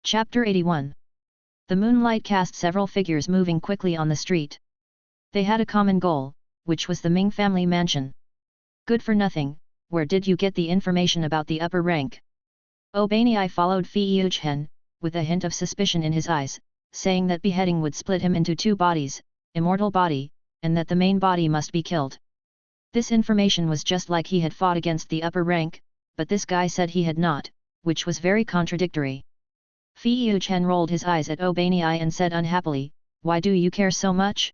Chapter 81. The moonlight cast several figures moving quickly on the street. They had a common goal, which was the Ming family mansion. Good for nothing, where did you get the information about the upper rank? Obanei followed Fi Yuchen, with a hint of suspicion in his eyes, saying that beheading would split him into two bodies, immortal body, and that the main body must be killed. This information was just like he had fought against the upper rank, but this guy said he had not, which was very contradictory. Fi Yuchen rolled his eyes at Obanei and said unhappily, "Why do you care so much?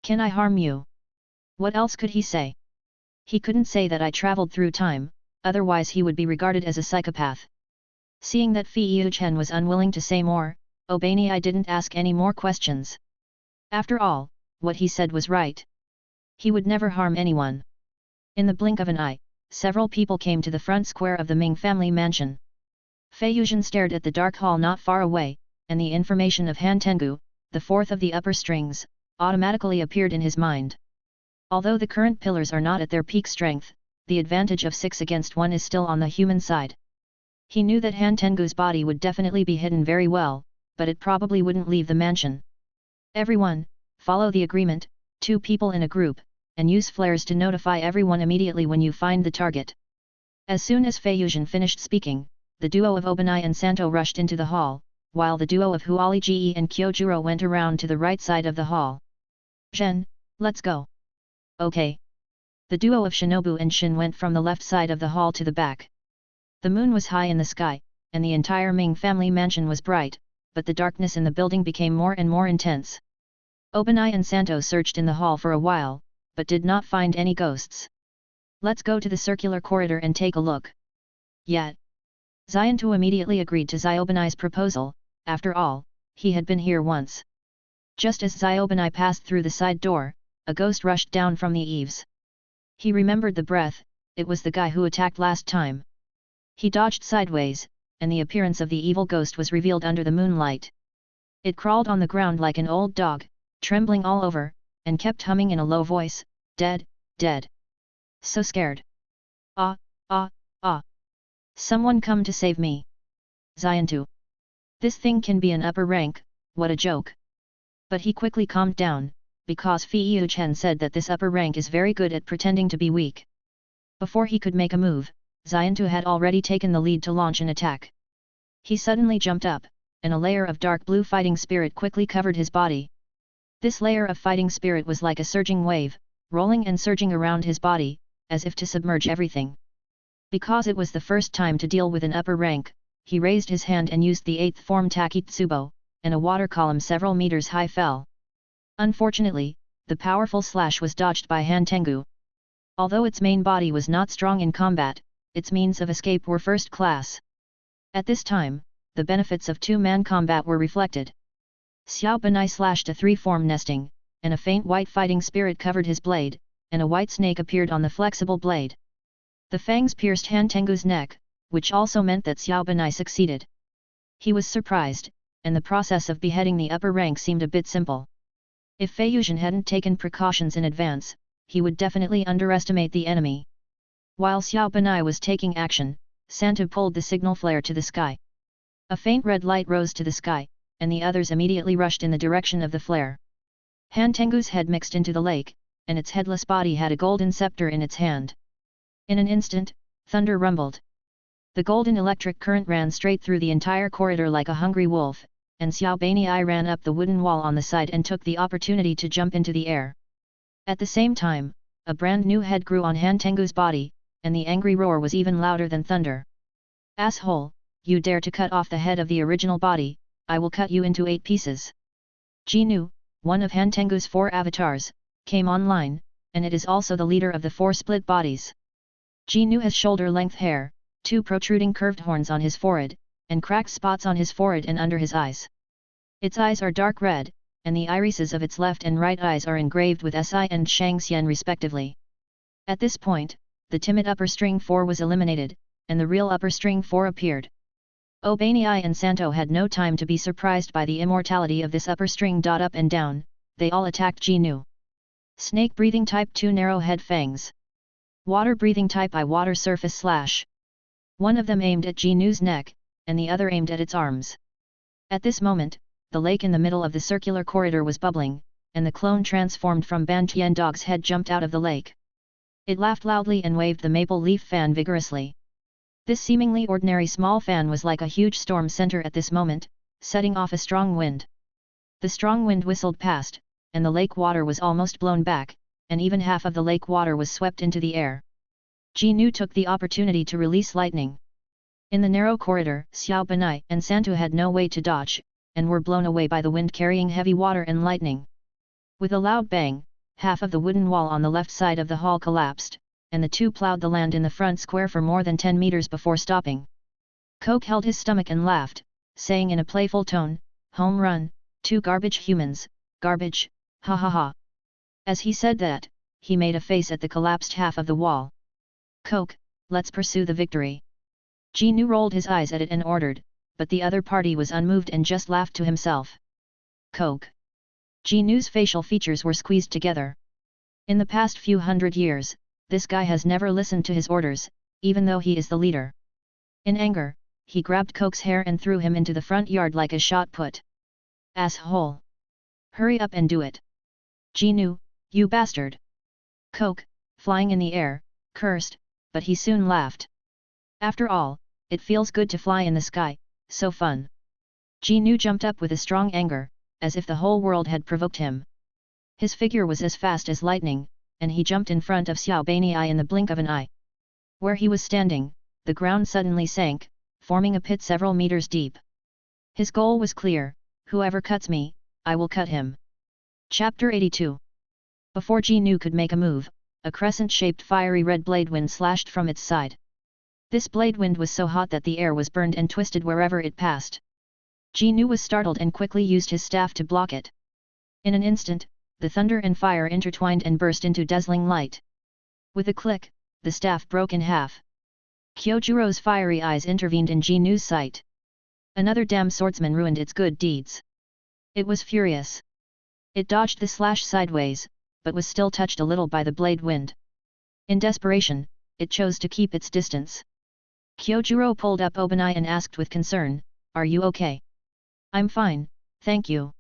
Can I harm you?" What else could he say? He couldn't say that I traveled through time, otherwise he would be regarded as a psychopath. Seeing that Fi Yuchen was unwilling to say more, Obanei didn't ask any more questions. After all, what he said was right. He would never harm anyone. In the blink of an eye, several people came to the front square of the Ming family mansion. Fei Yuzhen stared at the dark hall not far away, and the information of Han Tengu, the fourth of the upper strings, automatically appeared in his mind. Although the current pillars are not at their peak strength, the advantage of 6 against 1 is still on the human side. He knew that Han Tengu's body would definitely be hidden very well, but it probably wouldn't leave the mansion. Everyone, follow the agreement, 2 people in a group, and use flares to notify everyone immediately when you find the target. As soon as Fei Yuzhen finished speaking, the duo of Obanei and Santo rushed into the hall, while the duo of Hualiji and Kyojuro went around to the right side of the hall. "Zhen, let's go." "Okay." The duo of Shinobu and Shin went from the left side of the hall to the back. The moon was high in the sky, and the entire Ming family mansion was bright, but the darkness in the building became more and more intense. Obanei and Santo searched in the hall for a while, but did not find any ghosts. "Let's go to the circular corridor and take a look." "Yeah." Xiantu immediately agreed to Xiaobanai's proposal. After all, he had been here once. Just as Xiaobanai passed through the side door, a ghost rushed down from the eaves. He remembered the breath, it was the guy who attacked last time. He dodged sideways, and the appearance of the evil ghost was revealed under the moonlight. It crawled on the ground like an old dog, trembling all over, and kept humming in a low voice, "Dead, dead. So scared. Ah, ah, ah. Someone come to save me." Xiantu. This thing can be an upper rank, what a joke. But he quickly calmed down, because Fi Yuchen said that this upper rank is very good at pretending to be weak. Before he could make a move, Xiantu had already taken the lead to launch an attack. He suddenly jumped up, and a layer of dark blue fighting spirit quickly covered his body. This layer of fighting spirit was like a surging wave, rolling and surging around his body, as if to submerge everything. Because it was the first time to deal with an upper rank, he raised his hand and used the 8th form Takitsubo, and a water column several meters high fell. Unfortunately, the powerful slash was dodged by Han Tengu. Although its main body was not strong in combat, its means of escape were first class. At this time, the benefits of two-man combat were reflected. Xiaobanai slashed a 3-form nesting, and a faint white fighting spirit covered his blade, and a white snake appeared on the flexible blade. The fangs pierced Han Tengu's neck, which also meant that Xiaobanai succeeded. He was surprised, and the process of beheading the upper rank seemed a bit simple. If Fei Yuzhen hadn't taken precautions in advance, he would definitely underestimate the enemy. While Xiaobanai was taking action, Santo pulled the signal flare to the sky. A faint red light rose to the sky, and the others immediately rushed in the direction of the flare. Han Tengu's head mixed into the lake, and its headless body had a golden scepter in its hand. In an instant, thunder rumbled. The golden electric current ran straight through the entire corridor like a hungry wolf, and Xiaobanai ran up the wooden wall on the side and took the opportunity to jump into the air. At the same time, a brand new head grew on Han Tengu's body, and the angry roar was even louder than thunder. "Asshole, you dare to cut off the head of the original body, I will cut you into 8 pieces." Jinu, one of Han Tengu's 4 avatars, came online, and it is also the leader of the 4 split bodies. Jinu has shoulder-length hair, 2 protruding curved horns on his forehead, and cracked spots on his forehead and under his eyes. Its eyes are dark red, and the irises of its left and right eyes are engraved with Si and Shangxian respectively. At this point, the timid upper string 4 was eliminated, and the real upper string 4 appeared. Obanei and Santo had no time to be surprised by the immortality of this upper string. Up and down, they all attacked Jinu. Snake breathing type 2 narrow head fangs. Water breathing type I water surface slash. One of them aimed at Jinu's neck, and the other aimed at its arms. At this moment, the lake in the middle of the circular corridor was bubbling, and the clone transformed from Ban Tian Dog's head jumped out of the lake. It laughed loudly and waved the maple leaf fan vigorously. This seemingly ordinary small fan was like a huge storm center at this moment, setting off a strong wind. The strong wind whistled past, and the lake water was almost blown back, and even half of the lake water was swept into the air. Ji Nu took the opportunity to release lightning. In the narrow corridor, Xiao Benai and Santu had no way to dodge, and were blown away by the wind carrying heavy water and lightning. With a loud bang, half of the wooden wall on the left side of the hall collapsed, and the two plowed the land in the front square for more than 10 meters before stopping. Coke held his stomach and laughed, saying in a playful tone, "Home run, two garbage humans, garbage, ha ha ha." As he said that, he made a face at the collapsed half of the wall. "Coke, let's pursue the victory." Ji Nu rolled his eyes at it and ordered, but the other party was unmoved and just laughed to himself. Coke. Ji Nu's facial features were squeezed together. In the past few hundred years, this guy has never listened to his orders, even though he is the leader. In anger, he grabbed Coke's hair and threw him into the front yard like a shot put. "Asshole! Hurry up and do it! Ji Nu, you bastard!" Coke, flying in the air, cursed, but he soon laughed. After all, it feels good to fly in the sky, so fun. Ji Nu jumped up with a strong anger, as if the whole world had provoked him. His figure was as fast as lightning, and he jumped in front of Xiao Baniai in the blink of an eye. Where he was standing, the ground suddenly sank, forming a pit several meters deep. His goal was clear: whoever cuts me, I will cut him. Chapter 82. Before Ji Nu could make a move, a crescent-shaped fiery red blade wind slashed from its side. This blade wind was so hot that the air was burned and twisted wherever it passed. Ji Nu was startled and quickly used his staff to block it. In an instant, the thunder and fire intertwined and burst into dazzling light. With a click, the staff broke in half. Kyojuro's fiery eyes intervened in Ji Nu's sight. Another damn swordsman ruined its good deeds. It was furious. It dodged the slash sideways, but was still touched a little by the blade wind. In desperation, it chose to keep its distance. Kyojuro pulled up Obanai and asked with concern, "Are you okay?" "I'm fine, thank you."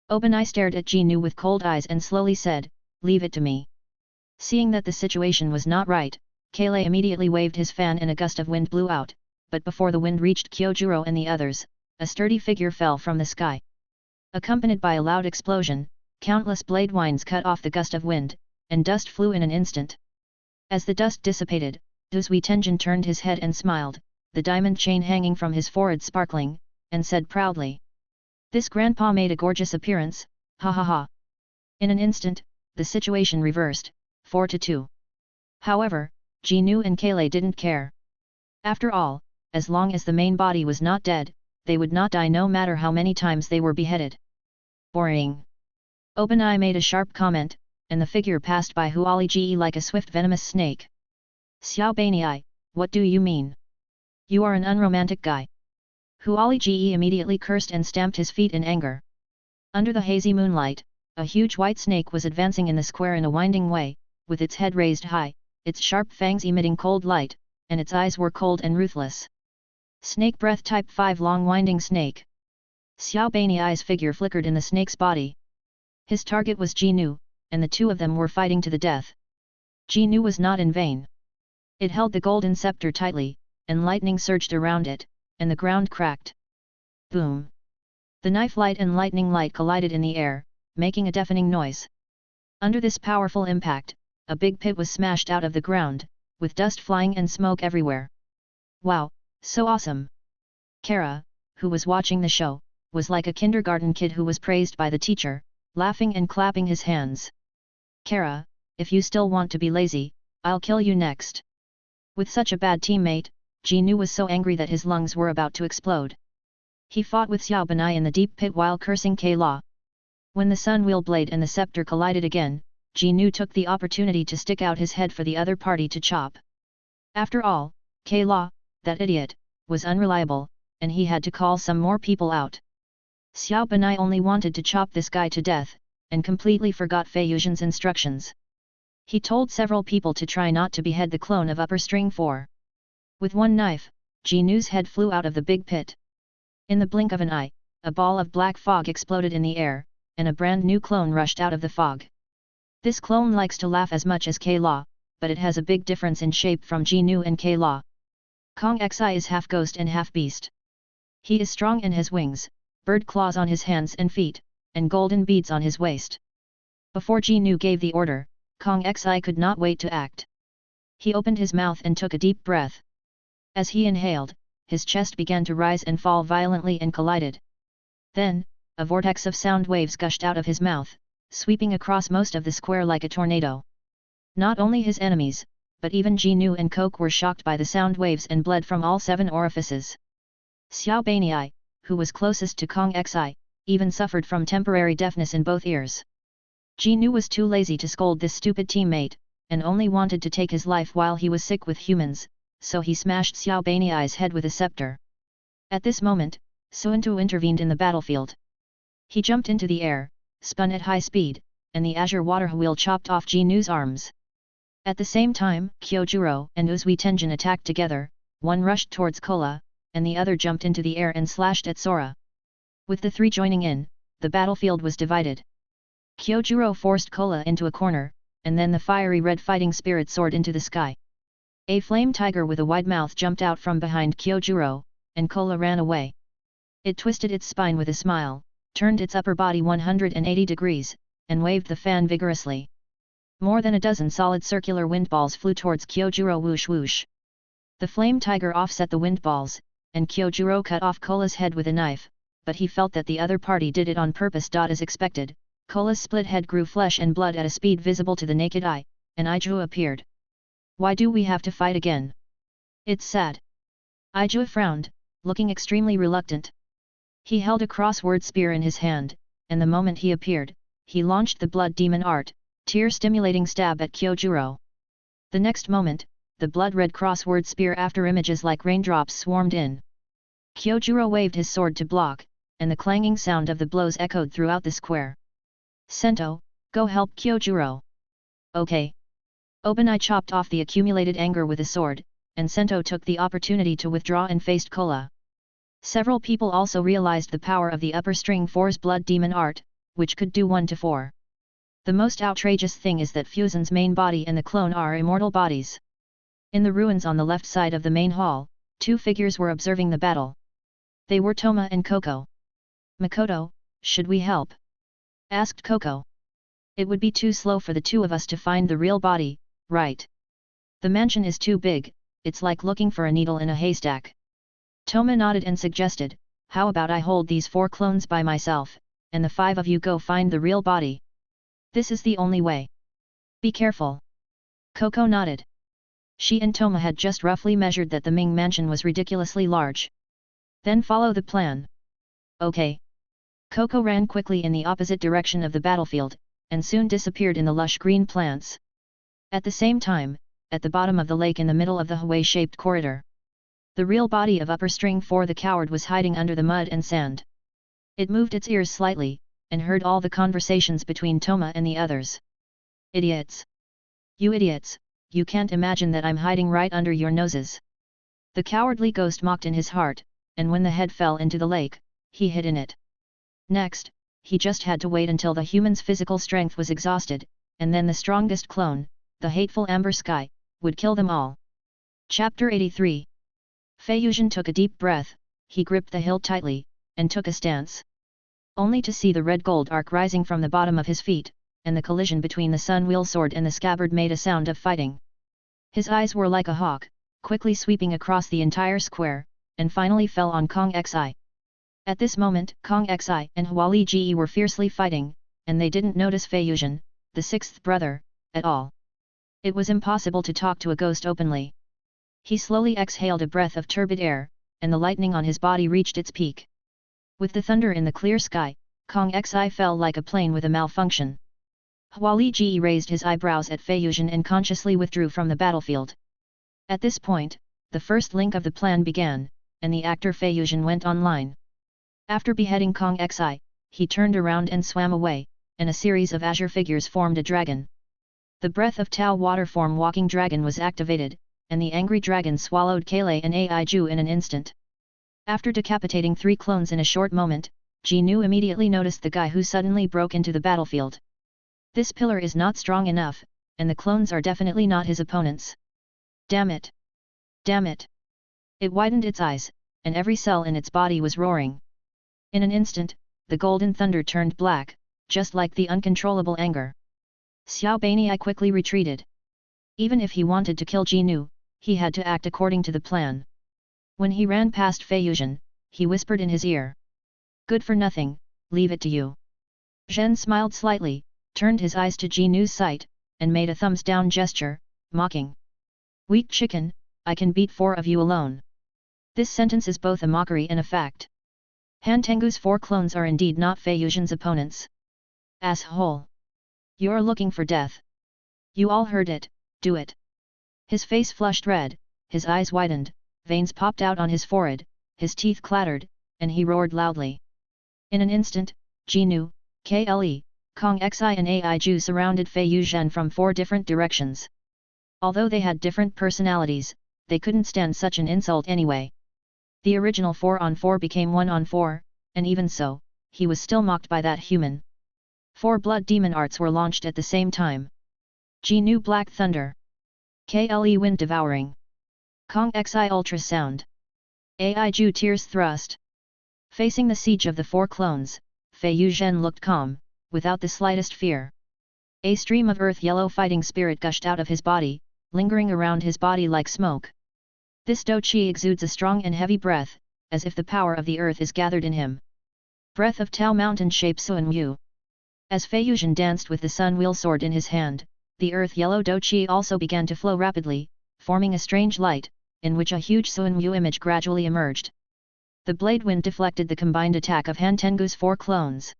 Obanai stared at Ji Nu with cold eyes and slowly said, "Leave it to me." Seeing that the situation was not right, Kale immediately waved his fan and a gust of wind blew out, but before the wind reached Kyojuro and the others, a sturdy figure fell from the sky. Accompanied by a loud explosion, countless blade winds cut off the gust of wind, and dust flew in an instant. As the dust dissipated, Duzui Tenjin turned his head and smiled, the diamond chain hanging from his forehead sparkling, and said proudly, "This grandpa made a gorgeous appearance, ha ha ha." In an instant, the situation reversed, 4-2. However, Ji Nu and Kale didn't care. After all, as long as the main body was not dead, they would not die no matter how many times they were beheaded. Boring. Obanai made a sharp comment, and the figure passed by Huali like a swift venomous snake. "Xiao Baniai, what do you mean? You are an unromantic guy." Huali immediately cursed and stamped his feet in anger. Under the hazy moonlight, a huge white snake was advancing in the square in a winding way, with its head raised high, its sharp fangs emitting cold light, and its eyes were cold and ruthless. Snake breath type 5 long winding snake. Xiao Baniai's figure flickered in the snake's body. His target was Ji Nu, and the two of them were fighting to the death. Ji Nu was not in vain. It held the golden scepter tightly, and lightning surged around it, and the ground cracked. Boom! The knife light and lightning light collided in the air, making a deafening noise. Under this powerful impact, a big pit was smashed out of the ground, with dust flying and smoke everywhere. "Wow, so awesome!" Kara, who was watching the show, was like a kindergarten kid who was praised by the teacher, laughing and clapping his hands. "Kara, if you still want to be lazy, I'll kill you next." With such a bad teammate, Ji Nu was so angry that his lungs were about to explode. He fought with Xiao Benai in the deep pit while cursing K-Law. When the sun wheel blade and the scepter collided again, Ji Nu took the opportunity to stick out his head for the other party to chop. After all, K-Law, that idiot, was unreliable, and he had to call some more people out. Xiao Benai only wanted to chop this guy to death, and completely forgot Fei Yuzhen's instructions. He told several people to try not to behead the clone of Upper String 4. With one knife, Ji Nu's head flew out of the big pit. In the blink of an eye, a ball of black fog exploded in the air, and a brand new clone rushed out of the fog. This clone likes to laugh as much as K-Law, but it has a big difference in shape from Ji-Nu and K-Law. Kong Xi is half ghost and half beast. He is strong and has wings, bird claws on his hands and feet, and golden beads on his waist. Before Ji-Nu gave the order, Kong Xi could not wait to act. He opened his mouth and took a deep breath. As he inhaled, his chest began to rise and fall violently and collided. Then, a vortex of sound waves gushed out of his mouth, sweeping across most of the square like a tornado. Not only his enemies, but even Ji-Nu and Coke were shocked by the sound waves and bled from all 7 orifices. Xiao Baniai, who was closest to Kong Xi, even suffered from temporary deafness in both ears. Ji-Nu was too lazy to scold this stupid teammate, and only wanted to take his life while he was sick with humans, so he smashed Xiao Baniai's head with a scepter. At this moment, Suantu intervened in the battlefield. He jumped into the air, spun at high speed, and the azure water wheel chopped off Ji-Nu's arms. At the same time, Kyojuro and Uzui Tenjin attacked together, one rushed towards Kola, and the other jumped into the air and slashed at Sora. With the 3 joining in, the battlefield was divided. Kyojuro forced Kola into a corner, and then the fiery red fighting spirit soared into the sky. A flame tiger with a wide mouth jumped out from behind Kyojuro, and Kola ran away. It twisted its spine with a smile, turned its upper body 180 degrees, and waved the fan vigorously. More than a dozen solid circular wind balls flew towards Kyojuro whoosh whoosh. The flame tiger offset the wind balls, and Kyojuro cut off Kola's head with a knife, but he felt that the other party did it on purpose. As expected, Kola's split head grew flesh and blood at a speed visible to the naked eye, and Iju appeared. Why do we have to fight again? It's sad. Iju frowned, looking extremely reluctant. He held a crossword spear in his hand, and the moment he appeared, he launched the blood demon art, tear-stimulating stab at Kyojuro. The next moment, the blood-red crossword spear after images like raindrops swarmed in. Kyojuro waved his sword to block, and the clanging sound of the blows echoed throughout the square. Sento, go help Kyojuro. Okay. Obanai chopped off the accumulated anger with a sword, and Sento took the opportunity to withdraw and faced Kola. Several people also realized the power of the upper string 4's blood demon art, which could do 1 to 4. The most outrageous thing is that Fusion's main body and the clone are immortal bodies. In the ruins on the left side of the main hall, 2 figures were observing the battle. They were Toma and Coco. Makoto, should we help? Asked Coco. It would be too slow for the 2 of us to find the real body, right? The mansion is too big, it's like looking for a needle in a haystack. Toma nodded and suggested, how about I hold these 4 clones by myself, and the 5 of you go find the real body? This is the only way. Be careful. Coco nodded. She and Toma had just roughly measured that the Ming mansion was ridiculously large. Then follow the plan. Okay. Coco ran quickly in the opposite direction of the battlefield, and soon disappeared in the lush green plants. At the same time, at the bottom of the lake in the middle of the Huey-shaped corridor, the real body of upper string 4 the coward was hiding under the mud and sand. It moved its ears slightly, and heard all the conversations between Toma and the others. Idiots! You idiots, you can't imagine that I'm hiding right under your noses. The cowardly ghost mocked in his heart, and when the head fell into the lake, he hid in it. Next, he just had to wait until the human's physical strength was exhausted, and then the strongest clone, the hateful Amber Sky, would kill them all. Chapter 83. Fei Yuzhen took a deep breath, he gripped the hilt tightly, and took a stance. Only to see the red gold arc rising from the bottom of his feet, and the collision between the sun wheel sword and the scabbard made a sound of fighting. His eyes were like a hawk, quickly sweeping across the entire square, and finally fell on Kong Xi. At this moment, Kong Xi and Huali Ge were fiercely fighting, and they didn't notice Fei Yuzhen, the 6th brother, at all. It was impossible to talk to a ghost openly. He slowly exhaled a breath of turbid air, and the lightning on his body reached its peak. With the thunder in the clear sky, Kong Xi fell like a plane with a malfunction. Huali Ge raised his eyebrows at Fei Yuzhen and consciously withdrew from the battlefield. At this point, the first link of the plan began, and the actor Fei Yuzhen went online. After beheading Kong Xi, he turned around and swam away, and a series of azure figures formed a dragon. The breath of Tao water form walking dragon was activated, and the angry dragon swallowed Kale and Aiju in an instant. After decapitating 3 clones in a short moment, Ji Nu immediately noticed the guy who suddenly broke into the battlefield. This pillar is not strong enough, and the clones are definitely not his opponents. Damn it! Damn it! It widened its eyes, and every cell in its body was roaring. In an instant, the golden thunder turned black, just like the uncontrollable anger. Xiao Bani quickly retreated. Even if he wanted to kill Ji Nu, he had to act according to the plan. When he ran past Fei Yuzhen, he whispered in his ear. Good for nothing, leave it to you. Zhen smiled slightly, turned his eyes to Ji Nu's sight, and made a thumbs down gesture, mocking. Weak chicken, I can beat 4 of you alone. This sentence is both a mockery and a fact. Han Tengu's 4 clones are indeed not Fei Yuzhen's opponents. Asshole! You're looking for death. You all heard it, do it. His face flushed red, his eyes widened, veins popped out on his forehead, his teeth clattered, and he roared loudly. In an instant, Ji Nu, Kle, Kong Xi and Ai Ju surrounded Fei Yuzhen from 4 different directions. Although they had different personalities, they couldn't stand such an insult anyway. The original 4-on-4 became 1-on-4, and even so, he was still mocked by that human. 4 blood demon arts were launched at the same time. Ji Nu Black Thunder. Kle Wind Devouring. Kong Xi Ultrasound. Ai Ju Tears Thrust. Facing the siege of the 4 clones, Fei Yuzhen looked calm, without the slightest fear. A stream of earth yellow fighting spirit gushed out of his body, lingering around his body like smoke. This Do Qi exudes a strong and heavy breath, as if the power of the earth is gathered in him. Breath of Tao Mountain-shaped Sun Yu. As Fei Yuzhen danced with the sun wheel sword in his hand, the earth yellow Do Qi also began to flow rapidly, forming a strange light, in which a huge Sun Yu image gradually emerged. The blade wind deflected the combined attack of Han Tengu's 4 clones.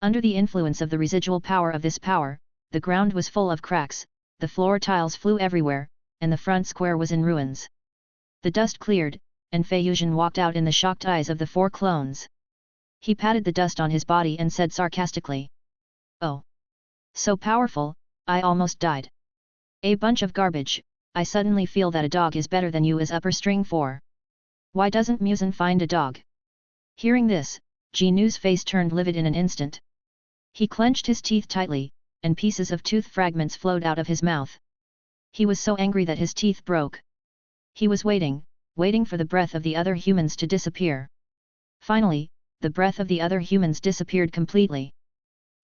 Under the influence of the residual power of this power, the ground was full of cracks, the floor tiles flew everywhere, and the front square was in ruins. The dust cleared, and Fei Yuzhen walked out in the shocked eyes of the 4 clones. He patted the dust on his body and said sarcastically. Oh! So powerful, I almost died. A bunch of garbage, I suddenly feel that a dog is better than you as upper string 4. Why doesn't Muzan find a dog? Hearing this, Ji Nu's face turned livid in an instant. He clenched his teeth tightly, and pieces of tooth fragments flowed out of his mouth. He was so angry that his teeth broke. He was waiting for the breath of the other humans to disappear. Finally, the breath of the other humans disappeared completely.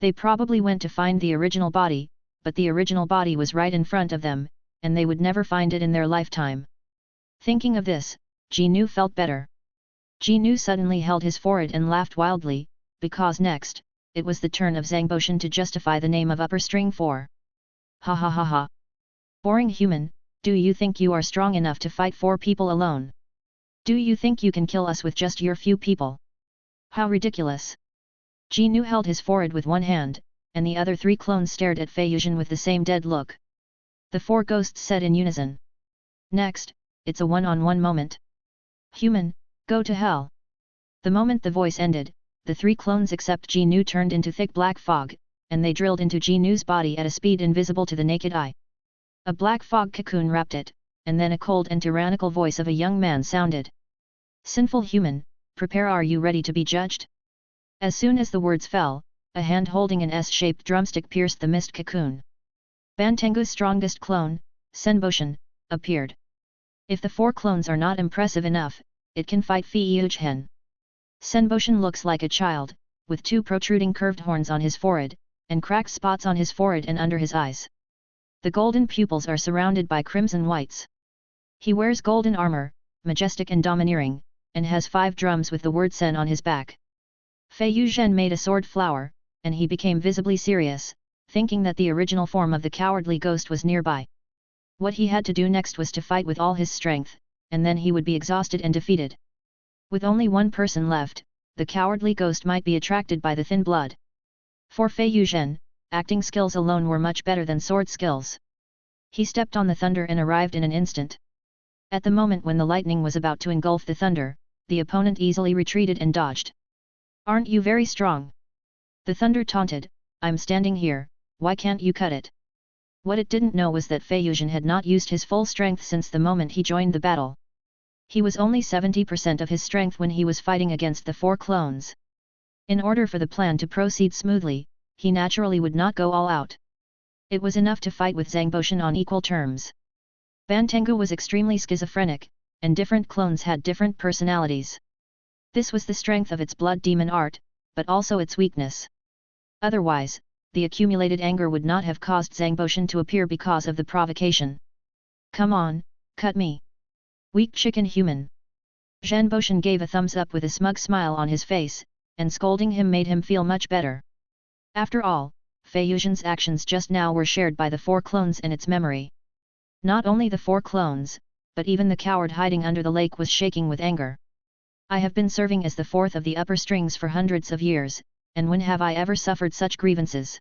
They probably went to find the original body, but the original body was right in front of them, and they would never find it in their lifetime. Thinking of this, Ji Nu felt better. Ji Nu suddenly held his forehead and laughed wildly, because next, it was the turn of Zhang Boshan to justify the name of upper string 4. Ha ha ha ha. Boring human, do you think you are strong enough to fight 4 people alone? Do you think you can kill us with just your few people? How ridiculous. Ji Nu held his forehead with one hand, and the other 3 clones stared at Fei Yuzhen with the same dead look. The 4 ghosts said in unison. Next, it's a one-on-one moment. Human, go to hell. The moment the voice ended, the 3 clones except Ji Nu turned into thick black fog, and they drilled into Ji Nu's body at a speed invisible to the naked eye. A black fog cocoon wrapped it, and then a cold and tyrannical voice of a young man sounded. Sinful human, prepare, are you ready to be judged? As soon as the words fell, a hand holding an S-shaped drumstick pierced the mist cocoon. Ban Tengu's strongest clone, Sen Boshan, appeared. If the 4 clones are not impressive enough, it can fight Fei Yuzhen. Sen Boshan looks like a child, with 2 protruding curved horns on his forehead, and cracked spots on his forehead and under his eyes. The golden pupils are surrounded by crimson whites. He wears golden armor, majestic and domineering, and has 5 drums with the word Sen on his back. Fei Yuzhen made a sword flower, and he became visibly serious, thinking that the original form of the cowardly ghost was nearby. What he had to do next was to fight with all his strength, and then he would be exhausted and defeated. With only one person left, the cowardly ghost might be attracted by the thin blood. For Fei Yuzhen, acting skills alone were much better than sword skills. He stepped on the thunder and arrived in an instant. At the moment when the lightning was about to engulf the thunder, the opponent easily retreated and dodged. Aren't you very strong? The thunder taunted, I'm standing here, why can't you cut it? What it didn't know was that Fei Yuzhen had not used his full strength since the moment he joined the battle. He was only 70% of his strength when he was fighting against the 4 clones. In order for the plan to proceed smoothly, he naturally would not go all out. It was enough to fight with Zhang Botian on equal terms. Bantengu was extremely schizophrenic, and different clones had different personalities. This was the strength of its blood demon art, but also its weakness. Otherwise, the accumulated anger would not have caused Zhang Botian to appear because of the provocation. Come on, cut me. Weak chicken human. Zhang Botian gave a thumbs up with a smug smile on his face, and scolding him made him feel much better. After all, Fei Yuzhen's actions just now were shared by the 4 clones in its memory. Not only the 4 clones, but even the coward hiding under the lake was shaking with anger. I have been serving as the 4th of the upper strings for hundreds of years, and when have I ever suffered such grievances?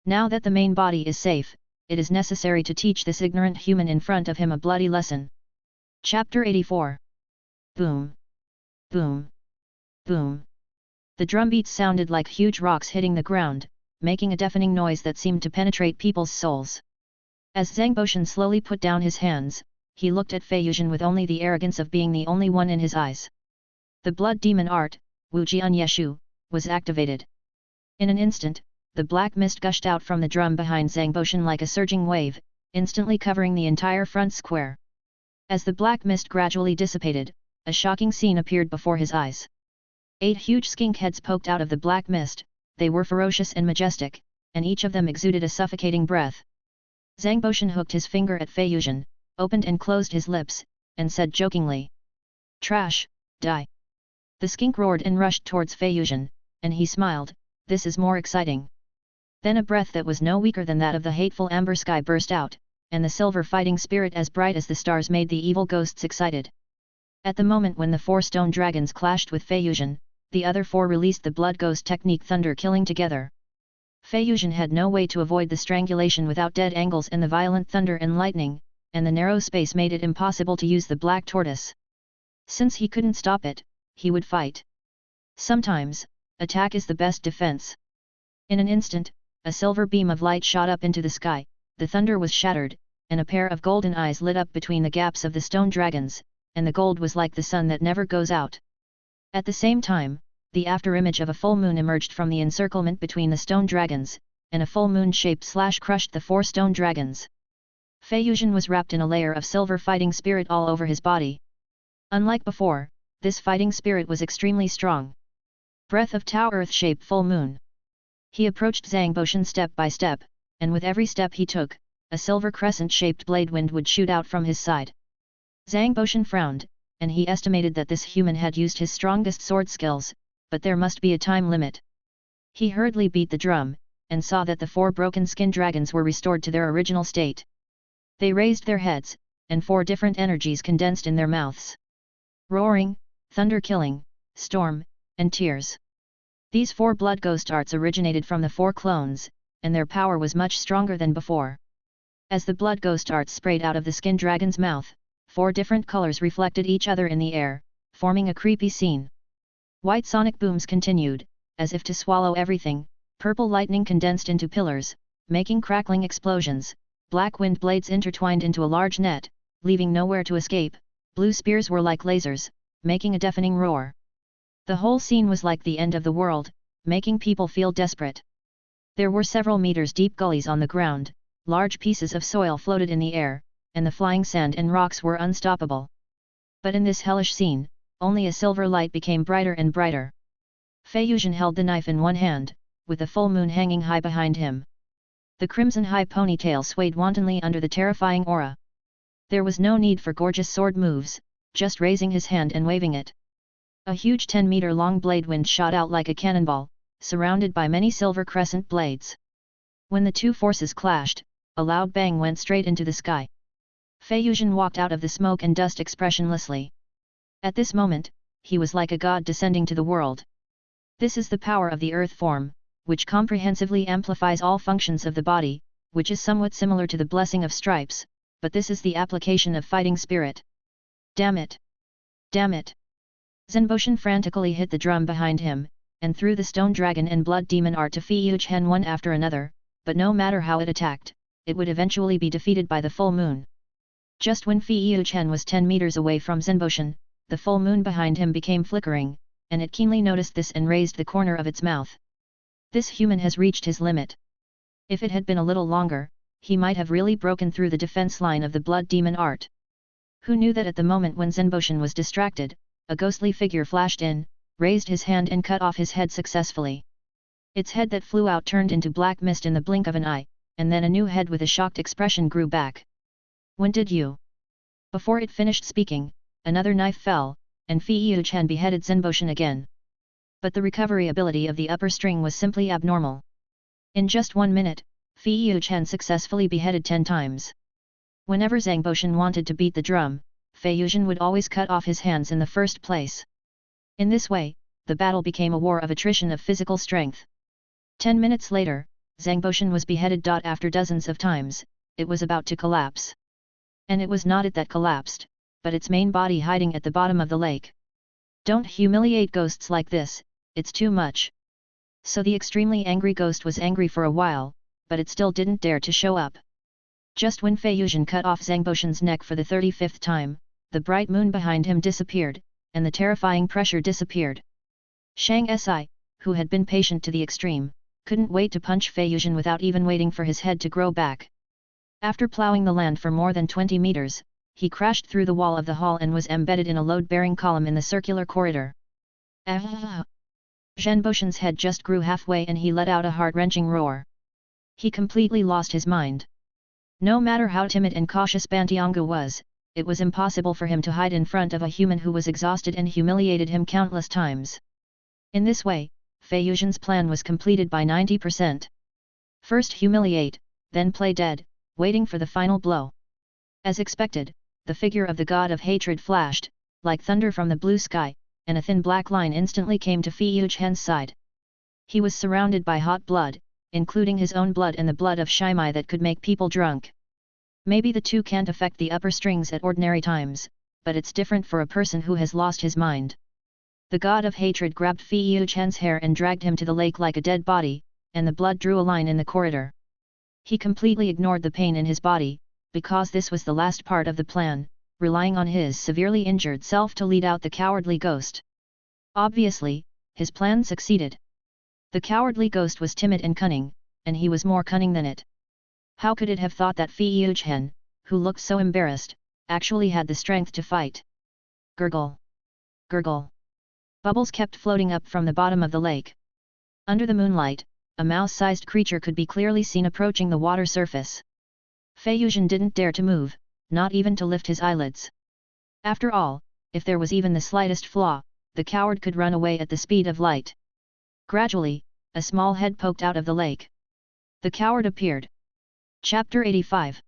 Now that the main body is safe, it is necessary to teach this ignorant human in front of him a bloody lesson. Chapter 84. Boom! Boom! Boom! The drumbeats sounded like huge rocks hitting the ground, making a deafening noise that seemed to penetrate people's souls. As Zhang Botian slowly put down his hands, he looked at Fei Yuzhen with only the arrogance of being the only one in his eyes. The blood demon art, Wu Jian Yeshu, was activated. In an instant, the black mist gushed out from the drum behind Zhang Botian like a surging wave, instantly covering the entire front square. As the black mist gradually dissipated, a shocking scene appeared before his eyes. 8 huge skink heads poked out of the black mist. They were ferocious and majestic, and each of them exuded a suffocating breath. Zhang Botian hooked his finger at Fei Yuzhen, opened and closed his lips, and said jokingly, "Trash, die." The skink roared and rushed towards Fei Yuzhen, and he smiled, "This is more exciting." Then a breath that was no weaker than that of the hateful amber sky burst out, and the silver fighting spirit as bright as the stars made the evil ghosts excited. At the moment when the 4 stone dragons clashed with Fei Yuzhen, the other 4 released the blood ghost technique thunder killing together. Fei Yuzhen had no way to avoid the strangulation without dead angles and the violent thunder and lightning, and the narrow space made it impossible to use the black tortoise. Since he couldn't stop it, he would fight. Sometimes, attack is the best defense. In an instant, a silver beam of light shot up into the sky, the thunder was shattered, and a pair of golden eyes lit up between the gaps of the stone dragons, and the gold was like the sun that never goes out. At the same time, the afterimage of a full moon emerged from the encirclement between the stone dragons, and a full moon-shaped slash crushed the 4 stone dragons. Fei Yuzhen was wrapped in a layer of silver fighting spirit all over his body. Unlike before, this fighting spirit was extremely strong. Breath of Tao Earth-shaped full moon. He approached Zhang Botian step by step, and with every step he took, a silver crescent-shaped blade wind would shoot out from his side. Zhang Botian frowned, and he estimated that this human had used his strongest sword skills, but there must be a time limit. He hurriedly beat the drum, and saw that the 4 broken skin dragons were restored to their original state. They raised their heads, and 4 different energies condensed in their mouths. Roaring, thunder killing, storm, and tears. These 4 blood ghost arts originated from the 4 clones, and their power was much stronger than before. As the blood ghost arts sprayed out of the skin dragon's mouth, 4 different colors reflected each other in the air, forming a creepy scene. White sonic booms continued, as if to swallow everything, purple lightning condensed into pillars, making crackling explosions, black wind blades intertwined into a large net, leaving nowhere to escape, blue spears were like lasers, making a deafening roar. The whole scene was like the end of the world, making people feel desperate. There were several meters deep gullies on the ground, large pieces of soil floated in the air, and the flying sand and rocks were unstoppable. But in this hellish scene, only a silver light became brighter and brighter. Fei Yuzhen held the knife in one hand, with the full moon hanging high behind him. The crimson high ponytail swayed wantonly under the terrifying aura. There was no need for gorgeous sword moves, just raising his hand and waving it. A huge 10-meter-long blade wind shot out like a cannonball, surrounded by many silver crescent blades. When the 2 forces clashed, a loud bang went straight into the sky. Fei Yuzhen walked out of the smoke and dust expressionlessly. At this moment, he was like a god descending to the world. This is the power of the earth form, which comprehensively amplifies all functions of the body, which is somewhat similar to the blessing of stripes, but this is the application of fighting spirit. Damn it! Damn it! Zhang Botian frantically hit the drum behind him, and threw the stone dragon and blood demon art to Fei Yuzhen one after another, but no matter how it attacked, it would eventually be defeated by the full moon. Just when Fei Yuzhen was 10 meters away from Zhang Botian, the full moon behind him became flickering, and it keenly noticed this and raised the corner of its mouth. This human has reached his limit. If it had been a little longer, he might have really broken through the defense line of the blood demon art. Who knew that at the moment when Zenboshin was distracted, a ghostly figure flashed in, raised his hand and cut off his head successfully. Its head that flew out turned into black mist in the blink of an eye, and then a new head with a shocked expression grew back. When did you? Before it finished speaking, another knife fell, and Fei Yuchen beheaded Zenboshin again. But the recovery ability of the upper string was simply abnormal. In just 1 minute, Fei Yuchen successfully beheaded 10 times. Whenever Zenboshin wanted to beat the drum, Fei Yuchen would always cut off his hands in the first place. In this way, the battle became a war of attrition of physical strength. 10 minutes later, Zenboshin was beheaded. After dozens of times, it was about to collapse. And it was not it that collapsed, but its main body hiding at the bottom of the lake. Don't humiliate ghosts like this, it's too much. So the extremely angry ghost was angry for a while, but it still didn't dare to show up. Just when Fei Yuchen cut off Zenboshin's neck for the 35th time, the bright moon behind him disappeared, and the terrifying pressure disappeared. Shang Si, who had been patient to the extreme, couldn't wait to punch Fei Yuchen without even waiting for his head to grow back. After plowing the land for more than 20 meters, he crashed through the wall of the hall and was embedded in a load-bearing column in the circular corridor. Ah! Zenboshin's head just grew halfway and he let out a heart-wrenching roar. He completely lost his mind. No matter how timid and cautious Bantiangu was, it was impossible for him to hide in front of a human who was exhausted and humiliated him countless times. In this way, Fei Yuchen's plan was completed by 90%. First humiliate, then play dead, waiting for the final blow. As expected, the figure of the god of hatred flashed, like thunder from the blue sky, and a thin black line instantly came to Fei Yuchen's side. He was surrounded by hot blood, including his own blood and the blood of Shimai that could make people drunk. Maybe the two can't affect the upper strings at ordinary times, but it's different for a person who has lost his mind. The god of hatred grabbed Fei Yuchen's hair and dragged him to the lake like a dead body, and the blood drew a line in the corridor. He completely ignored the pain in his body, because this was the last part of the plan, relying on his severely injured self to lead out the cowardly ghost. Obviously, his plan succeeded. The cowardly ghost was timid and cunning, and he was more cunning than it. How could it have thought that Fei Yuchen, who looked so embarrassed, actually had the strength to fight? Gurgle. Gurgle. Bubbles kept floating up from the bottom of the lake. Under the moonlight, a mouse-sized creature could be clearly seen approaching the water surface. Fei Yuchen didn't dare to move, not even to lift his eyelids. After all, if there was even the slightest flaw, the coward could run away at the speed of light. Gradually, a small head poked out of the lake. The coward appeared. Chapter 85.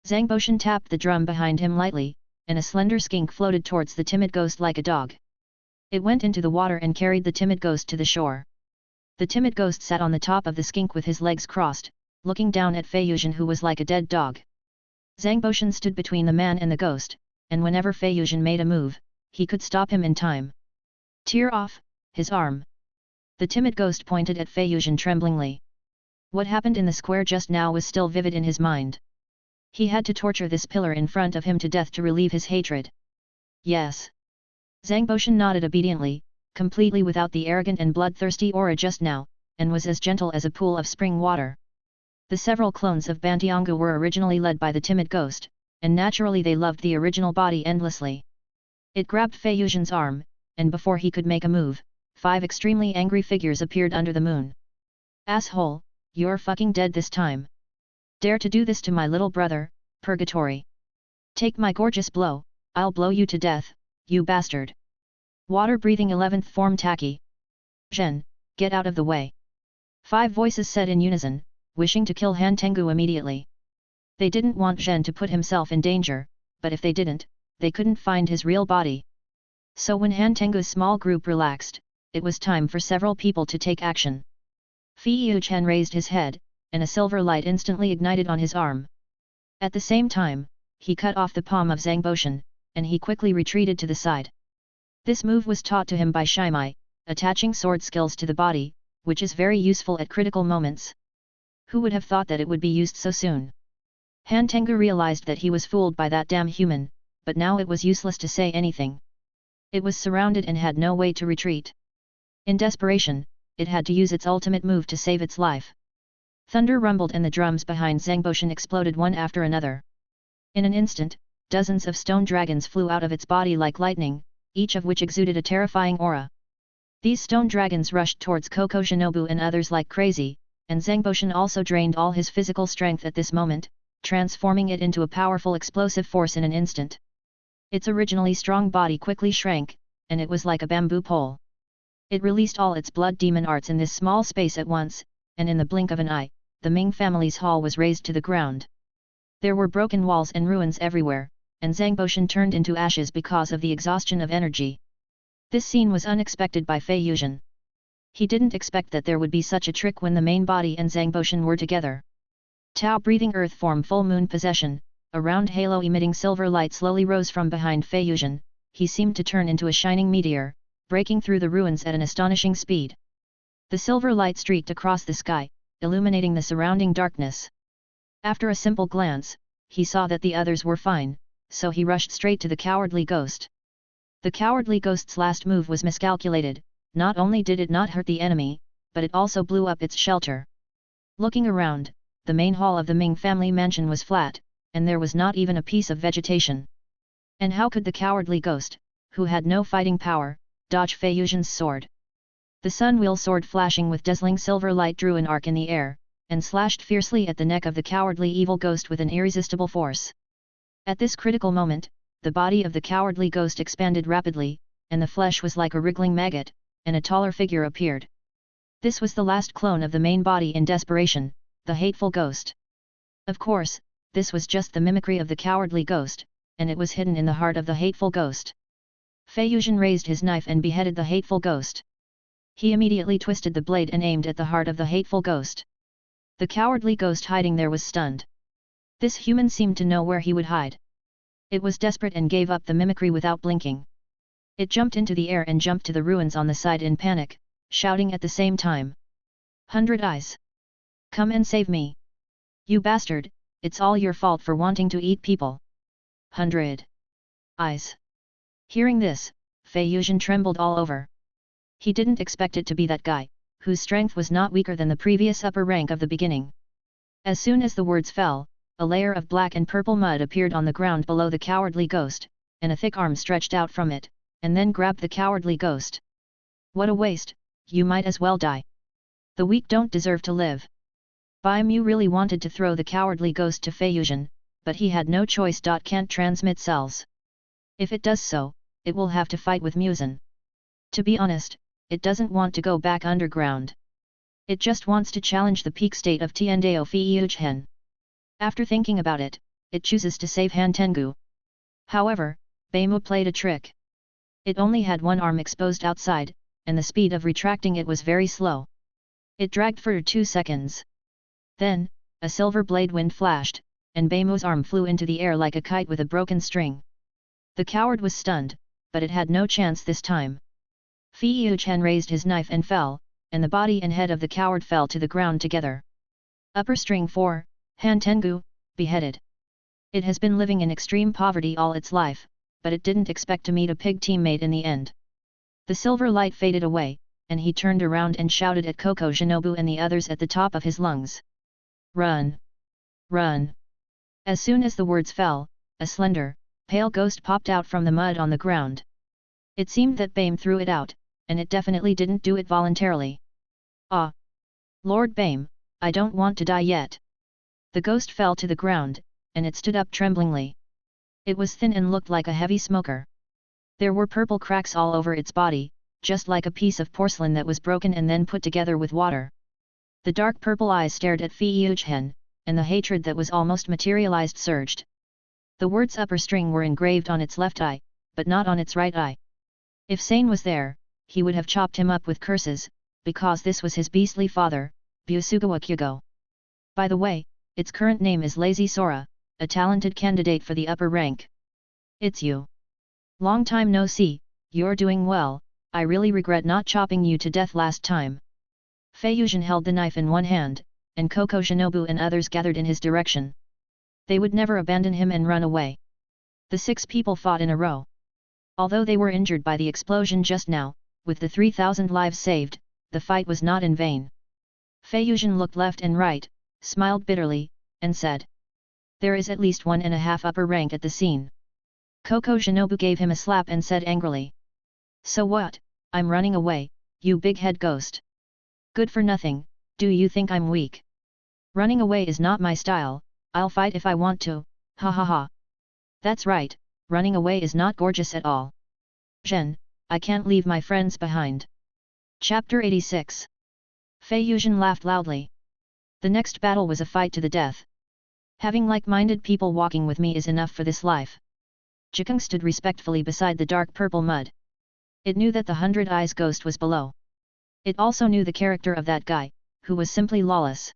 Zenboshin tapped the drum behind him lightly, and a slender skink floated towards the timid ghost like a dog. It went into the water and carried the timid ghost to the shore. The timid ghost sat on the top of the skink with his legs crossed, looking down at Fei Yuchen who was like a dead dog. Zenboshin stood between the man and the ghost, and whenever Fei Yuchen made a move, he could stop him in time. Tear off his arm. The timid ghost pointed at Fei Yuchen tremblingly. What happened in the square just now was still vivid in his mind. He had to torture this pillar in front of him to death to relieve his hatred. Yes. Zenboshin nodded obediently, completely without the arrogant and bloodthirsty aura just now, and was as gentle as a pool of spring water. The several clones of Bantiangu were originally led by the timid ghost, and naturally they loved the original body endlessly. It grabbed Fei Yuchen's arm, and before he could make a move, 5 extremely angry figures appeared under the moon. Asshole, you're fucking dead this time. Dare to do this to my little brother, Purgatory. Take my gorgeous blow, I'll blow you to death, you bastard. Water-breathing 11th form Taki. Zhen, get out of the way. 5 voices said in unison, wishing to kill Han Tengu immediately. They didn't want Zhen to put himself in danger, but if they didn't, they couldn't find his real body. So when Han Tengu's small group relaxed, it was time for several people to take action. Fei Yuchen raised his head, and a silver light instantly ignited on his arm. At the same time, he cut off the palm of Zenboshin, and he quickly retreated to the side. This move was taught to him by Shimai, attaching sword skills to the body, which is very useful at critical moments. Who would have thought that it would be used so soon? Han Tengu realized that he was fooled by that damn human, but now it was useless to say anything. It was surrounded and had no way to retreat. In desperation, it had to use its ultimate move to save its life. Thunder rumbled and the drums behind Zangboshan exploded one after another. In an instant, dozens of stone dragons flew out of its body like lightning, each of which exuded a terrifying aura. These stone dragons rushed towards Koko Shinobu and others like crazy, and Zangboshan also drained all his physical strength at this moment, transforming it into a powerful explosive force in an instant. Its originally strong body quickly shrank, and it was like a bamboo pole. It released all its blood demon arts in this small space at once, and in the blink of an eye, the Ming family's hall was razed to the ground. There were broken walls and ruins everywhere, and Zangboshan turned into ashes because of the exhaustion of energy. This scene was unexpected by Fei Yuzhen. He didn't expect that there would be such a trick when the main body and Zangboshan were together. Tao breathing earth form full moon possession, a round halo emitting silver light slowly rose from behind Fei Yuzhen. He seemed to turn into a shining meteor, breaking through the ruins at an astonishing speed. The silver light streaked across the sky, illuminating the surrounding darkness. After a simple glance, he saw that the others were fine, so he rushed straight to the cowardly ghost. The cowardly ghost's last move was miscalculated. Not only did it not hurt the enemy, but it also blew up its shelter. Looking around, the main hall of the Ming family mansion was flat, and there was not even a piece of vegetation. And how could the cowardly ghost, who had no fighting power, dodge Fei Yuzhen's sword? The sun-wheel sword flashing with dazzling silver light drew an arc in the air, and slashed fiercely at the neck of the cowardly evil ghost with an irresistible force. At this critical moment, the body of the cowardly ghost expanded rapidly, and the flesh was like a wriggling maggot, and a taller figure appeared. This was the last clone of the main body in desperation, the hateful ghost. Of course, this was just the mimicry of the cowardly ghost, and it was hidden in the heart of the hateful ghost. Fei Yuzhen raised his knife and beheaded the hateful ghost. He immediately twisted the blade and aimed at the heart of the hateful ghost. The cowardly ghost hiding there was stunned. This human seemed to know where he would hide. It was desperate and gave up the mimicry without blinking. It jumped into the air and jumped to the ruins on the side in panic, shouting at the same time. 100 Eyes! Come and save me! You bastard, it's all your fault for wanting to eat people! 100 Eyes! Hearing this, Fei Yuzhen trembled all over. He didn't expect it to be that guy, whose strength was not weaker than the previous upper rank of the beginning. As soon as the words fell, a layer of black and purple mud appeared on the ground below the cowardly ghost, and a thick arm stretched out from it, and then grabbed the cowardly ghost. What a waste, you might as well die. The weak don't deserve to live. Bai Mu really wanted to throw the cowardly ghost to Fei Yuzhen, but he had no choice. Can't transmit cells. If it does so, it will have to fight with Muzhen. To be honest, it doesn't want to go back underground. It just wants to challenge the peak state of Tiandao Fei Yuzhen. After thinking about it, it chooses to save Han Tengu. However, Bai Mu played a trick. It only had one arm exposed outside, and the speed of retracting it was very slow. It dragged for 2 seconds. Then, a silver blade wind flashed, and Bai Mu's arm flew into the air like a kite with a broken string. The coward was stunned, but it had no chance this time. Fei Yuzhen raised his knife and fell, and the body and head of the coward fell to the ground together. Upper string 4, Han Tengu, beheaded. It has been living in extreme poverty all its life, but it didn't expect to meet a pig teammate in the end. The silver light faded away, and he turned around and shouted at Koko Shinobu and the others at the top of his lungs. Run! Run! As soon as the words fell, a slender, pale ghost popped out from the mud on the ground. It seemed that Bame threw it out, and it definitely didn't do it voluntarily. Ah! Lord Bame, I don't want to die yet. The ghost fell to the ground, and it stood up tremblingly. It was thin and looked like a heavy smoker. There were purple cracks all over its body, just like a piece of porcelain that was broken and then put together with water. The dark purple eyes stared at Fei Yuzhen, and the hatred that was almost materialized surged. The words upper string were engraved on its left eye, but not on its right eye. If Sane was there, he would have chopped him up with curses, because this was his beastly father, Busugawa Kyugo. By the way, its current name is Lazy Sora, a talented candidate for the upper rank. It's you. Long time no see, you're doing well, I really regret not chopping you to death last time. Fei Yuzhen held the knife in one hand, and Koko Shinobu and others gathered in his direction. They would never abandon him and run away. The 6 people fought in a row. Although they were injured by the explosion just now, with the 3,000 lives saved, the fight was not in vain. Fei Yuzhen looked left and right, smiled bitterly, and said, "There is at least 1.5 upper rank at the scene." Koko Shinobu gave him a slap and said angrily, "So what, I'm running away, you big head ghost. Good for nothing, do you think I'm weak? Running away is not my style, I'll fight if I want to, ha ha ha. That's right, running away is not gorgeous at all. Zhen, I can't leave my friends behind." Chapter 86. Fei Yuzhen laughed loudly. The next battle was a fight to the death. Having like-minded people walking with me is enough for this life. Jikeng stood respectfully beside the dark purple mud. It knew that the 100 Eyes ghost was below. It also knew the character of that guy, who was simply lawless.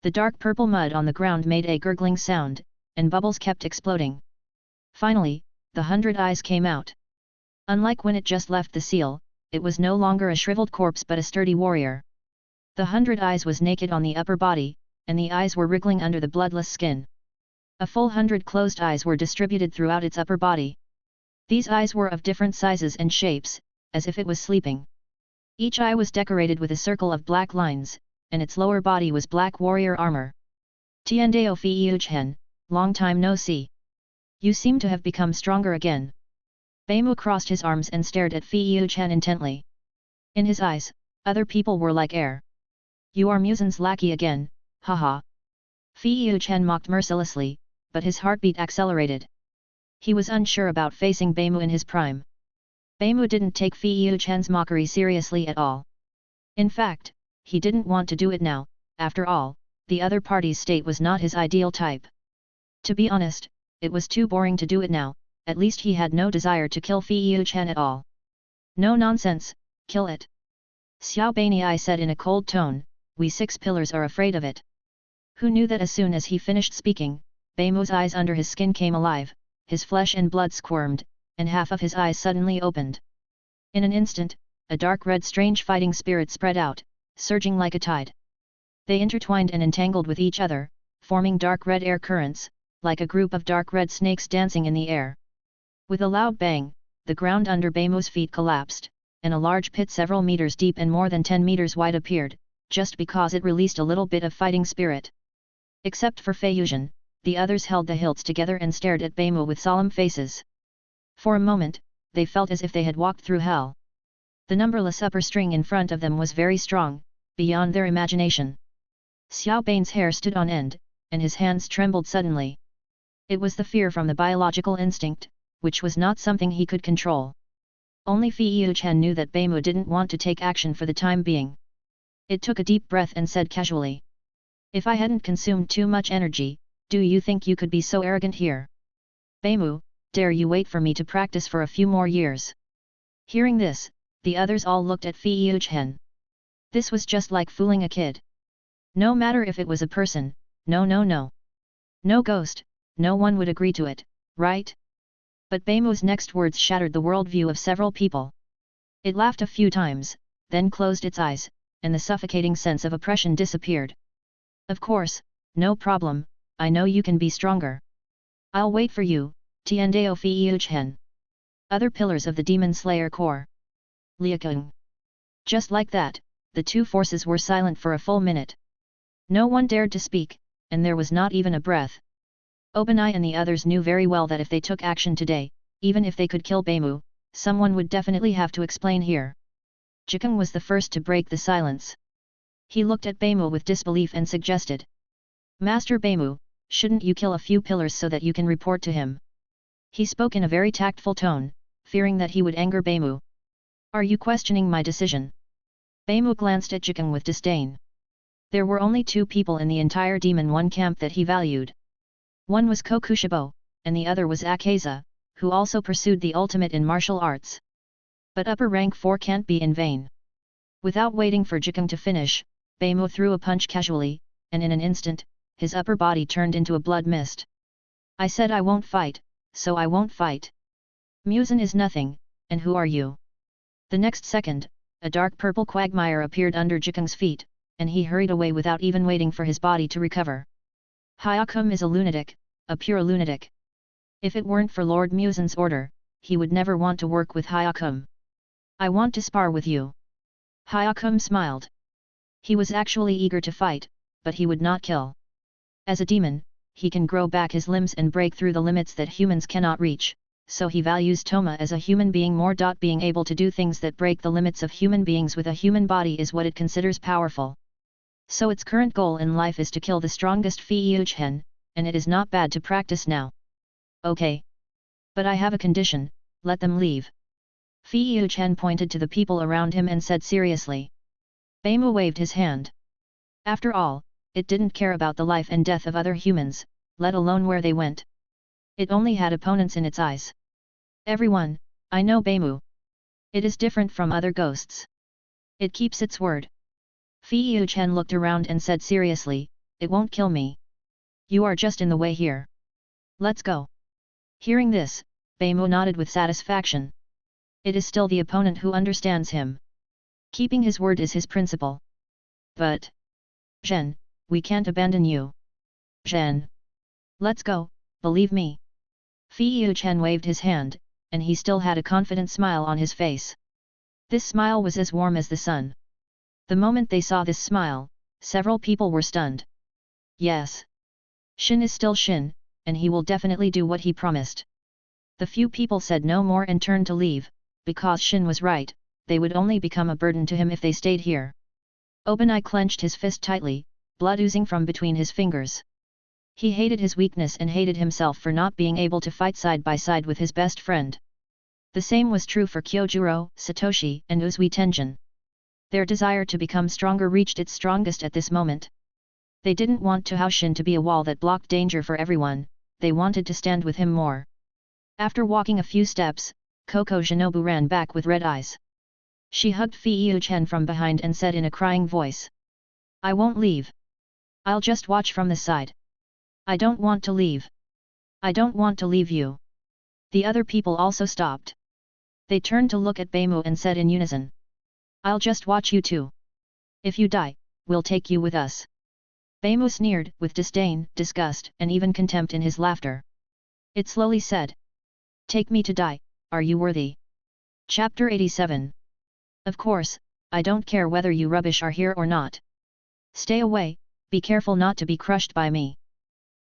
The dark purple mud on the ground made a gurgling sound, and bubbles kept exploding. Finally, the 100 Eyes came out. Unlike when it just left the seal, it was no longer a shriveled corpse but a sturdy warrior. The 100 Eyes was naked on the upper body, and the eyes were wriggling under the bloodless skin. A full 100 closed eyes were distributed throughout its upper body. These eyes were of different sizes and shapes, as if it was sleeping. Each eye was decorated with a circle of black lines, and its lower body was black warrior armor. Tiandao Fei Yuzhen, long time no see. You seem to have become stronger again. Beimu crossed his arms and stared at Fei Yuzhen intently. In his eyes, other people were like air. You are Musen's lackey again, haha. Fei Yuzhen mocked mercilessly, but his heartbeat accelerated. He was unsure about facing Beimu in his prime. Beimu didn't take Fei Yuzhen's mockery seriously at all. In fact, he didn't want to do it now. After all, the other party's state was not his ideal type. To be honest, it was too boring to do it now. At least he had no desire to kill Fei Yuzhen at all. No nonsense, kill it. Xiao Beinei said in a cold tone, we 6 pillars are afraid of it. Who knew that as soon as he finished speaking, Beimu's eyes under his skin came alive, his flesh and blood squirmed, and half of his eyes suddenly opened. In an instant, a dark red strange fighting spirit spread out, surging like a tide. They intertwined and entangled with each other, forming dark red air currents, like a group of dark red snakes dancing in the air. With a loud bang, the ground under Beimu's feet collapsed, and a large pit several meters deep and more than 10 meters wide appeared, just because it released a little bit of fighting spirit. Except for Fei Yuzhen, the others held the hilts together and stared at Beimu with solemn faces. For a moment, they felt as if they had walked through hell. The numberless upper string in front of them was very strong, beyond their imagination. Xiao Bein's hair stood on end, and his hands trembled suddenly. It was the fear from the biological instinct, which was not something he could control. Only Fei Yuzhen knew that Beimu didn't want to take action for the time being. It took a deep breath and said casually, "If I hadn't consumed too much energy, do you think you could be so arrogant here? Beimu, dare you wait for me to practice for a few more years?" Hearing this, the others all looked at Fei Yuzhen. This was just like fooling a kid. No matter if it was a person, no. No ghost, no one would agree to it, right? But Beimu's next words shattered the worldview of several people. It laughed a few times, then closed its eyes, and the suffocating sense of oppression disappeared. "Of course, no problem, I know you can be stronger. I'll wait for you, Tiandao Fei Yuzhen." Other pillars of the Demon Slayer Corps. Liakeng. Just like that, the two forces were silent for a full minute. No one dared to speak, and there was not even a breath. OpenEye and the others knew very well that if they took action today, even if they could kill Beimu, someone would definitely have to explain here. Jikeng was the first to break the silence. He looked at Beimu with disbelief and suggested, "Master Beimu, shouldn't you kill a few pillars so that you can report to him?" He spoke in a very tactful tone, fearing that he would anger Beimu. "Are you questioning my decision?" Beimu glanced at Jikeng with disdain. There were only 2 people in the entire Demon One camp that he valued. One was Kokushibo, and the other was Akaza, who also pursued the ultimate in martial arts. But upper rank 4 can't be in vain. Without waiting for Jikeng to finish, Beimu threw a punch casually, and in an instant, his upper body turned into a blood mist. "I said I won't fight, so I won't fight. Musen is nothing, and who are you?" The next second, a dark purple quagmire appeared under Jikeng's feet, and he hurried away without even waiting for his body to recover. Hyakum is a lunatic, a pure lunatic. If it weren't for Lord Musen's order, he would never want to work with Hyakum. I want to spar with you. Hyakum smiled. He was actually eager to fight, but he would not kill. As a demon, he can grow back his limbs and break through the limits that humans cannot reach, so he values Toma as a human being more. Being able to do things that break the limits of human beings with a human body is what it considers powerful. So its current goal in life is to kill the strongest Fiuchen, and it is not bad to practice now. Okay. But I have a condition, let them leave. Fiuchen pointed to the people around him and said seriously. Baimu waved his hand. After all, it didn't care about the life and death of other humans, let alone where they went. It only had opponents in its eyes. Everyone, I know Baimu. It is different from other ghosts. It keeps its word. Fiuchen looked around and said seriously, it won't kill me. You are just in the way here. Let's go. Hearing this, Baimu nodded with satisfaction. It is still the opponent who understands him. Keeping his word is his principle. But, Zhen, we can't abandon you. Zhen. Let's go, believe me. Fiuchen waved his hand, and he still had a confident smile on his face. This smile was as warm as the sun. The moment they saw this smile, several people were stunned. Yes. Shin is still Shin, and he will definitely do what he promised. The few people said no more and turned to leave, because Shin was right, they would only become a burden to him if they stayed here. Obanai clenched his fist tightly, blood oozing from between his fingers. He hated his weakness and hated himself for not being able to fight side by side with his best friend. The same was true for Kyojuro, Satoshi, and Uzui Tenjin. Their desire to become stronger reached its strongest at this moment. They didn't want Hao Shin to be a wall that blocked danger for everyone, they wanted to stand with him more. After walking a few steps, Koko Shinobu ran back with red eyes. She hugged Fiuchen from behind and said in a crying voice. I won't leave. I'll just watch from the side. I don't want to leave. I don't want to leave you. The other people also stopped. They turned to look at Baimu and said in unison. I'll just watch you too. If you die, we'll take you with us. Baimu sneered, with disdain, disgust, and even contempt in his laughter. It slowly said. Take me to die, are you worthy? Chapter 87. Of course, I don't care whether you rubbish are here or not. Stay away, be careful not to be crushed by me.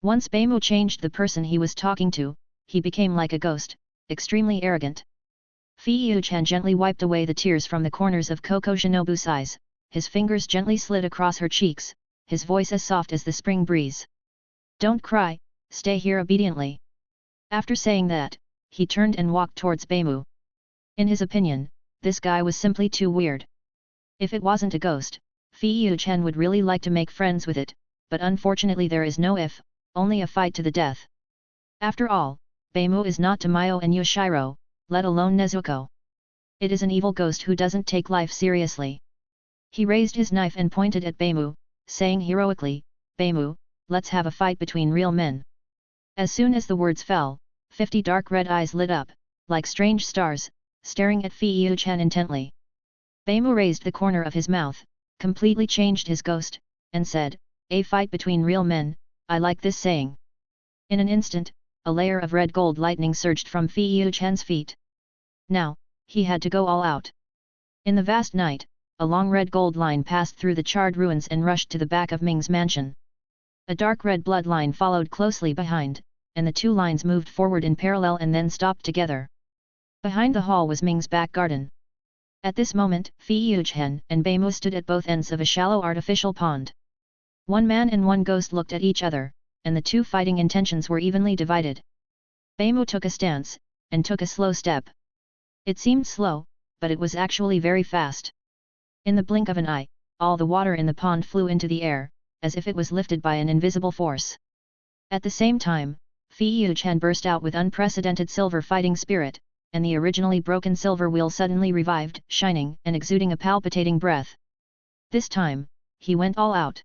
Once Baimu changed the person he was talking to, he became like a ghost, extremely arrogant. Fiuchen gently wiped away the tears from the corners of Koko Shinobu's eyes, his fingers gently slid across her cheeks, his voice as soft as the spring breeze. Don't cry, stay here obediently. After saying that, he turned and walked towards Baimu. In his opinion, this guy was simply too weird. If it wasn't a ghost, Fiuchen would really like to make friends with it, but unfortunately there is no if, only a fight to the death. After all, Baimu is not Tamayo and Yoshiro, let alone Nezuko. It is an evil ghost who doesn't take life seriously. He raised his knife and pointed at Baimu, saying heroically, Baimu, let's have a fight between real men. As soon as the words fell, 50 dark red eyes lit up, like strange stars, staring at Fiuchen intently. Baimu raised the corner of his mouth, completely changed his ghost, and said, a fight between real men, I like this saying. In an instant, a layer of red gold lightning surged from Fiuchen's feet. Now, he had to go all out. In the vast night, a long red gold line passed through the charred ruins and rushed to the back of Ming's mansion. A dark red blood line followed closely behind, and the two lines moved forward in parallel and then stopped together. Behind the hall was Ming's back garden. At this moment, Fiuchen and Baimu stood at both ends of a shallow artificial pond. One man and one ghost looked at each other, and the two fighting intentions were evenly divided. Baimu took a stance, and took a slow step. It seemed slow, but it was actually very fast. In the blink of an eye, all the water in the pond flew into the air, as if it was lifted by an invisible force. At the same time, Fiuchen burst out with unprecedented silver fighting spirit, and the originally broken silver wheel suddenly revived, shining and exuding a palpitating breath. This time, he went all out.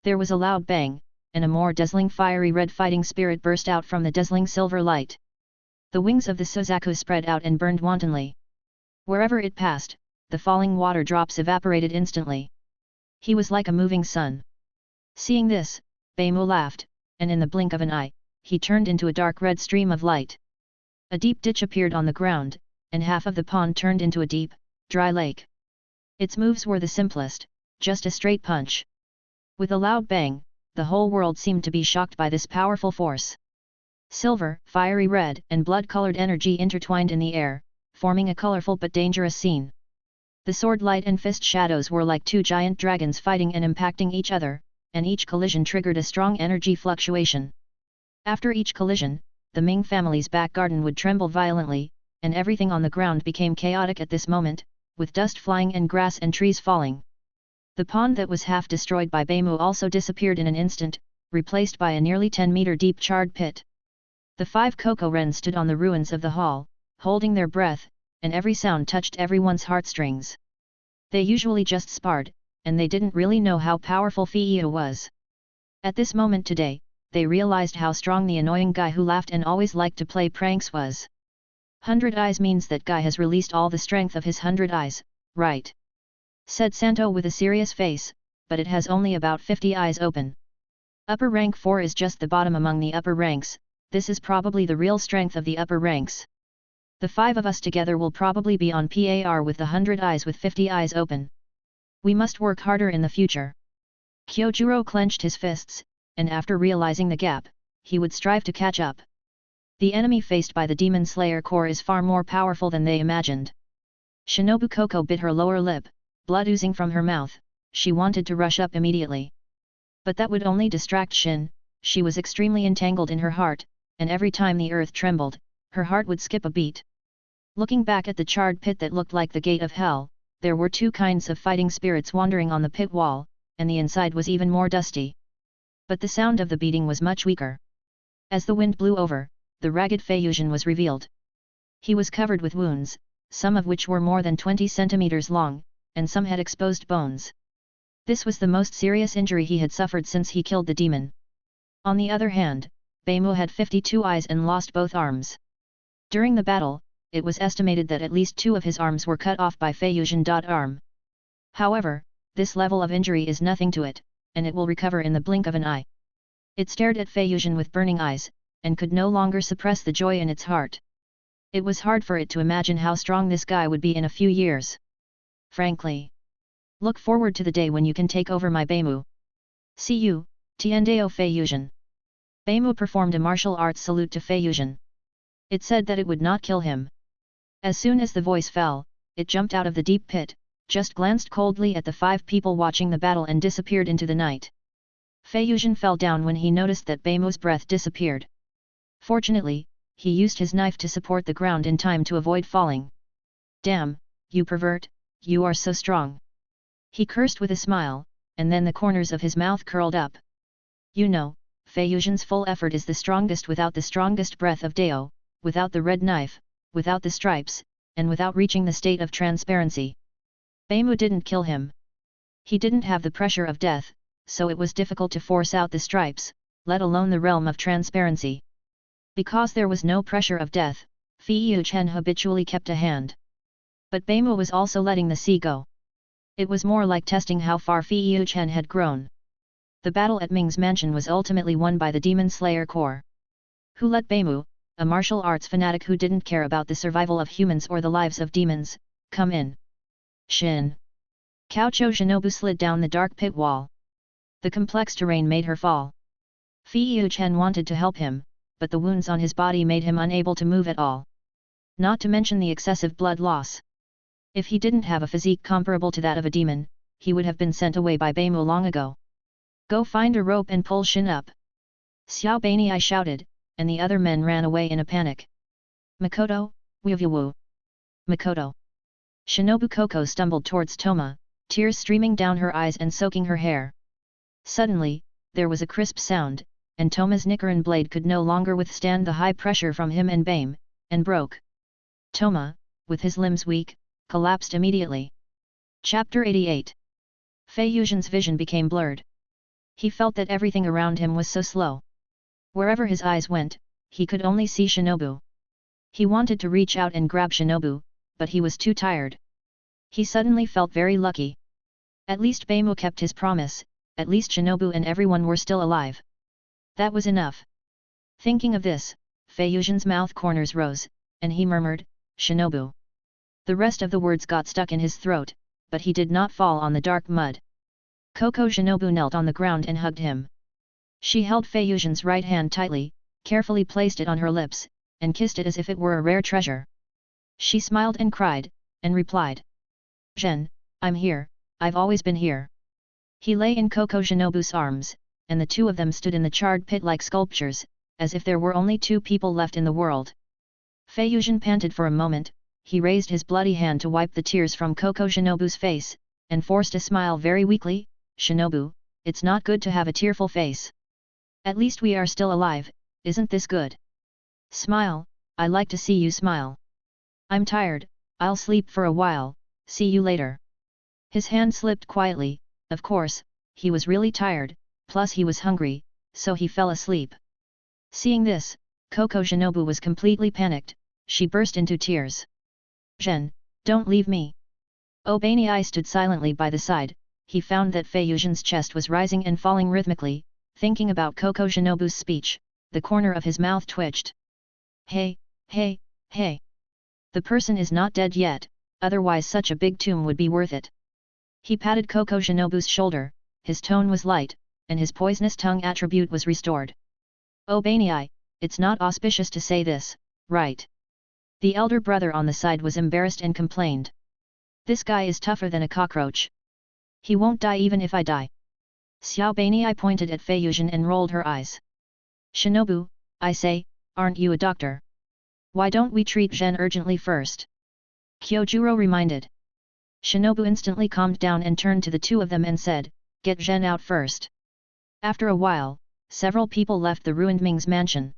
There was a loud bang, and a more dazzling fiery red fighting spirit burst out from the dazzling silver light. The wings of the Suzaku spread out and burned wantonly. Wherever it passed, the falling water drops evaporated instantly. He was like a moving sun. Seeing this, Baimu laughed, and in the blink of an eye, he turned into a dark red stream of light. A deep ditch appeared on the ground, and half of the pond turned into a deep, dry lake. Its moves were the simplest, just a straight punch. With a loud bang, the whole world seemed to be shocked by this powerful force. Silver, fiery red, and blood-colored energy intertwined in the air, forming a colorful but dangerous scene. The sword light and fist shadows were like two giant dragons fighting and impacting each other, and each collision triggered a strong energy fluctuation. After each collision, the Ming family's back garden would tremble violently, and everything on the ground became chaotic at this moment, with dust flying and grass and trees falling. The pond that was half destroyed by Beimu also disappeared in an instant, replaced by a nearly 10-meter deep charred pit. The 5 cocoa wrens stood on the ruins of the hall, holding their breath, and every sound touched everyone's heartstrings. They usually just sparred, and they didn't really know how powerful Feiyu was. At this moment today, they realized how strong the annoying guy who laughed and always liked to play pranks was. 100 eyes means that guy has released all the strength of his 100 eyes, right? Said Santo with a serious face, but it has only about 50 eyes open. Upper rank 4 is just the bottom among the upper ranks, this is probably the real strength of the upper ranks. The 5 of us together will probably be on par with the 100 eyes with 50 eyes open. We must work harder in the future. Kyojuro clenched his fists, and after realizing the gap, he would strive to catch up. The enemy faced by the Demon Slayer Corps is far more powerful than they imagined. Shinobu Koko bit her lower lip, blood oozing from her mouth. She wanted to rush up immediately. But that would only distract Shin. She was extremely entangled in her heart, and every time the earth trembled, her heart would skip a beat. Looking back at the charred pit that looked like the gate of hell, there were 2 kinds of fighting spirits wandering on the pit wall, and the inside was even more dusty. But the sound of the beating was much weaker. As the wind blew over, the ragged Feiyuan was revealed. He was covered with wounds, some of which were more than 20 centimeters long, and some had exposed bones. This was the most serious injury he had suffered since he killed the demon. On the other hand, Beimu had 52 eyes and lost both arms. During the battle, it was estimated that at least 2 of his arms were cut off by Feiyuan arm. However, this level of injury is nothing to it, and it will recover in the blink of an eye. It stared at Feiyuan with burning eyes, and could no longer suppress the joy in its heart. It was hard for it to imagine how strong this guy would be in a few years. Frankly. Look forward to the day when you can take over my Beimu. See you, Tiandeo Feiyuan. Beimu performed a martial arts salute to Feiyuan. It said that it would not kill him. As soon as the voice fell, it jumped out of the deep pit, just glanced coldly at the 5 people watching the battle and disappeared into the night. Feiyuan fell down when he noticed that Beimu's breath disappeared. Fortunately, he used his knife to support the ground in time to avoid falling. Damn, you pervert, you are so strong. He cursed with a smile, and then the corners of his mouth curled up. You know, Feiyuan's full effort is the strongest without the strongest breath of Dao, without the red knife, without the stripes, and without reaching the state of transparency. Beimu didn't kill him. He didn't have the pressure of death, so it was difficult to force out the stripes, let alone the realm of transparency. Because there was no pressure of death, Feiyuan habitually kept a hand. But Beimu was also letting the sea go. It was more like testing how far Feiyuan had grown. The battle at Ming's mansion was ultimately won by the Demon Slayer Corps. Who let Beimu, a martial arts fanatic who didn't care about the survival of humans or the lives of demons, come in? Shin. Kaocho Shinobu slid down the dark pit wall. The complex terrain made her fall. Feiyuan wanted to help him, but the wounds on his body made him unable to move at all. Not to mention the excessive blood loss. If he didn't have a physique comparable to that of a demon, he would have been sent away by Beimu long ago. Go find a rope and pull Shin up. Xiao Bani shouted, and the other men ran away in a panic. Makoto, Wuvuwu. Makoto. Shinobu Koko stumbled towards Toma, tears streaming down her eyes and soaking her hair. Suddenly, there was a crisp sound, and Toma's Nichiren blade could no longer withstand the high pressure from him and Bame, and broke. Toma, with his limbs weak, collapsed immediately. Chapter 88. Feiyuan's vision became blurred. He felt that everything around him was so slow. Wherever his eyes went, he could only see Shinobu. He wanted to reach out and grab Shinobu, but he was too tired. He suddenly felt very lucky. At least Beimu kept his promise, at least Shinobu and everyone were still alive. That was enough. Thinking of this, Feiyuan's mouth corners rose, and he murmured, Shinobu. The rest of the words got stuck in his throat, but he did not fall on the dark mud. Koko Shinobu knelt on the ground and hugged him. She held Fei Yuzhen's right hand tightly, carefully placed it on her lips, and kissed it as if it were a rare treasure. She smiled and cried, and replied. Zhen, I'm here, I've always been here. He lay in Koko Shinobu's arms, and the two of them stood in the charred pit like sculptures, as if there were only two people left in the world. Fei Yuzhen panted for a moment, he raised his bloody hand to wipe the tears from Koko Shinobu's face, and forced a smile very weakly, Shinobu, it's not good to have a tearful face. At least we are still alive, isn't this good? Smile, I like to see you smile. I'm tired, I'll sleep for a while, see you later. His hand slipped quietly, of course, he was really tired, plus he was hungry, so he fell asleep. Seeing this, Koko Shinobu was completely panicked, she burst into tears. Zhen, don't leave me. Obanei stood silently by the side, he found that Fei Yuzhen's chest was rising and falling rhythmically, thinking about Koko Shinobu's speech, the corner of his mouth twitched. Hey, hey, hey. The person is not dead yet, otherwise such a big tomb would be worth it. He patted Koko Shinobu's shoulder, his tone was light, and his poisonous tongue attribute was restored. Obanei, it's not auspicious to say this, right? The elder brother on the side was embarrassed and complained. This guy is tougher than a cockroach. He won't die even if I die. Xiao Banei pointed at Fei Yuzhen and rolled her eyes. Shinobu, I say, aren't you a doctor? Why don't we treat Zhen urgently first? Kyojuro reminded. Shinobu instantly calmed down and turned to the two of them and said, get Zhen out first. After a while, several people left the ruined Ming's mansion.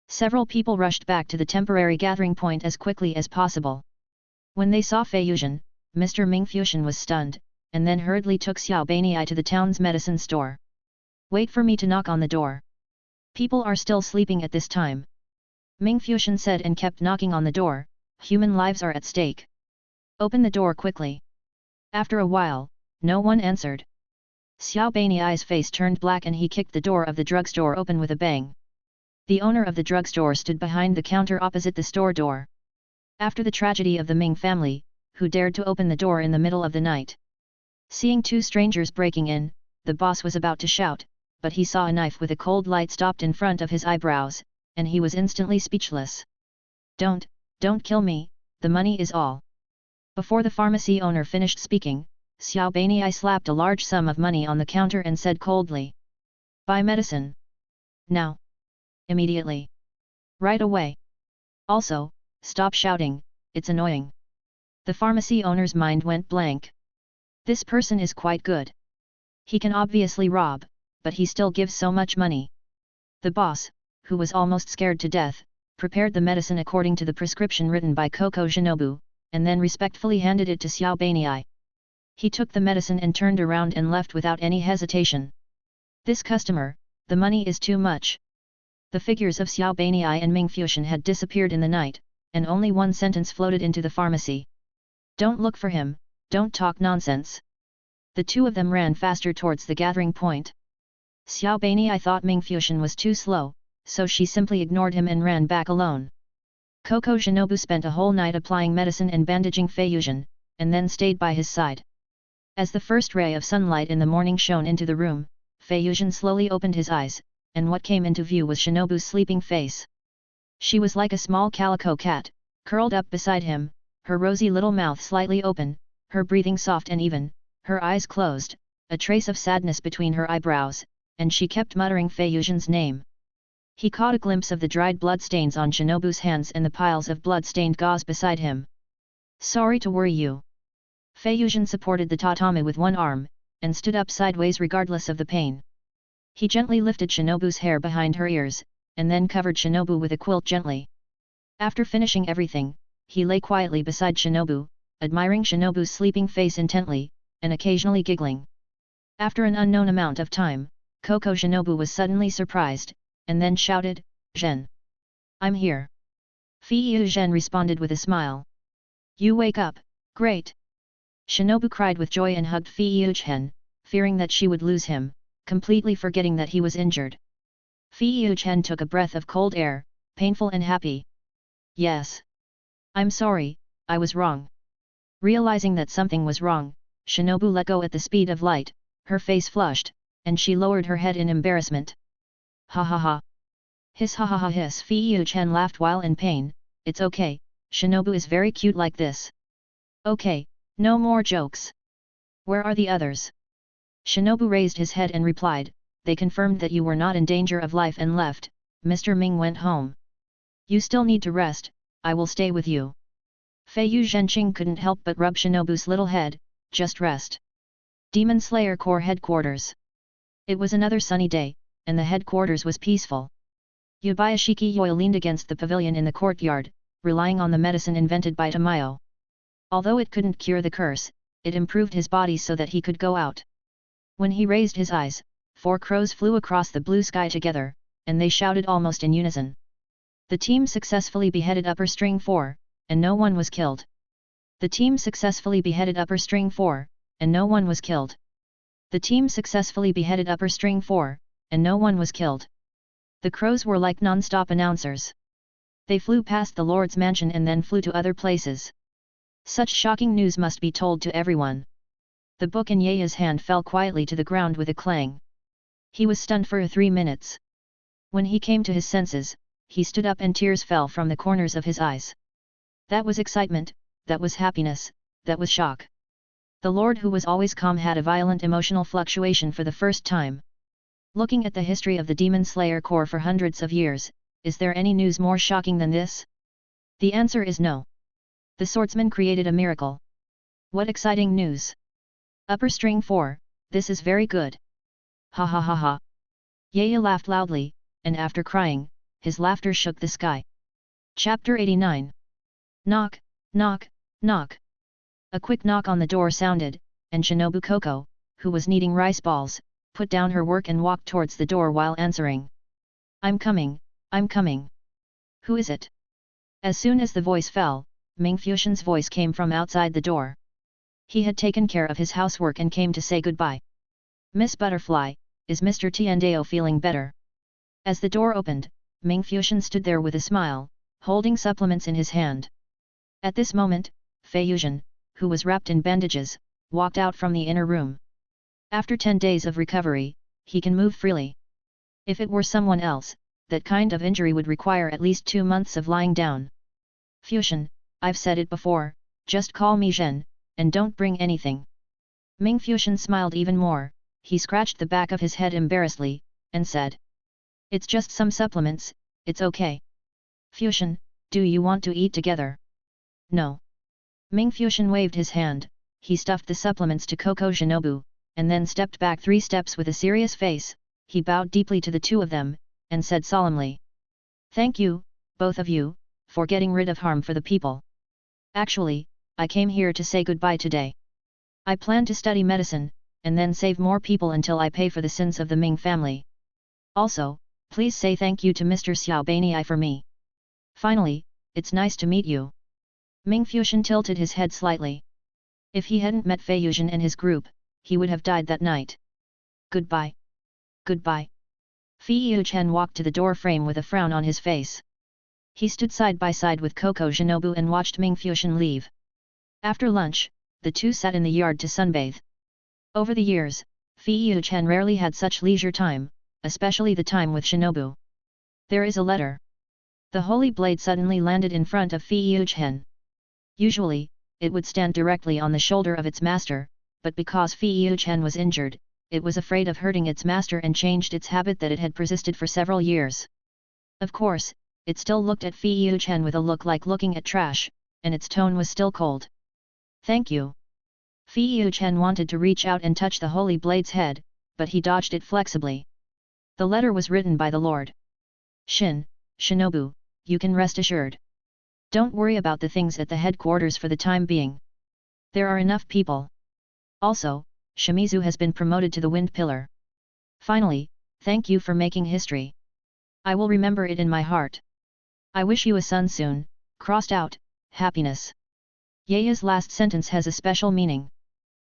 Several people rushed back to the temporary gathering point as quickly as possible. When they saw Fei Yuzhen, Mr. Ming Fuxian was stunned, and then hurriedly took Xiao Banei to the town's medicine store. Wait for me to knock on the door. People are still sleeping at this time. Ming Fuxian said and kept knocking on the door, human lives are at stake. Open the door quickly. After a while, no one answered. Xiao Banei's face turned black and he kicked the door of the drugstore open with a bang. The owner of the drugstore stood behind the counter opposite the store door. After the tragedy of the Ming family, who dared to open the door in the middle of the night? Seeing two strangers breaking in, the boss was about to shout, but he saw a knife with a cold light stopped in front of his eyebrows, and he was instantly speechless. Don't kill me, the money is all. Before the pharmacy owner finished speaking, Xiao Banei slapped a large sum of money on the counter and said coldly. Buy medicine. Now. Immediately. Right away. Also, stop shouting, it's annoying. The pharmacy owner's mind went blank. This person is quite good. He can obviously rob, but he still gives so much money. The boss, who was almost scared to death, prepared the medicine according to the prescription written by Koko Shinobu, and then respectfully handed it to Xiao Banei. He took the medicine and turned around and left without any hesitation. This customer, the money is too much. The figures of Xiao Banei and Ming Fuxian had disappeared in the night, and only one sentence floated into the pharmacy. Don't look for him, don't talk nonsense. The two of them ran faster towards the gathering point. Xiao Banei thought Ming Fuxian was too slow, so she simply ignored him and ran back alone. Koko Shinobu spent a whole night applying medicine and bandaging Fei Yuzhen, and then stayed by his side. As the first ray of sunlight in the morning shone into the room, Fei Yuzhen slowly opened his eyes, and what came into view was Shinobu's sleeping face. She was like a small calico cat, curled up beside him, her rosy little mouth slightly open, her breathing soft and even, her eyes closed, a trace of sadness between her eyebrows, and she kept muttering Fei Yuzhen's name. He caught a glimpse of the dried blood stains on Shinobu's hands and the piles of blood-stained gauze beside him. Sorry to worry you. Fei Yuzhen supported the tatami with one arm, and stood up sideways regardless of the pain. He gently lifted Shinobu's hair behind her ears, and then covered Shinobu with a quilt gently. After finishing everything, he lay quietly beside Shinobu, admiring Shinobu's sleeping face intently, and occasionally giggling. After an unknown amount of time, Koko Shinobu was suddenly surprised, and then shouted, Zhen! I'm here! Fei Yuzhen responded with a smile. You wake up, great! Shinobu cried with joy and hugged Fei Yuzhen, fearing that she would lose him, completely forgetting that he was injured. Fei Yuzhen took a breath of cold air, painful and happy. Yes. I'm sorry, I was wrong. Realizing that something was wrong, Shinobu let go at the speed of light, her face flushed, and she lowered her head in embarrassment. Ha ha ha. Hiss ha ha ha hiss. Fei-Yu-Chen laughed while in pain. It's okay, Shinobu is very cute like this. Okay, no more jokes. Where are the others? Shinobu raised his head and replied, they confirmed that you were not in danger of life and left. Mr. Ming went home. You still need to rest, I will stay with you. Fei-Yu Zhenqing couldn't help but rub Shinobu's little head, just rest. Demon Slayer Corps Headquarters. It was another sunny day, and the headquarters was peaceful. Yubayashiki Yoi leaned against the pavilion in the courtyard, relying on the medicine invented by Tamayo. Although it couldn't cure the curse, it improved his body so that he could go out. When he raised his eyes, 4 crows flew across the blue sky together, and they shouted almost in unison. The team successfully beheaded Upper String 4, and no one was killed. The team successfully beheaded Upper String 4, and no one was killed. The team successfully beheaded Upper String 4, and no one was killed. The crows were like non-stop announcers. They flew past the Lord's mansion and then flew to other places. Such shocking news must be told to everyone. The book in Yaya's hand fell quietly to the ground with a clang. He was stunned for 3 minutes. When he came to his senses, he stood up and tears fell from the corners of his eyes. That was excitement, that was happiness, that was shock. The Lord who was always calm had a violent emotional fluctuation for the first time. Looking at the history of the Demon Slayer Corps for hundreds of years, is there any news more shocking than this? The answer is no. The swordsman created a miracle. What exciting news! Upper String 4, this is very good. Ha ha ha ha. Yaya laughed loudly, and after crying, his laughter shook the sky. Chapter 89. Knock, knock, knock. A quick knock on the door sounded, and Shinobu Koko, who was kneading rice balls, put down her work and walked towards the door while answering. I'm coming, I'm coming. Who is it? As soon as the voice fell, Ming Fuxian's voice came from outside the door. He had taken care of his housework and came to say goodbye. Miss Butterfly, is Mr. Tiandeo feeling better? As the door opened, Ming Fuxian stood there with a smile, holding supplements in his hand. At this moment, Fei Yuzhen, who was wrapped in bandages, walked out from the inner room. After 10 days of recovery, he can move freely. If it were someone else, that kind of injury would require at least 2 months of lying down. Fuxian, I've said it before, just call me Zhen, and don't bring anything. Ming Fuxian smiled even more, he scratched the back of his head embarrassedly, and said. It's just some supplements, it's okay. Fuxian, do you want to eat together? No. Ming Fuxian waved his hand, he stuffed the supplements to Koko Shinobu, and then stepped back 3 steps with a serious face, he bowed deeply to the 2 of them, and said solemnly. Thank you, both of you, for getting rid of harm for the people. Actually, I came here to say goodbye today. I plan to study medicine, and then save more people until I pay for the sins of the Ming family. Also, please say thank you to Mr. Xiao Banii for me. Finally, it's nice to meet you. Ming Fuxian tilted his head slightly. If he hadn't met Fei Yuzhen and his group, he would have died that night. Goodbye. Goodbye. Fei Yu-Chen walked to the door frame with a frown on his face. He stood side by side with Koko Shinobu and watched Ming Fuxian leave. After lunch, the 2 sat in the yard to sunbathe. Over the years, Fei Yu-Chen rarely had such leisure time, especially the time with Shinobu. There is a letter. The holy blade suddenly landed in front of Fei Yu-Chen. Usually, it would stand directly on the shoulder of its master, but because Fei Yu-Chen was injured, it was afraid of hurting its master and changed its habit that it had persisted for several years. Of course, it still looked at Fei Yu-Chen with a look like looking at trash, and its tone was still cold. Thank you. Fei Yu-Chen wanted to reach out and touch the holy blade's head, but he dodged it flexibly. The letter was written by the Lord. Shinobu, you can rest assured. Don't worry about the things at the headquarters for the time being. There are enough people. Also, Shimizu has been promoted to the Wind Pillar. Finally, thank you for making history. I will remember it in my heart. I wish you a son soon, crossed out, happiness. Yaya's last sentence has a special meaning.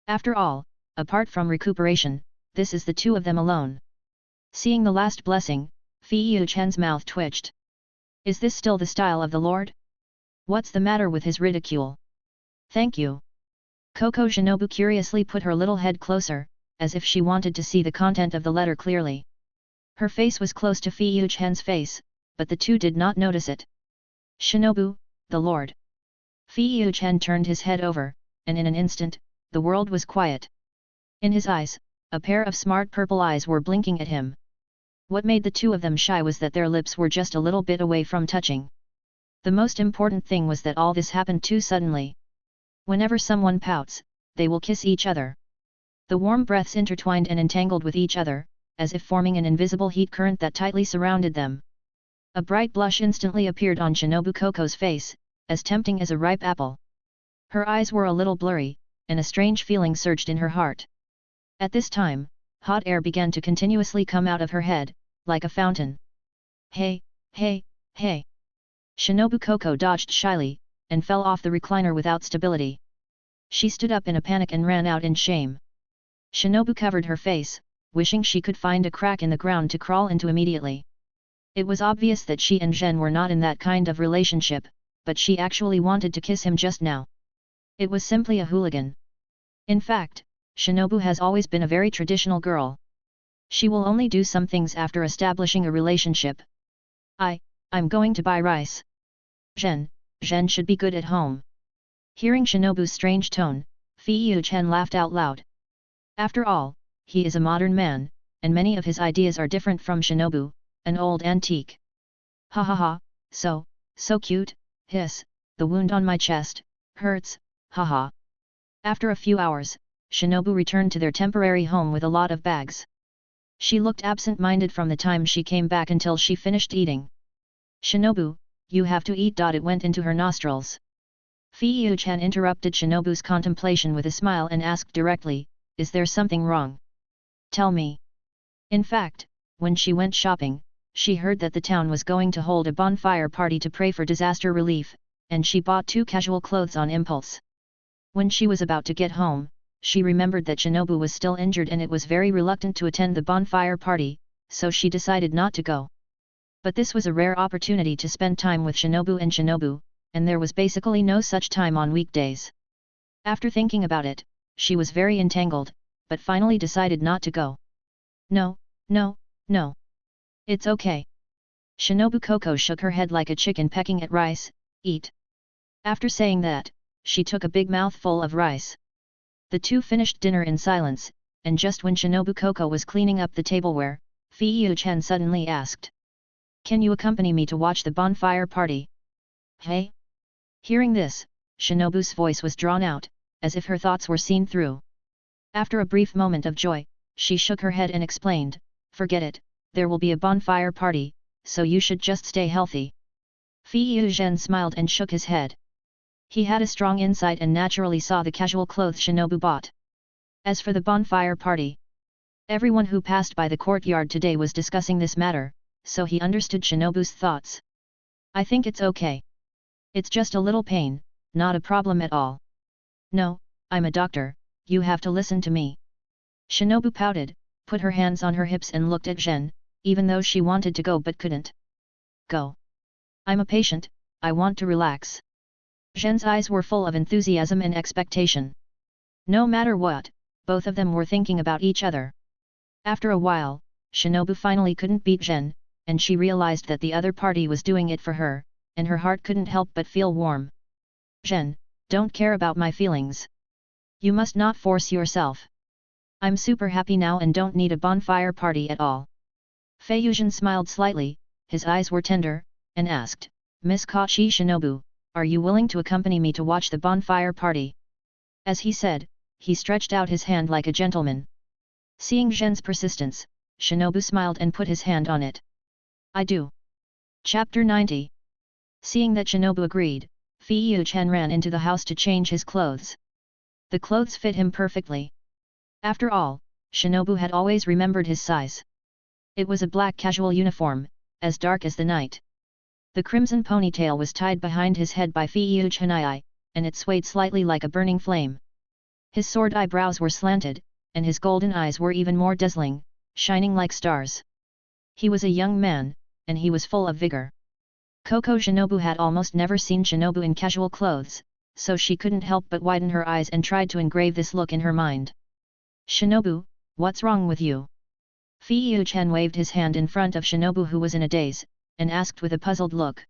After all, apart from recuperation, this is the 2 of them alone. Seeing the last blessing, Fei Yu-Chen's mouth twitched. Is this still the style of the Lord? What's the matter with his ridicule? Thank you. Coco Shinobu curiously put her little head closer, as if she wanted to see the content of the letter clearly. Her face was close to Fi Yuchen's face, but the two did not notice it. Shinobu, the Lord. Fi Yuchen turned his head over, and in an instant, the world was quiet. In his eyes, a pair of smart purple eyes were blinking at him. What made the two of them shy was that their lips were just a little bit away from touching. The most important thing was that all this happened too suddenly. Whenever someone pouts, they will kiss each other. The warm breaths intertwined and entangled with each other, as if forming an invisible heat current that tightly surrounded them. A bright blush instantly appeared on Shinobu Coco's face, as tempting as a ripe apple. Her eyes were a little blurry, and a strange feeling surged in her heart. At this time, hot air began to continuously come out of her head, like a fountain. Hey, hey, hey! Shinobu Coco dodged shyly, and fell off the recliner without stability. She stood up in a panic and ran out in shame. Shinobu covered her face, wishing she could find a crack in the ground to crawl into immediately. It was obvious that she and Zhen were not in that kind of relationship, but she actually wanted to kiss him just now. It was simply a hooligan. In fact, Shinobu has always been a very traditional girl. She will only do some things after establishing a relationship. I'm going to buy rice. Zhen should be good at home. Hearing Shinobu's strange tone, Fi Yuchen laughed out loud. After all, he is a modern man, and many of his ideas are different from Shinobu, an old antique. Ha ha ha, so cute, hiss, the wound on my chest, hurts, haha. After a few hours, Shinobu returned to their temporary home with a lot of bags. She looked absent-minded from the time she came back until she finished eating. Shinobu, you have to eat. It went into her nostrils. Fi Yuchen interrupted Shinobu's contemplation with a smile and asked directly, is there something wrong? Tell me. In fact, when she went shopping, she heard that the town was going to hold a bonfire party to pray for disaster relief, and she bought 2 casual clothes on impulse. When she was about to get home, she remembered that Shinobu was still injured and it was very reluctant to attend the bonfire party, so she decided not to go. But this was a rare opportunity to spend time with Shinobu, and there was basically no such time on weekdays. After thinking about it, she was very entangled, but finally decided not to go. No. It's okay. Shinobu Coco shook her head like a chicken pecking at rice. Eat. After saying that, she took a big mouthful of rice. The two finished dinner in silence, and just when Shinobu Coco was cleaning up the tableware, Fi Yuchen suddenly asked. Can you accompany me to watch the bonfire party? Hey? Hearing this, Shinobu's voice was drawn out, as if her thoughts were seen through. After a brief moment of joy, she shook her head and explained, forget it, there will be a bonfire party, so you should just stay healthy. Fi Yuchen smiled and shook his head. He had a strong insight and naturally saw the casual clothes Shinobu bought. As for the bonfire party, everyone who passed by the courtyard today was discussing this matter, so he understood Shinobu's thoughts. I think it's okay. It's just a little pain, not a problem at all. No, I'm a doctor, you have to listen to me. Shinobu pouted, put her hands on her hips and looked at Zhen, even though she wanted to go but couldn't. Go. I'm a patient, I want to relax. Zhen's eyes were full of enthusiasm and expectation. No matter what, both of them were thinking about each other. After a while, Shinobu finally couldn't beat Zhen, and she realized that the other party was doing it for her, and her heart couldn't help but feel warm. Zhen, don't care about my feelings. You must not force yourself. I'm super happy now and don't need a bonfire party at all. Fei Yuzhen smiled slightly, his eyes were tender, and asked, Miss Kachi Shinobu, are you willing to accompany me to watch the bonfire party? As he said, he stretched out his hand like a gentleman. Seeing Zhen's persistence, Shinobu smiled and put his hand on it. I do. Chapter 90. Seeing that Shinobu agreed, Fi Yuchen ran into the house to change his clothes. The clothes fit him perfectly. After all, Shinobu had always remembered his size. It was a black casual uniform, as dark as the night. The crimson ponytail was tied behind his head by Fi Yuchen, and it swayed slightly like a burning flame. His sword eyebrows were slanted, and his golden eyes were even more dazzling, shining like stars. He was a young man, and he was full of vigor. Coco Shinobu had almost never seen Shinobu in casual clothes, so she couldn't help but widen her eyes and tried to engrave this look in her mind. Shinobu, what's wrong with you? Fei Chen waved his hand in front of Shinobu, who was in a daze, and asked with a puzzled look.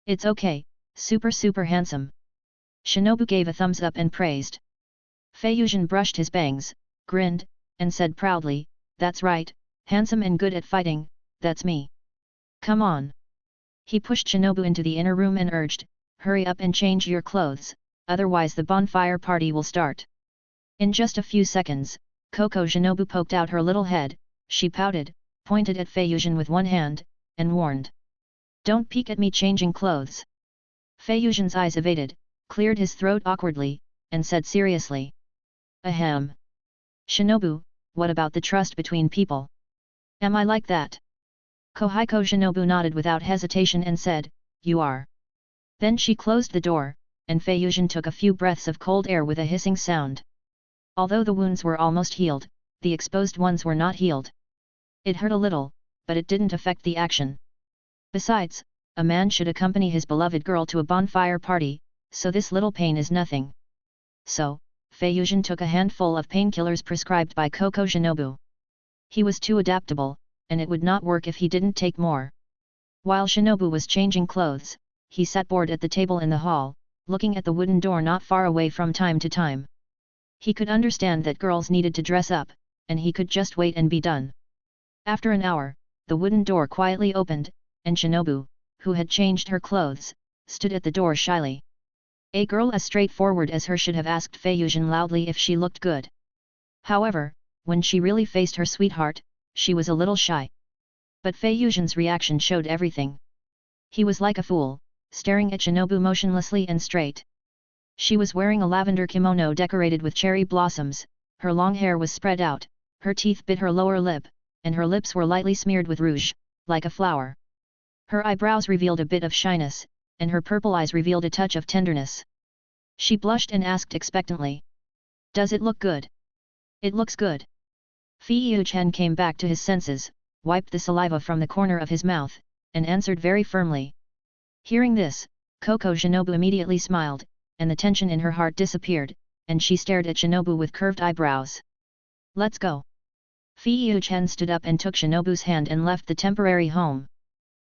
It's okay, super handsome. Shinobu gave a thumbs up and praised. Fei Chen brushed his bangs, grinned, and said proudly, that's right, handsome and good at fighting, that's me. Come on. He pushed Shinobu into the inner room and urged, hurry up and change your clothes, otherwise the bonfire party will start. In just a few seconds, Coco Shinobu poked out her little head, she pouted, pointed at Fei Chen with one hand, and warned. Don't peek at me changing clothes. Fei Chen's eyes evaded, cleared his throat awkwardly, and said seriously. Ahem. Shinobu, what about the trust between people? Am I like that? Kohiko Shinobu nodded without hesitation and said, you are. Then she closed the door, and Fei Chen took a few breaths of cold air with a hissing sound. Although the wounds were almost healed, the exposed ones were not healed. It hurt a little, but it didn't affect the action. Besides, a man should accompany his beloved girl to a bonfire party, so this little pain is nothing. So, Fei Chen took a handful of painkillers prescribed by Coco Shinobu. He was too adaptable, and it would not work if he didn't take more. While Shinobu was changing clothes, he sat bored at the table in the hall, looking at the wooden door not far away from time to time. He could understand that girls needed to dress up, and he could just wait and be done. After an hour, the wooden door quietly opened, and Shinobu, who had changed her clothes, stood at the door shyly. A girl as straightforward as her should have asked Fei Chen loudly if she looked good. However, when she really faced her sweetheart, she was a little shy. But Fei Chen's reaction showed everything. He was like a fool, staring at Shinobu motionlessly and straight. She was wearing a lavender kimono decorated with cherry blossoms, her long hair was spread out, her teeth bit her lower lip, and her lips were lightly smeared with rouge, like a flower. Her eyebrows revealed a bit of shyness, and her purple eyes revealed a touch of tenderness. She blushed and asked expectantly. Does it look good? It looks good. Fei Chen came back to his senses, wiped the saliva from the corner of his mouth, and answered very firmly. Hearing this, Coco Shinobu immediately smiled, and the tension in her heart disappeared, and she stared at Shinobu with curved eyebrows. Let's go. Fei Chen stood up and took Shinobu's hand and left the temporary home.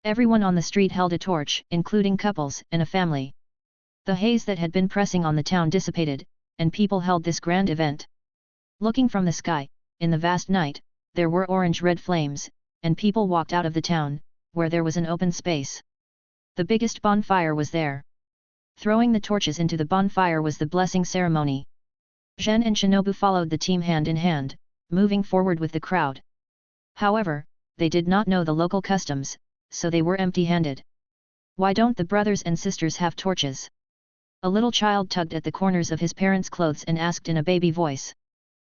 Everyone on the street held a torch, including couples and a family. The haze that had been pressing on the town dissipated, and people held this grand event. Looking from the sky, in the vast night, there were orange-red flames, and people walked out of the town, where there was an open space. The biggest bonfire was there. Throwing the torches into the bonfire was the blessing ceremony. Zhen and Shinobu followed the team hand in hand, moving forward with the crowd. However, they did not know the local customs, so they were empty-handed. Why don't the brothers and sisters have torches? A little child tugged at the corners of his parents' clothes and asked in a baby voice.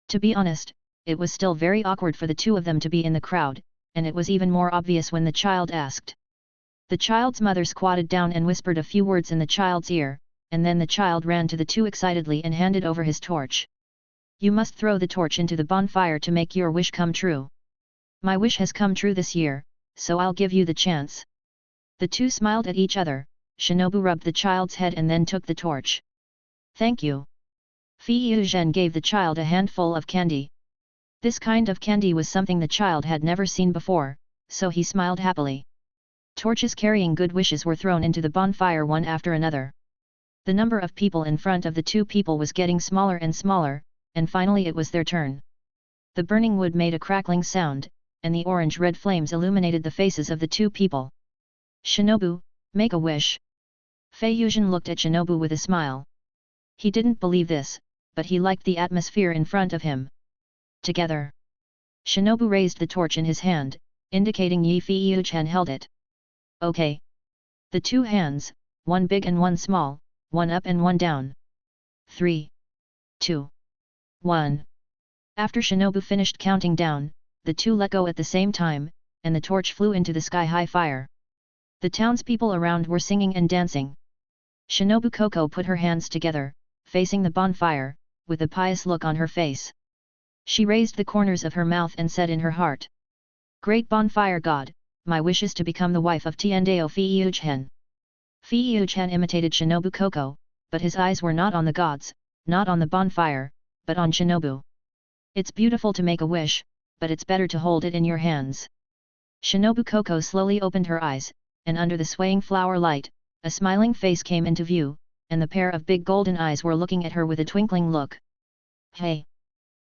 To be honest, it was still very awkward for the two of them to be in the crowd, and it was even more obvious when the child asked. The child's mother squatted down and whispered a few words in the child's ear, and then the child ran to the two excitedly and handed over his torch. You must throw the torch into the bonfire to make your wish come true. My wish has come true this year, so I'll give you the chance. The two smiled at each other. Shinobu rubbed the child's head and then took the torch. Thank you. Fei Chen gave the child a handful of candy. This kind of candy was something the child had never seen before, so he smiled happily. Torches carrying good wishes were thrown into the bonfire one after another. The number of people in front of the two people was getting smaller and smaller, and finally it was their turn. The burning wood made a crackling sound, and the orange-red flames illuminated the faces of the two people. Shinobu, make a wish. Fei Chen looked at Shinobu with a smile. He didn't believe this, but he liked the atmosphere in front of him. Together. Shinobu raised the torch in his hand, indicating Fei Chen held it. Okay. The two hands, one big and one small, one up and one down. 3. 2. 1. After Shinobu finished counting down, the two let go at the same time, and the torch flew into the sky-high fire. The townspeople around were singing and dancing. Shinobu Coco put her hands together, facing the bonfire, with a pious look on her face. She raised the corners of her mouth and said in her heart. Great bonfire god, my wish is to become the wife of Tiandao Fei Chen. Fei-Yu-chan imitated Shinobu Koko, but his eyes were not on the gods, not on the bonfire, but on Shinobu. It's beautiful to make a wish, but it's better to hold it in your hands. Shinobu Koko slowly opened her eyes, and under the swaying flower light, a smiling face came into view, and the pair of big golden eyes were looking at her with a twinkling look. Hey!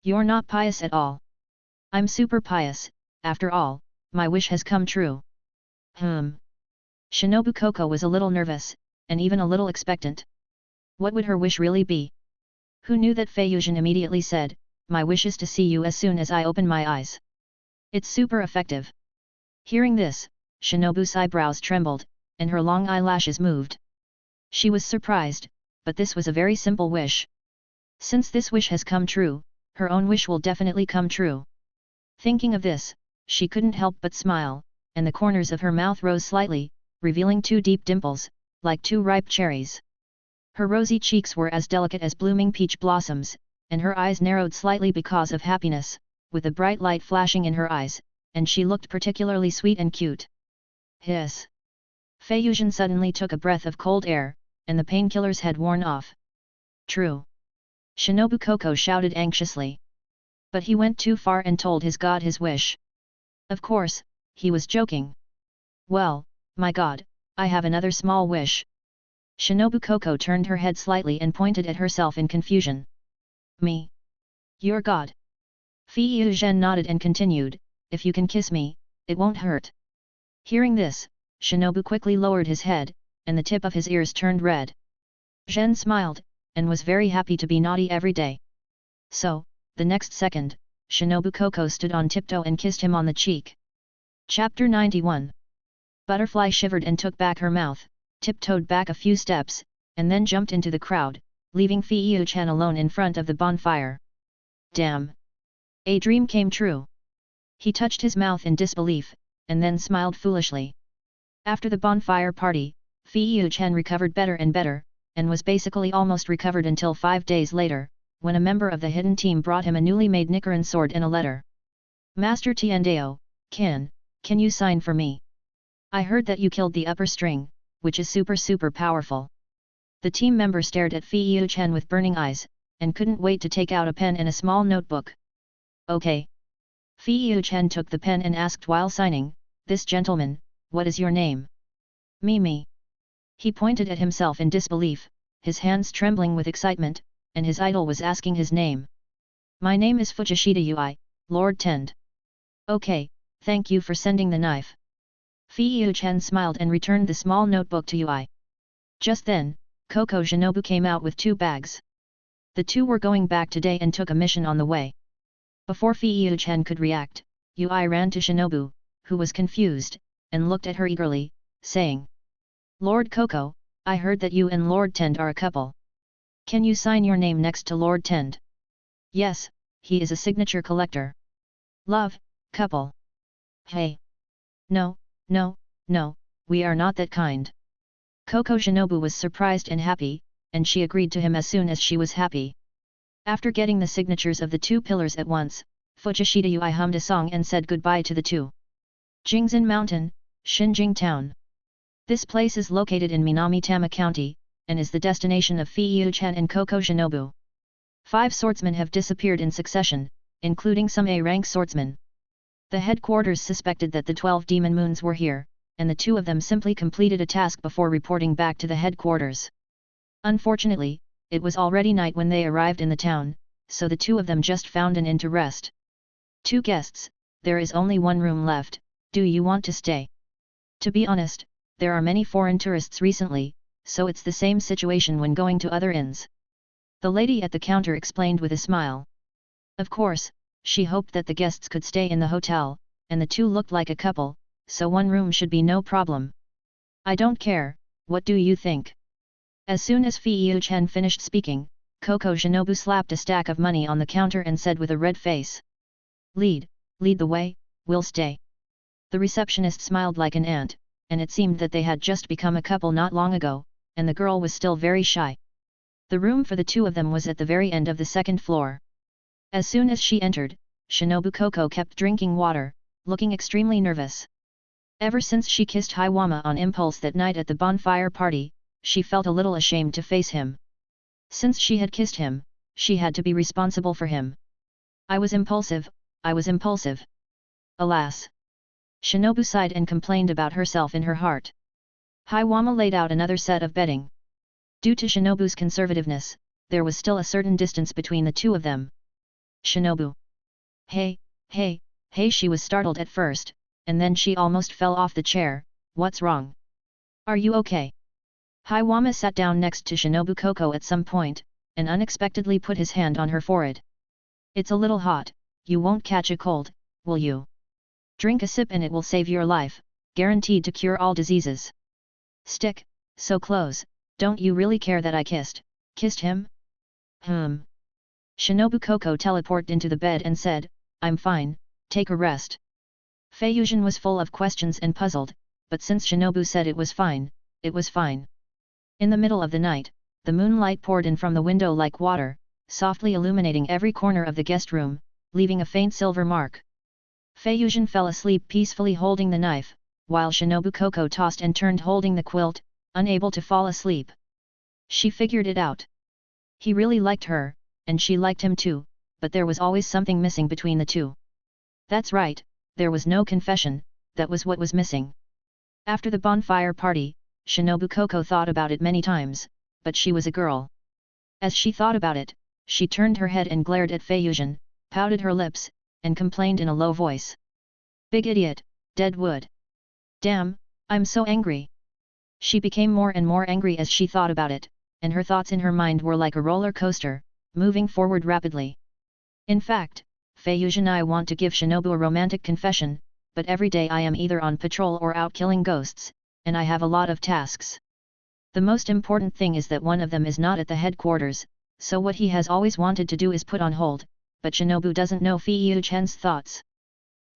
You're not pious at all. I'm super pious, after all, my wish has come true. Shinobu Koko was a little nervous, and even a little expectant. What would her wish really be? Who knew that Fei-Yu-chan immediately said, "My wish is to see you as soon as I open my eyes." It's super effective. Hearing this, Shinobu's eyebrows trembled, and her long eyelashes moved. She was surprised, but this was a very simple wish. Since this wish has come true, her own wish will definitely come true. Thinking of this, she couldn't help but smile, and the corners of her mouth rose slightly, revealing two deep dimples, like two ripe cherries. Her rosy cheeks were as delicate as blooming peach blossoms, and her eyes narrowed slightly because of happiness, with a bright light flashing in her eyes, and she looked particularly sweet and cute. Hiss! Fei-Yu-chan suddenly took a breath of cold air, and the painkillers had worn off. True! Shinobu Koko shouted anxiously. But he went too far and told his god his wish. Of course, he was joking. Well, my god, I have another small wish. Shinobu Koko turned her head slightly and pointed at herself in confusion. Me? Your god? Fei-Yu-chan nodded and continued, if you can kiss me, it won't hurt. Hearing this, Shinobu quickly lowered his head, and the tip of his ears turned red. Zhen smiled, and was very happy to be naughty every day. So, the next second, Shinobu Koko stood on tiptoe and kissed him on the cheek. Chapter 91. Butterfly shivered and took back her mouth, tiptoed back a few steps, and then jumped into the crowd, leaving Fei-Yu-chan alone in front of the bonfire. Damn! A dream came true. He touched his mouth in disbelief, and then smiled foolishly. After the bonfire party, Fei-Yu-chan recovered better and better, and was basically almost recovered until 5 days later, when a member of the hidden team brought him a newly made Nichiren sword and a letter. Master Tiandao, can you sign for me? I heard that you killed the upper string, which is super powerful. The team member stared at Fei-Yu-chan with burning eyes, and couldn't wait to take out a pen and a small notebook. Okay. Fei-Yu-chan took the pen and asked while signing, this gentleman, what is your name? Me. He pointed at himself in disbelief, his hands trembling with excitement, and his idol was asking his name. My name is Fujishida Ui, Lord Tend. Okay, thank you for sending the knife. Fei-Yu-chan smiled and returned the small notebook to Ui. Just then, Koko Shinobu came out with 2 bags. The two were going back today and took a mission on the way. Before Fei-Yu-chan could react, Ui ran to Shinobu, who was confused, and looked at her eagerly, saying, Lord Koko, I heard that you and Lord Tend are a couple. Can you sign your name next to Lord Tend? Yes, he is a signature collector. Love, couple. Hey. No, we are not that kind. Koko Shinobu was surprised and happy, and she agreed to him as soon as she was happy. After getting the signatures of the 2 pillars at once, Fujishida Ui hummed a song and said goodbye to the 2. Jingzan Mountain, Xinjing Town. This place is located in Minamitama County, and is the destination of Fei-Yu-chan and Koko Shinobu. 5 swordsmen have disappeared in succession, including some A-rank swordsmen. The headquarters suspected that the 12 demon moons were here, and the 2 of them simply completed a task before reporting back to the headquarters. Unfortunately, it was already night when they arrived in the town, so the 2 of them just found an inn to rest. 2 guests, there is only 1 room left, do you want to stay? To be honest, there are many foreign tourists recently, so it's the same situation when going to other inns. The lady at the counter explained with a smile. Of course, she hoped that the guests could stay in the hotel, and the 2 looked like a couple, so 1 room should be no problem. I don't care, what do you think? As soon as Fei-Yu-chan finished speaking, Koko Shinobu slapped a stack of money on the counter and said with a red face. Lead the way, we'll stay. The receptionist smiled like an ant, and it seemed that they had just become a couple not long ago, and the girl was still very shy. The room for the 2 of them was at the very end of the 2nd floor. As soon as she entered, Shinobu Koko kept drinking water, looking extremely nervous. Ever since she kissed Hiwama on impulse that night at the bonfire party, she felt a little ashamed to face him. Since she had kissed him, she had to be responsible for him. I was impulsive, I was impulsive. Alas! Shinobu sighed and complained about herself in her heart. Hiwama laid out another set of bedding. Due to Shinobu's conservativeness, there was still a certain distance between the two of them. Shinobu. Hey, hey, hey, she was startled at first, and then she almost fell off the chair. What's wrong? Are you okay? Hiwama sat down next to Shinobu Koko at some point, and unexpectedly put his hand on her forehead. It's a little hot, you won't catch a cold, will you? Drink a sip and it will save your life, guaranteed to cure all diseases. Stick, so close, don't you really care that I kissed him? Shinobu Koko teleported into the bed and said, I'm fine, take a rest. Feiyuan was full of questions and puzzled, but since Shinobu said it was fine, it was fine. In the middle of the night, the moonlight poured in from the window like water, softly illuminating every corner of the guest room, leaving a faint silver mark. Feiyuan fell asleep peacefully holding the knife, while Shinobu Koko tossed and turned holding the quilt, unable to fall asleep. She figured it out. He really liked her, and she liked him too, but there was always something missing between the two. That's right, there was no confession, that was what was missing. After the bonfire party, Shinobu Koko thought about it many times, but she was a girl. As she thought about it, she turned her head and glared at Feiyuan, pouted her lips, and complained in a low voice. Big idiot, dead wood. Damn, I'm so angry. She became more and more angry as she thought about it, and her thoughts in her mind were like a roller coaster, moving forward rapidly. In fact, Feiyuan, I want to give Shinobu a romantic confession, but every day I am either on patrol or out killing ghosts, and I have a lot of tasks. The most important thing is that one of them is not at the headquarters, so what he has always wanted to do is put on hold, but Shinobu doesn't know Feiyuan's thoughts.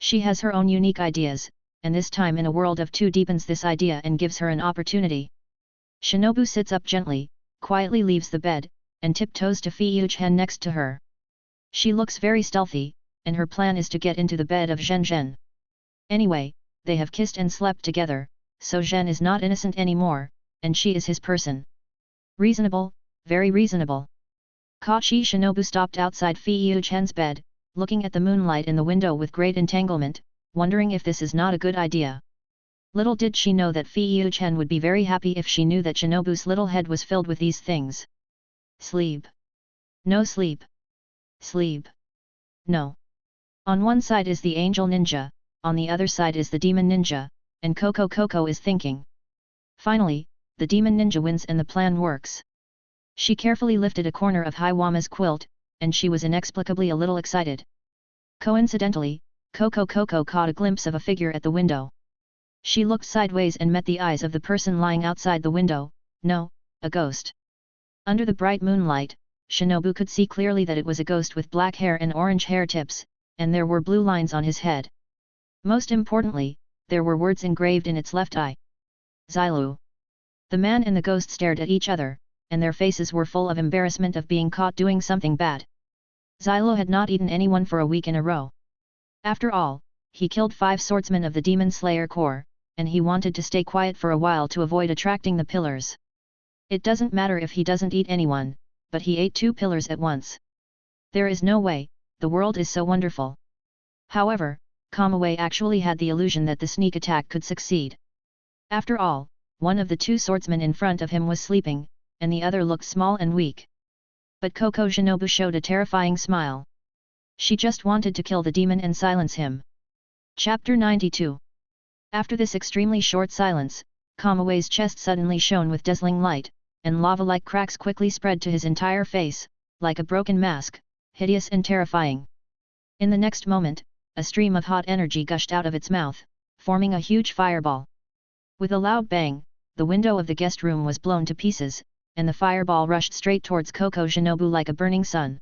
She has her own unique ideas, and this time in a world of two deepens this idea and gives her an opportunity. Shinobu sits up gently, quietly leaves the bed, and tiptoes to Feiyuan next to her. She looks very stealthy, and her plan is to get into the bed of Zhen Zhen. Anyway, they have kissed and slept together, so Zhen is not innocent anymore, and she is his person. Reasonable, very reasonable. Kachi Shinobu stopped outside Feiyuan's bed, looking at the moonlight in the window with great entanglement, wondering if this is not a good idea. Little did she know that Feiyuan would be very happy if she knew that Shinobu's little head was filled with these things. Sleep. No sleep. Sleep. No. On one side is the angel ninja, on the other side is the demon ninja, and Koko is thinking. Finally, the demon ninja wins and the plan works. She carefully lifted a corner of Hiwama's quilt, and she was inexplicably a little excited. Coincidentally, Koko caught a glimpse of a figure at the window. She looked sideways and met the eyes of the person lying outside the window. No, a ghost. Under the bright moonlight, Shinobu could see clearly that it was a ghost with black hair and orange hair tips, and there were blue lines on his head. Most importantly, there were words engraved in its left eye. Xilu. The man and the ghost stared at each other, and their faces were full of embarrassment of being caught doing something bad. Xilu had not eaten anyone for a week in a row. After all, he killed 5 swordsmen of the Demon Slayer Corps, and he wanted to stay quiet for a while to avoid attracting the pillars. It doesn't matter if he doesn't eat anyone, but he ate 2 pillars at once. There is no way, the world is so wonderful. However, Kamui actually had the illusion that the sneak attack could succeed. After all, one of the 2 swordsmen in front of him was sleeping, and the other looked small and weak. But Koko Shinobu showed a terrifying smile. She just wanted to kill the demon and silence him. Chapter 92. After this extremely short silence, Kamui's chest suddenly shone with dazzling light, and lava-like cracks quickly spread to his entire face, like a broken mask, hideous and terrifying. In the next moment, a stream of hot energy gushed out of its mouth, forming a huge fireball. With a loud bang, the window of the guest room was blown to pieces, and the fireball rushed straight towards Koko Shinobu like a burning sun.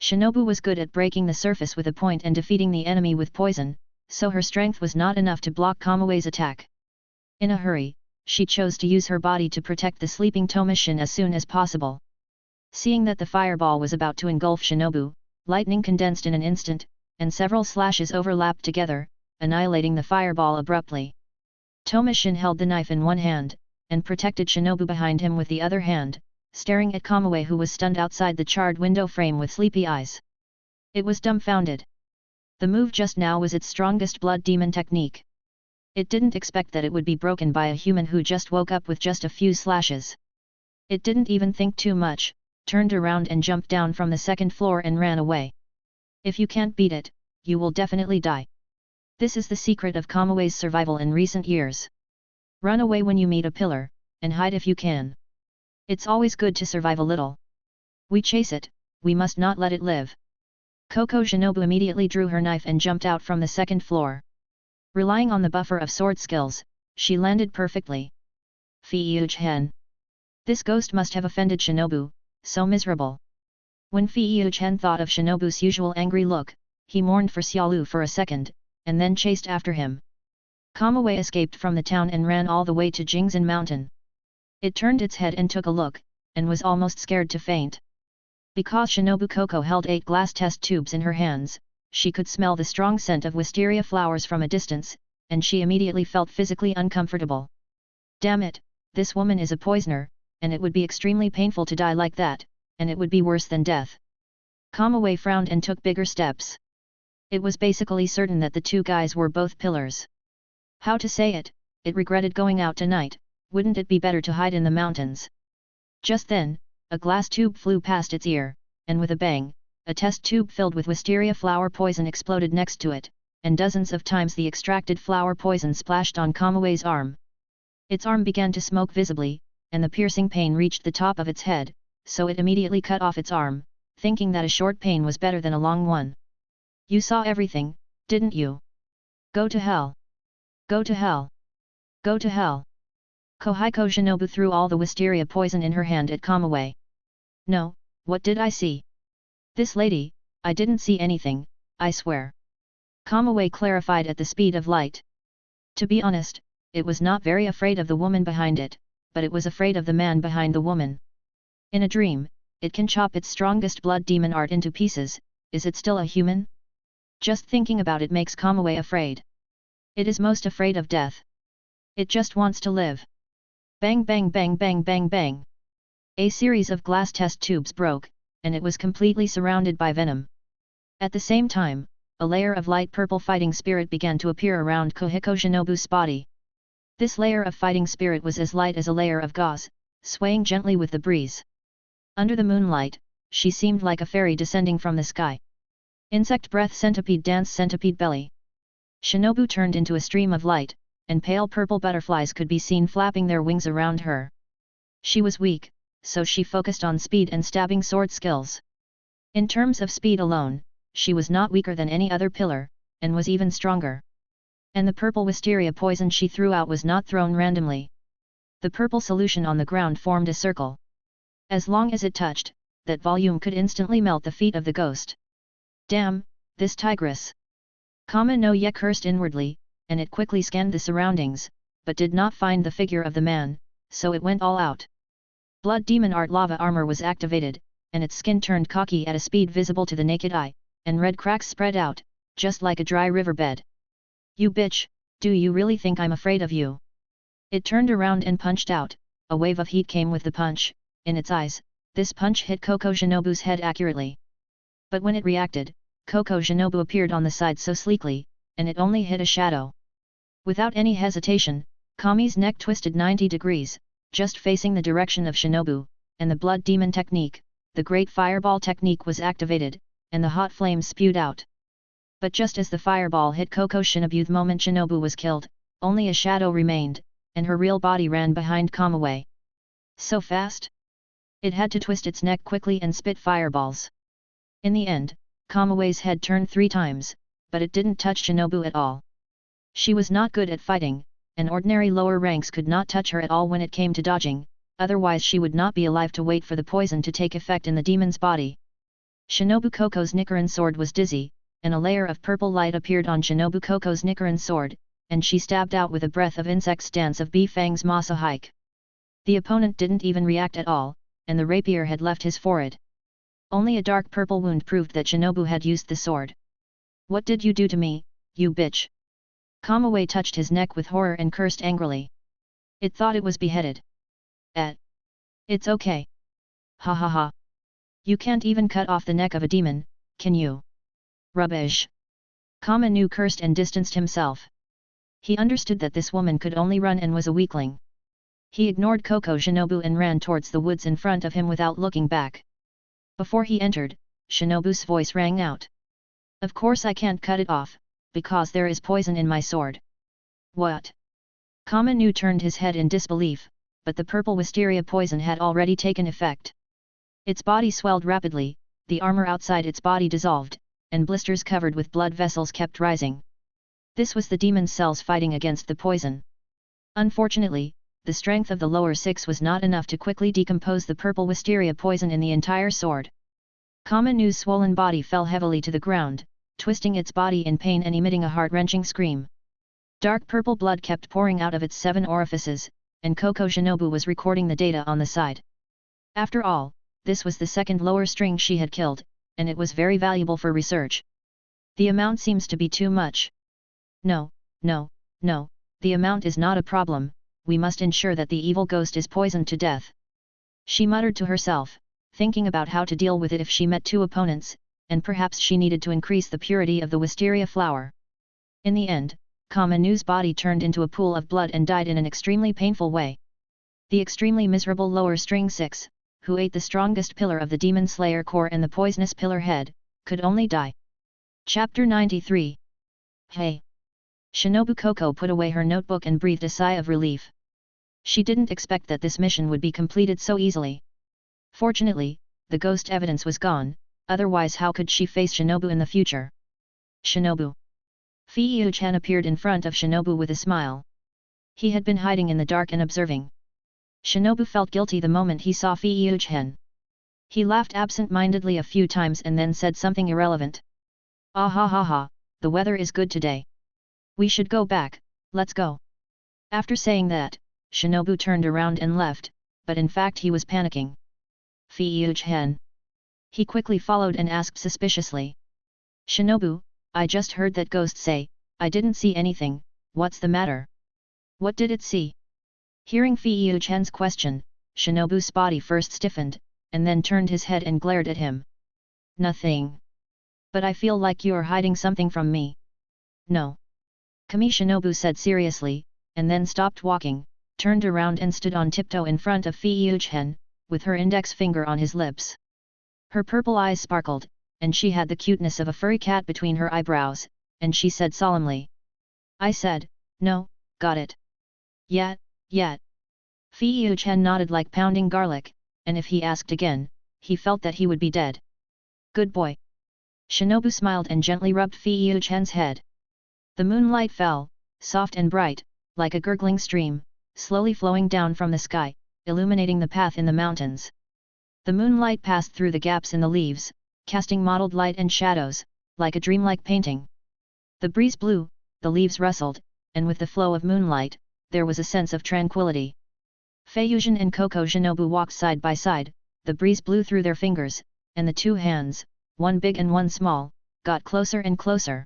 Shinobu was good at breaking the surface with a point and defeating the enemy with poison, so her strength was not enough to block Kamui's attack. In a hurry, she chose to use her body to protect the sleeping Tomishin as soon as possible. Seeing that the fireball was about to engulf Shinobu, lightning condensed in an instant, and several slashes overlapped together, annihilating the fireball abruptly. Tomashin held the knife in one hand, and protected Shinobu behind him with the other hand, staring at Kamui who was stunned outside the charred window frame with sleepy eyes. It was dumbfounded. The move just now was its strongest blood demon technique. It didn't expect that it would be broken by a human who just woke up with just a few slashes. It didn't even think too much, turned around and jumped down from the second floor and ran away. If you can't beat it, you will definitely die. This is the secret of Kamui's survival in recent years. Run away when you meet a pillar, and hide if you can. It's always good to survive a little. We chase it, we must not let it live. Koko Shinobu immediately drew her knife and jumped out from the second floor. Relying on the buffer of sword skills, she landed perfectly. Fiyuchen. This ghost must have offended Shinobu, so miserable. When Fiyuchen thought of Shinobu's usual angry look, he mourned for Xiaolu for a second, and then chased after him. Kamui escaped from the town and ran all the way to Jingzan Mountain. It turned its head and took a look, and was almost scared to faint. Because Shinobu Koko held 8 glass test tubes in her hands, she could smell the strong scent of wisteria flowers from a distance, and she immediately felt physically uncomfortable. Damn it, this woman is a poisoner, and it would be extremely painful to die like that, and it would be worse than death. Kamui frowned and took bigger steps. It was basically certain that the two guys were both pillars. How to say it, it regretted going out tonight, wouldn't it be better to hide in the mountains? Just then, a glass tube flew past its ear, and with a bang, a test tube filled with wisteria flower poison exploded next to it, and dozens of times the extracted flower poison splashed on Kamui's arm. Its arm began to smoke visibly, and the piercing pain reached the top of its head, so it immediately cut off its arm, thinking that a short pain was better than a long one. You saw everything, didn't you? Go to hell! Go to hell! Go to hell! Kohiko Shinobu threw all the wisteria poison in her hand at Kamui. No, what did I see? This lady, I didn't see anything, I swear. Kamui clarified at the speed of light. To be honest, it was not very afraid of the woman behind it, but it was afraid of the man behind the woman. In a dream, it can chop its strongest blood demon art into pieces, is it still a human? Just thinking about it makes Kamui afraid. It is most afraid of death. It just wants to live. Bang bang bang bang bang bang. A series of glass test tubes broke, and it was completely surrounded by venom. At the same time, a layer of light purple fighting spirit began to appear around Kohiko Shinobu's body. This layer of fighting spirit was as light as a layer of gauze, swaying gently with the breeze. Under the moonlight, she seemed like a fairy descending from the sky. Insect breath centipede dance centipede belly. Shinobu turned into a stream of light, and pale purple butterflies could be seen flapping their wings around her. She was weak, so she focused on speed and stabbing sword skills. In terms of speed alone, she was not weaker than any other pillar, and was even stronger. And the purple wisteria poison she threw out was not thrown randomly. The purple solution on the ground formed a circle. As long as it touched, that volume could instantly melt the feet of the ghost. Damn, this tigress! Kama no Ye cursed inwardly, and it quickly scanned the surroundings, but did not find the figure of the man, so it went all out. Blood demon art lava armor was activated, and its skin turned cocky at a speed visible to the naked eye, and red cracks spread out, just like a dry riverbed. You bitch, do you really think I'm afraid of you? It turned around and punched out, a wave of heat came with the punch, in its eyes, this punch hit Koko Shinobu's head accurately. But when it reacted, Koko Shinobu appeared on the side so sleekly, and it only hit a shadow. Without any hesitation, Kami's neck twisted 90 degrees, just facing the direction of Shinobu, and the blood demon technique, the great fireball technique was activated, and the hot flames spewed out. But just as the fireball hit Koko Shinobu the moment Shinobu was killed, only a shadow remained, and her real body ran behind Kamui. So fast? It had to twist its neck quickly and spit fireballs. In the end, Kamui's head turned 3 times, but it didn't touch Shinobu at all. She was not good at fighting, and ordinary lower ranks could not touch her at all when it came to dodging, otherwise she would not be alive to wait for the poison to take effect in the demon's body. Shinobu Koko's Nichiren sword was dizzy, and a layer of purple light appeared on Shinobu Koko's Nichiren sword, and she stabbed out with a breath of insect's dance of Bifang's Masa hike. The opponent didn't even react at all, and the rapier had left his forehead. Only a dark purple wound proved that Shinobu had used the sword. What did you do to me, you bitch? Kamaway touched his neck with horror and cursed angrily. It thought it was beheaded. It's okay. Ha ha ha. You can't even cut off the neck of a demon, can you? Rubbish. Kama Nu cursed and distanced himself. He understood that this woman could only run and was a weakling. He ignored Koko Shinobu and ran towards the woods in front of him without looking back. Before he entered, Shinobu's voice rang out. Of course I can't cut it off, because there is poison in my sword. What? Kama Nu turned his head in disbelief, but the purple wisteria poison had already taken effect. Its body swelled rapidly, the armor outside its body dissolved, and blisters covered with blood vessels kept rising. This was the demon's cells fighting against the poison. Unfortunately, the strength of the lower six was not enough to quickly decompose the purple wisteria poison in the entire sword. Kama Nu's swollen body fell heavily to the ground, twisting its body in pain and emitting a heart-wrenching scream. Dark purple blood kept pouring out of its 7 orifices, and Koko Shinobu was recording the data on the side. After all, this was the second lower string she had killed, and it was very valuable for research. The amount seems to be too much. No, the amount is not a problem, we must ensure that the evil ghost is poisoned to death. She muttered to herself, thinking about how to deal with it if she met 2 opponents, and perhaps she needed to increase the purity of the wisteria flower. In the end, Kama Nu's body turned into a pool of blood and died in an extremely painful way. The extremely miserable lower string 6, who ate the strongest pillar of the demon slayer core and the poisonous pillar head, could only die. Chapter 93. Hey! Shinobu Koko put away her notebook and breathed a sigh of relief. She didn't expect that this mission would be completed so easily. Fortunately, the ghost evidence was gone, otherwise how could she face Shinobu in the future? Shinobu. Feiyu-chan appeared in front of Shinobu with a smile. He had been hiding in the dark and observing. Shinobu felt guilty the moment he saw Feiyu-chan. He laughed absent-mindedly a few times and then said something irrelevant. Ah ha ha ha, the weather is good today. We should go back, let's go. After saying that, Shinobu turned around and left, but in fact he was panicking. Feiyu-chan. He quickly followed and asked suspiciously. Shinobu, I just heard that ghost say, I didn't see anything, what's the matter? What did it see? Hearing Feiyu-chan's question, Shinobu's body first stiffened, and then turned his head and glared at him. Nothing. But I feel like you're hiding something from me. No. Kami Shinobu said seriously, and then stopped walking, turned around and stood on tiptoe in front of Feiyu-chan, with her index finger on his lips. Her purple eyes sparkled, and she had the cuteness of a furry cat between her eyebrows, and she said solemnly. I said, no, got it. Yet. Feiyu-chan nodded like pounding garlic, and if he asked again, he felt that he would be dead. Good boy. Shinobu smiled and gently rubbed Feiyu-chan's head. The moonlight fell, soft and bright, like a gurgling stream, slowly flowing down from the sky, illuminating the path in the mountains. The moonlight passed through the gaps in the leaves, casting mottled light and shadows, like a dreamlike painting. The breeze blew, the leaves rustled, and with the flow of moonlight, there was a sense of tranquility. Feiyu-chan and Koko Shinobu walked side by side, the breeze blew through their fingers, and the 2 hands, one big and one small, got closer and closer.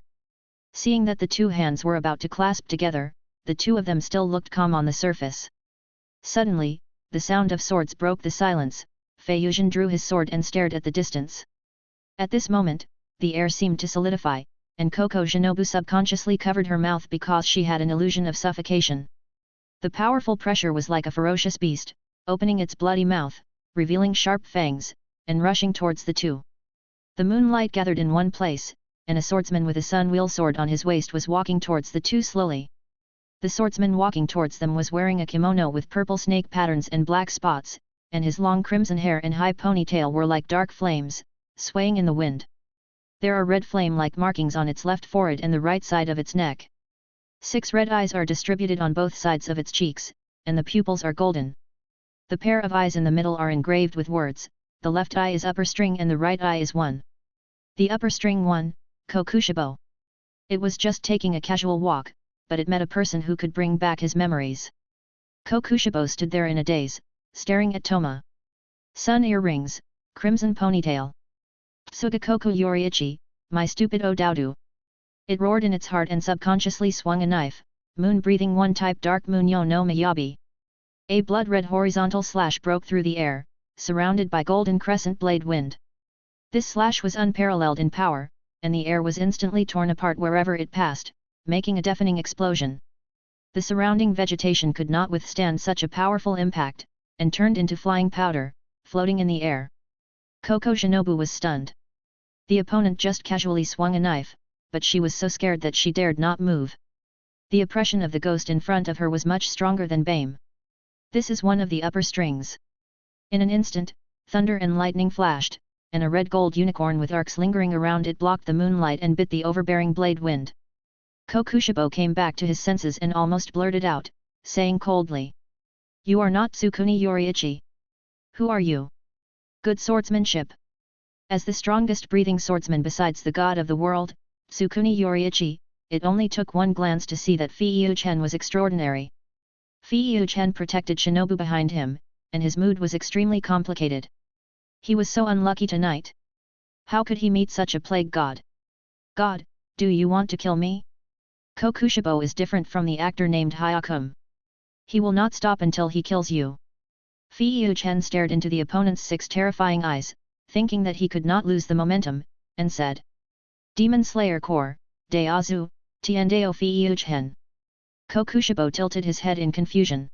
Seeing that the 2 hands were about to clasp together, the 2 of them still looked calm on the surface. Suddenly, the sound of swords broke the silence. Feiyu-chan drew his sword and stared at the distance. At this moment, the air seemed to solidify, and Koko Shinobu subconsciously covered her mouth because she had an illusion of suffocation. The powerful pressure was like a ferocious beast, opening its bloody mouth, revealing sharp fangs, and rushing towards the 2. The moonlight gathered in one place, and a swordsman with a sun-wheel sword on his waist was walking towards the 2 slowly. The swordsman walking towards them was wearing a kimono with purple snake patterns and black spots, and his long crimson hair and high ponytail were like dark flames, swaying in the wind. There are red flame-like markings on its left forehead and the right side of its neck. 6 red eyes are distributed on both sides of its cheeks, and the pupils are golden. The pair of eyes in the middle are engraved with words, the left eye is upper string and the right eye is 1. The upper string 1, Kokushibo. It was just taking a casual walk, but it met a person who could bring back his memories. Kokushibo stood there in a daze, staring at Toma. Sun earrings, crimson ponytail. Sugakoku Yoriichi, my stupid Odaudu. It roared in its heart and subconsciously swung a knife, moon-breathing one type Dark Moon Yo no Miyabi. A blood-red horizontal slash broke through the air, surrounded by golden crescent blade wind. This slash was unparalleled in power, and the air was instantly torn apart wherever it passed, making a deafening explosion. The surrounding vegetation could not withstand such a powerful impact, and turned into flying powder, floating in the air. Koko Shinobu was stunned. The opponent just casually swung a knife, but she was so scared that she dared not move. The oppression of the ghost in front of her was much stronger than BAME. This is one of the upper strings. In an instant, thunder and lightning flashed, and a red-gold unicorn with arcs lingering around it blocked the moonlight and bit the overbearing blade wind. Kokushibo came back to his senses and almost blurted out, saying coldly, "You are not Tsukuni Yoriichi. Who are you?" Good swordsmanship. As the strongest breathing swordsman besides the god of the world, Tsukuni Yoriichi, it only took one glance to see that Feiyu-chen was extraordinary. Feiyu-chen protected Shinobu behind him, and his mood was extremely complicated. He was so unlucky tonight. How could he meet such a plague god? God, do you want to kill me? Kokushibo is different from the actor named Hyakum. He will not stop until he kills you. Feiyu-chen stared into the opponent's 6 terrifying eyes, thinking that he could not lose the momentum, and said, "Demon Slayer Core, Deazu, Tiendeo Feiyu-chen." Kokushibo tilted his head in confusion.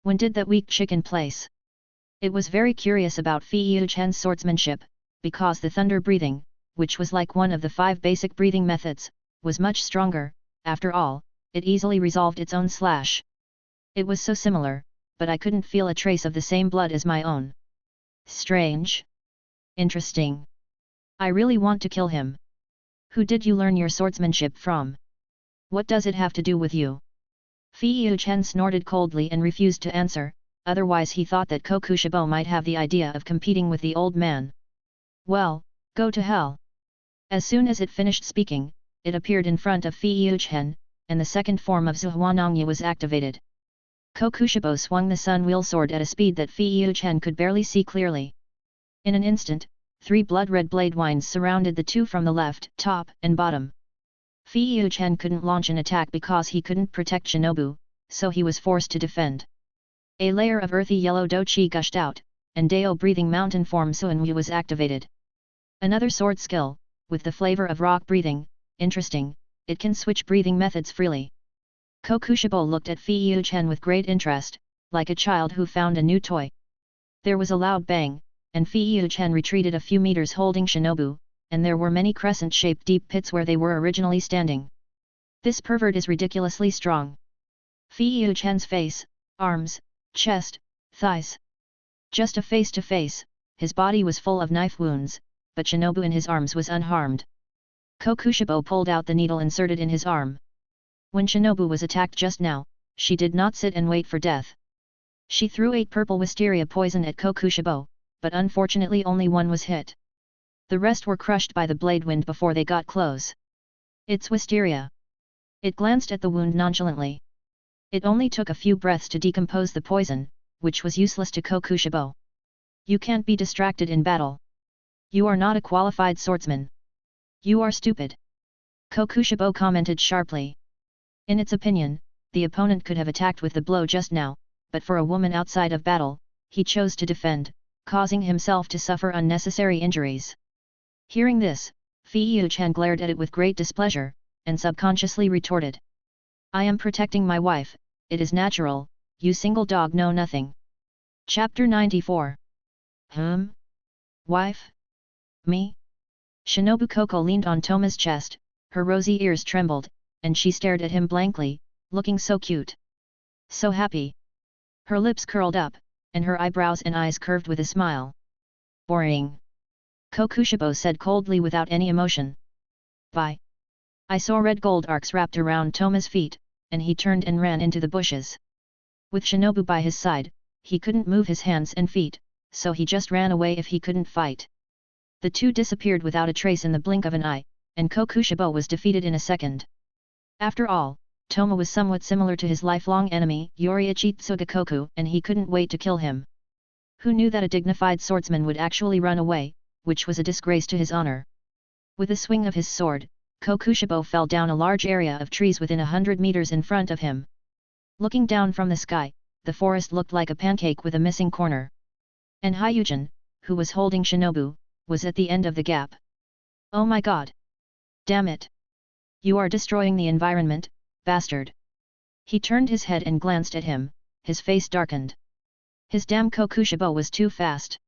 When did that weak chicken place? It was very curious about Feiyu-chen's swordsmanship, because the thunder breathing, which was like one of the 5 basic breathing methods, was much stronger. After all, it easily resolved its own slash. It was so similar, but I couldn't feel a trace of the same blood as my own. Strange. Interesting. I really want to kill him. Who did you learn your swordsmanship from? What does it have to do with you? Feiyu-chen snorted coldly and refused to answer, otherwise he thought that Kokushibo might have the idea of competing with the old man. Well, go to hell. As soon as it finished speaking, it appeared in front of Feiyu-chen, and the second form of Zuhuanongyu was activated. Kokushibo swung the sun wheel sword at a speed that Feiyu-chen could barely see clearly. In an instant, 3 blood-red blade winds surrounded the two from the left, top, and bottom. Feiyu-chen couldn't launch an attack because he couldn't protect Shinobu, so he was forced to defend. A layer of earthy yellow do-chi gushed out, and Dao-breathing mountain form Suanwu was activated. Another sword skill, with the flavor of rock breathing. Interesting, it can switch breathing methods freely. Kokushibo looked at Feiyu-chen with great interest, like a child who found a new toy. There was a loud bang, and Feiyu-chen retreated a few meters holding Shinobu, and there were many crescent-shaped deep pits where they were originally standing. This pervert is ridiculously strong. Feiyu-chen's face, arms, chest, thighs. Just a face-to-face, his body was full of knife wounds, but Shinobu in his arms was unharmed. Kokushibo pulled out the needle inserted in his arm. When Shinobu was attacked just now, she did not sit and wait for death. She threw 8 purple wisteria poison at Kokushibo, but unfortunately only one was hit. The rest were crushed by the blade wind before they got close. It's wisteria. It glanced at the wound nonchalantly. It only took a few breaths to decompose the poison, which was useless to Kokushibo. You can't be distracted in battle. You are not a qualified swordsman. You are stupid. Kokushibo commented sharply. In its opinion, the opponent could have attacked with the blow just now, but for a woman outside of battle, he chose to defend, causing himself to suffer unnecessary injuries. Hearing this, Feiyu-chen glared at it with great displeasure, and subconsciously retorted. I am protecting my wife, it is natural, you single dog know nothing. Chapter 94. Wife? Me? Shinobu Koko leaned on Toma's chest, her rosy ears trembled, and she stared at him blankly, looking so cute. So happy. Her lips curled up, and her eyebrows and eyes curved with a smile. Boring. Kokushibo said coldly without any emotion. Bye. I saw red gold arcs wrapped around Toma's feet, and he turned and ran into the bushes. With Shinobu by his side, he couldn't move his hands and feet, so he just ran away if he couldn't fight. The two disappeared without a trace in the blink of an eye, and Kokushibo was defeated in a second. After all, Toma was somewhat similar to his lifelong enemy, Yoriichi Tsugakoku, and he couldn't wait to kill him. Who knew that a dignified swordsman would actually run away, which was a disgrace to his honor. With a swing of his sword, Kokushibo fell down a large area of trees within 100 meters in front of him. Looking down from the sky, the forest looked like a pancake with a missing corner. And Hyujin, who was holding Shinobu, was at the end of the gap. Oh my god! Damn it! You are destroying the environment, bastard! He turned his head and glanced at him, his face darkened. His damn Kokushibo was too fast.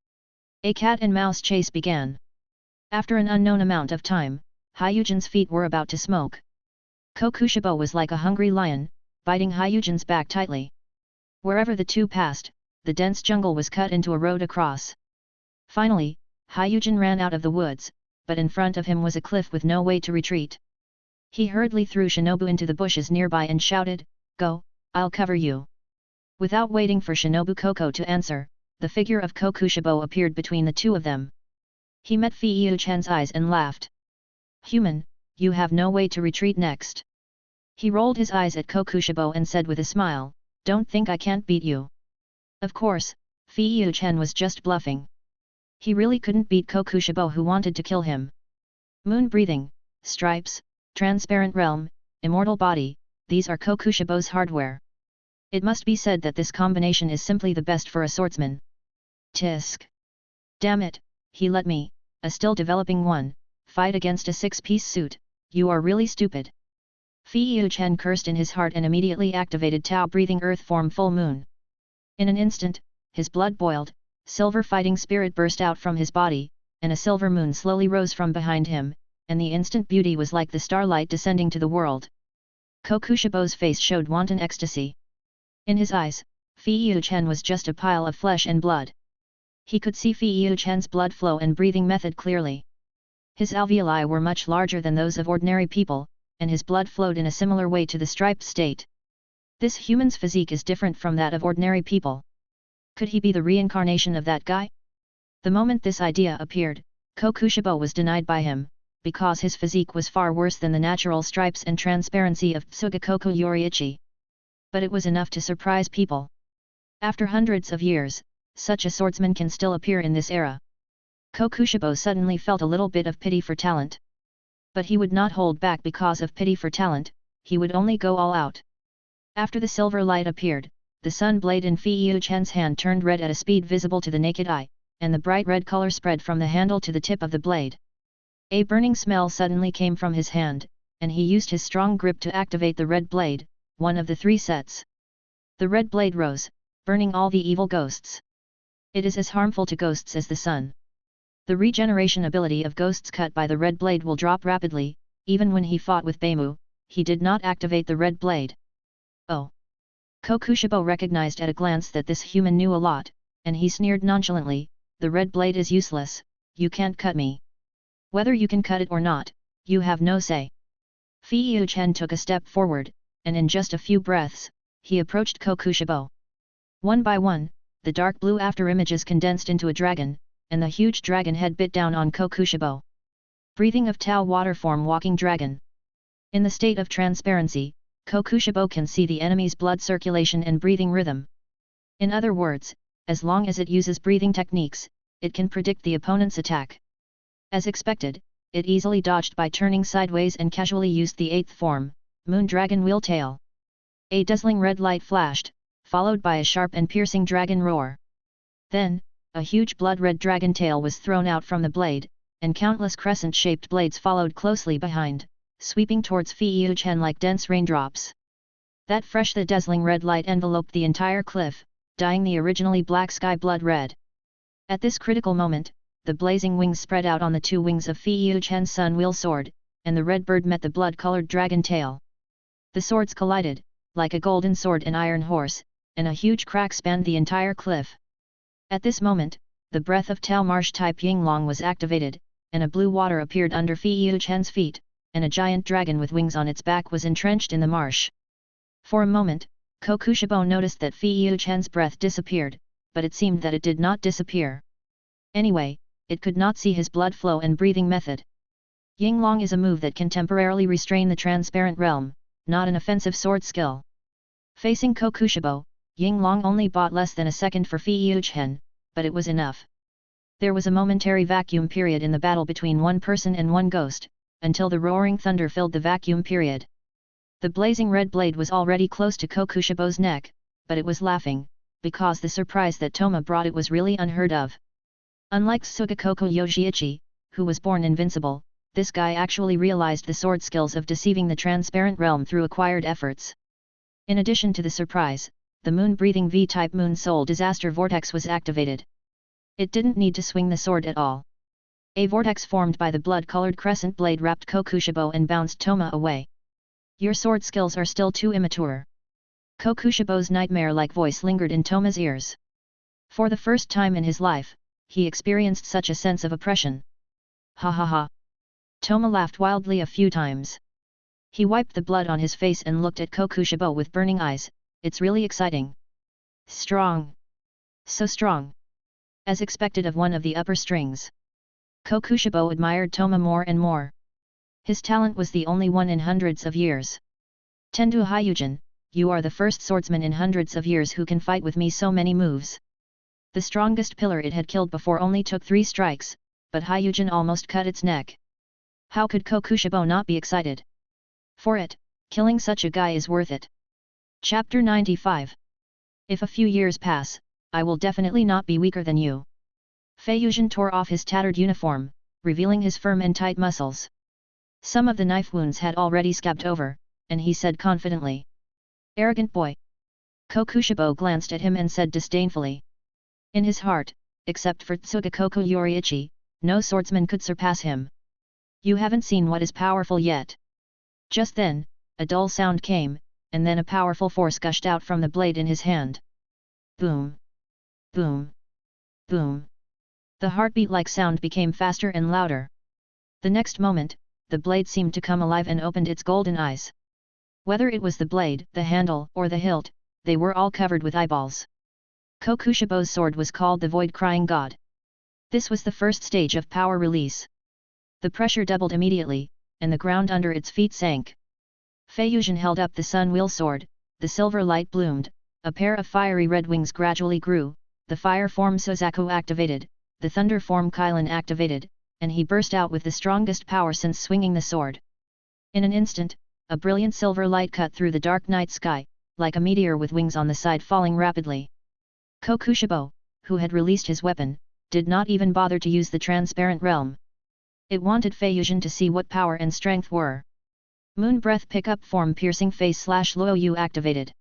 A cat and mouse chase began. After an unknown amount of time, Hyujin's feet were about to smoke. Kokushibo was like a hungry lion, biting Hyujin's back tightly. Wherever the two passed, the dense jungle was cut into a road across. Finally, Hyujin ran out of the woods, but in front of him was a cliff with no way to retreat. He hurriedly threw Shinobu into the bushes nearby and shouted, "Go, I'll cover you." Without waiting for Shinobu Koko to answer, the figure of Kokushibo appeared between the two of them. He met Fei-Yu-Chen's eyes and laughed. "Human, you have no way to retreat next." He rolled his eyes at Kokushibo and said with a smile, "Don't think I can't beat you." Of course, Fei-Yu-Chen was just bluffing. He really couldn't beat Kokushibo, who wanted to kill him. Moon breathing, stripes, transparent realm, immortal body, these are Kokushibo's hardware. It must be said that this combination is simply the best for a swordsman. Tisk! Damn it, he let me, a still developing one, fight against a six-piece suit. You are really stupid. Fei-Yu-Chen cursed in his heart and immediately activated Tao breathing earth form full moon. In an instant, his blood boiled, silver fighting spirit burst out from his body, and a silver moon slowly rose from behind him, and the instant beauty was like the starlight descending to the world. Kokushibo's face showed wanton ecstasy. In his eyes, Fei-Yu-Chen was just a pile of flesh and blood. He could see Fei-Yu-Chen's blood flow and breathing method clearly. His alveoli were much larger than those of ordinary people, and his blood flowed in a similar way to the striped state. This human's physique is different from that of ordinary people. Could he be the reincarnation of that guy? The moment this idea appeared, Kokushibo was denied by him, because his physique was far worse than the natural stripes and transparency of Tsugakoku Yoriichi. But it was enough to surprise people. After hundreds of years, such a swordsman can still appear in this era. Kokushibo suddenly felt a little bit of pity for talent. But he would not hold back because of pity for talent, he would only go all out. After the silver light appeared, the sun blade in Fei-Yu-Chen's hand turned red at a speed visible to the naked eye, and the bright red color spread from the handle to the tip of the blade. A burning smell suddenly came from his hand, and he used his strong grip to activate the red blade, one of the three sets. The red blade rose, burning all the evil ghosts. It is as harmful to ghosts as the sun. The regeneration ability of ghosts cut by the red blade will drop rapidly. Even when he fought with Beimu, he did not activate the red blade. Oh! Kokushibo recognized at a glance that this human knew a lot, and he sneered nonchalantly, "The red blade is useless, you can't cut me. Whether you can cut it or not, you have no say." Fei-Yu-Chen took a step forward, and in just a few breaths, he approached Kokushibo. One by one, the dark blue afterimages condensed into a dragon, and the huge dragon head bit down on Kokushibo. Breathing of Tao water form walking dragon. In the state of transparency, Kokushibo can see the enemy's blood circulation and breathing rhythm. In other words, as long as it uses breathing techniques, it can predict the opponent's attack. As expected, it easily dodged by turning sideways and casually used the eighth form, Moon Dragon Wheel Tail. A dazzling red light flashed, followed by a sharp and piercing dragon roar. Then, a huge blood-red dragon tail was thrown out from the blade, and countless crescent-shaped blades followed closely behind, sweeping towards Fei-Yu-Chen like dense raindrops. That fresh the dazzling red light enveloped the entire cliff, dyeing the originally black sky blood red. At this critical moment, the blazing wings spread out on the two wings of Fei-Yu-Chen's sun wheel sword, and the red bird met the blood-colored dragon tail. The swords collided, like a golden sword and iron horse, and a huge crack spanned the entire cliff. At this moment, the breath of Tao Marsh type Yinglong was activated, and a blue water appeared under Fei-Yu-Chen's feet, and a giant dragon with wings on its back was entrenched in the marsh. For a moment, Kokushibo noticed that Fei-Yu-Chen's breath disappeared, but it seemed that it did not disappear. Anyway, it could not see his blood flow and breathing method. Yinglong is a move that can temporarily restrain the transparent realm, not an offensive sword skill. Facing Kokushibo, Yinglong only bought less than a second for Fei-Yu-Chen, but it was enough. There was a momentary vacuum period in the battle between one person and one ghost, until the roaring thunder filled the vacuum period. The blazing red blade was already close to Kokushibo's neck, but it was laughing, because the surprise that Toma brought it was really unheard of. Unlike Sugakoko Yoshiichi, who was born invincible, this guy actually realized the sword skills of deceiving the transparent realm through acquired efforts. In addition to the surprise, the moon-breathing V-type moon soul disaster vortex was activated. It didn't need to swing the sword at all. A vortex formed by the blood-colored crescent blade wrapped Kokushibo and bounced Toma away. Your sword skills are still too immature. Kokushibo's nightmare-like voice lingered in Toma's ears. For the first time in his life, he experienced such a sense of oppression. Ha ha ha. Toma laughed wildly a few times. He wiped the blood on his face and looked at Kokushibo with burning eyes. It's really exciting. Strong. So strong. As expected of one of the upper strings. Kokushibo admired Toma more and more. His talent was the only one in hundreds of years. Tendu Hyujin, you are the first swordsman in hundreds of years who can fight with me so many moves. The strongest pillar it had killed before only took 3 strikes, but Hyujin almost cut its neck. How could Kokushibo not be excited? For it, killing such a guy is worth it. Chapter 95. If a few years pass, I will definitely not be weaker than you. Feiyuzhen tore off his tattered uniform, revealing his firm and tight muscles. Some of the knife wounds had already scabbed over, and he said confidently. Arrogant boy. Kokushibo glanced at him and said disdainfully. In his heart, except for Tsugakoko Yoriichi, no swordsman could surpass him. You haven't seen what is powerful yet. Just then, a dull sound came, and then a powerful force gushed out from the blade in his hand. Boom! Boom! Boom! The heartbeat-like sound became faster and louder. The next moment, the blade seemed to come alive and opened its golden eyes. Whether it was the blade, the handle, or the hilt, they were all covered with eyeballs. Kokushibo's sword was called the Void-Crying God. This was the first stage of power release. The pressure doubled immediately, and the ground under its feet sank. Feiyuzhen held up the sun wheel sword, the silver light bloomed, a pair of fiery red wings gradually grew, the fire form Suzaku activated, the thunder form Kylan activated, and he burst out with the strongest power since swinging the sword. In an instant, a brilliant silver light cut through the dark night sky, like a meteor with wings on the side falling rapidly. Kokushibo, who had released his weapon, did not even bother to use the transparent realm. It wanted Feiyuzhen to see what power and strength were. Moon Breath Pickup Form Piercing Face /Luoyu activated.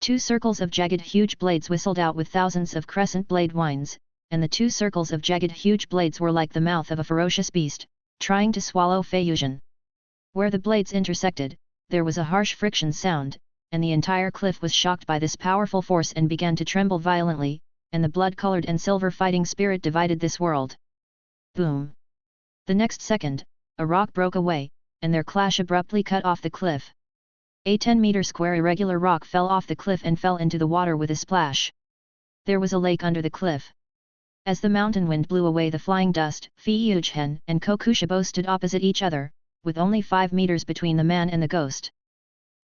2 circles of jagged huge blades whistled out with thousands of crescent blade whines, and the 2 circles of jagged huge blades were like the mouth of a ferocious beast, trying to swallow Feiyuzhen. Where the blades intersected, there was a harsh friction sound, and the entire cliff was shocked by this powerful force and began to tremble violently, and the blood-colored and silver fighting spirit divided this world. Boom! The next second, a rock broke away, and their clash abruptly cut off the cliff. A 10-meter square irregular rock fell off the cliff and fell into the water with a splash. There was a lake under the cliff. As the mountain wind blew away the flying dust, Feiyuzhen and Kokushibo stood opposite each other, with only 5 meters between the man and the ghost.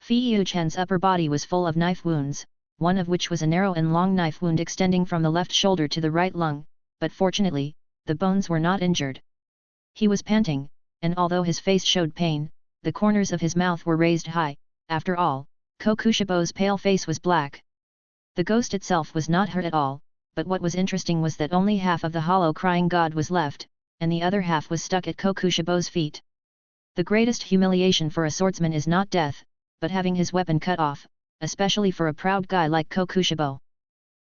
Feiyuzhen's upper body was full of knife wounds, one of which was a narrow and long knife wound extending from the left shoulder to the right lung, but fortunately, the bones were not injured. He was panting, and although his face showed pain, the corners of his mouth were raised high. After all, Kokushibo's pale face was black. The ghost itself was not hurt at all, but what was interesting was that only half of the hollow crying god was left, and the other half was stuck at Kokushibo's feet. The greatest humiliation for a swordsman is not death, but having his weapon cut off, especially for a proud guy like Kokushibo.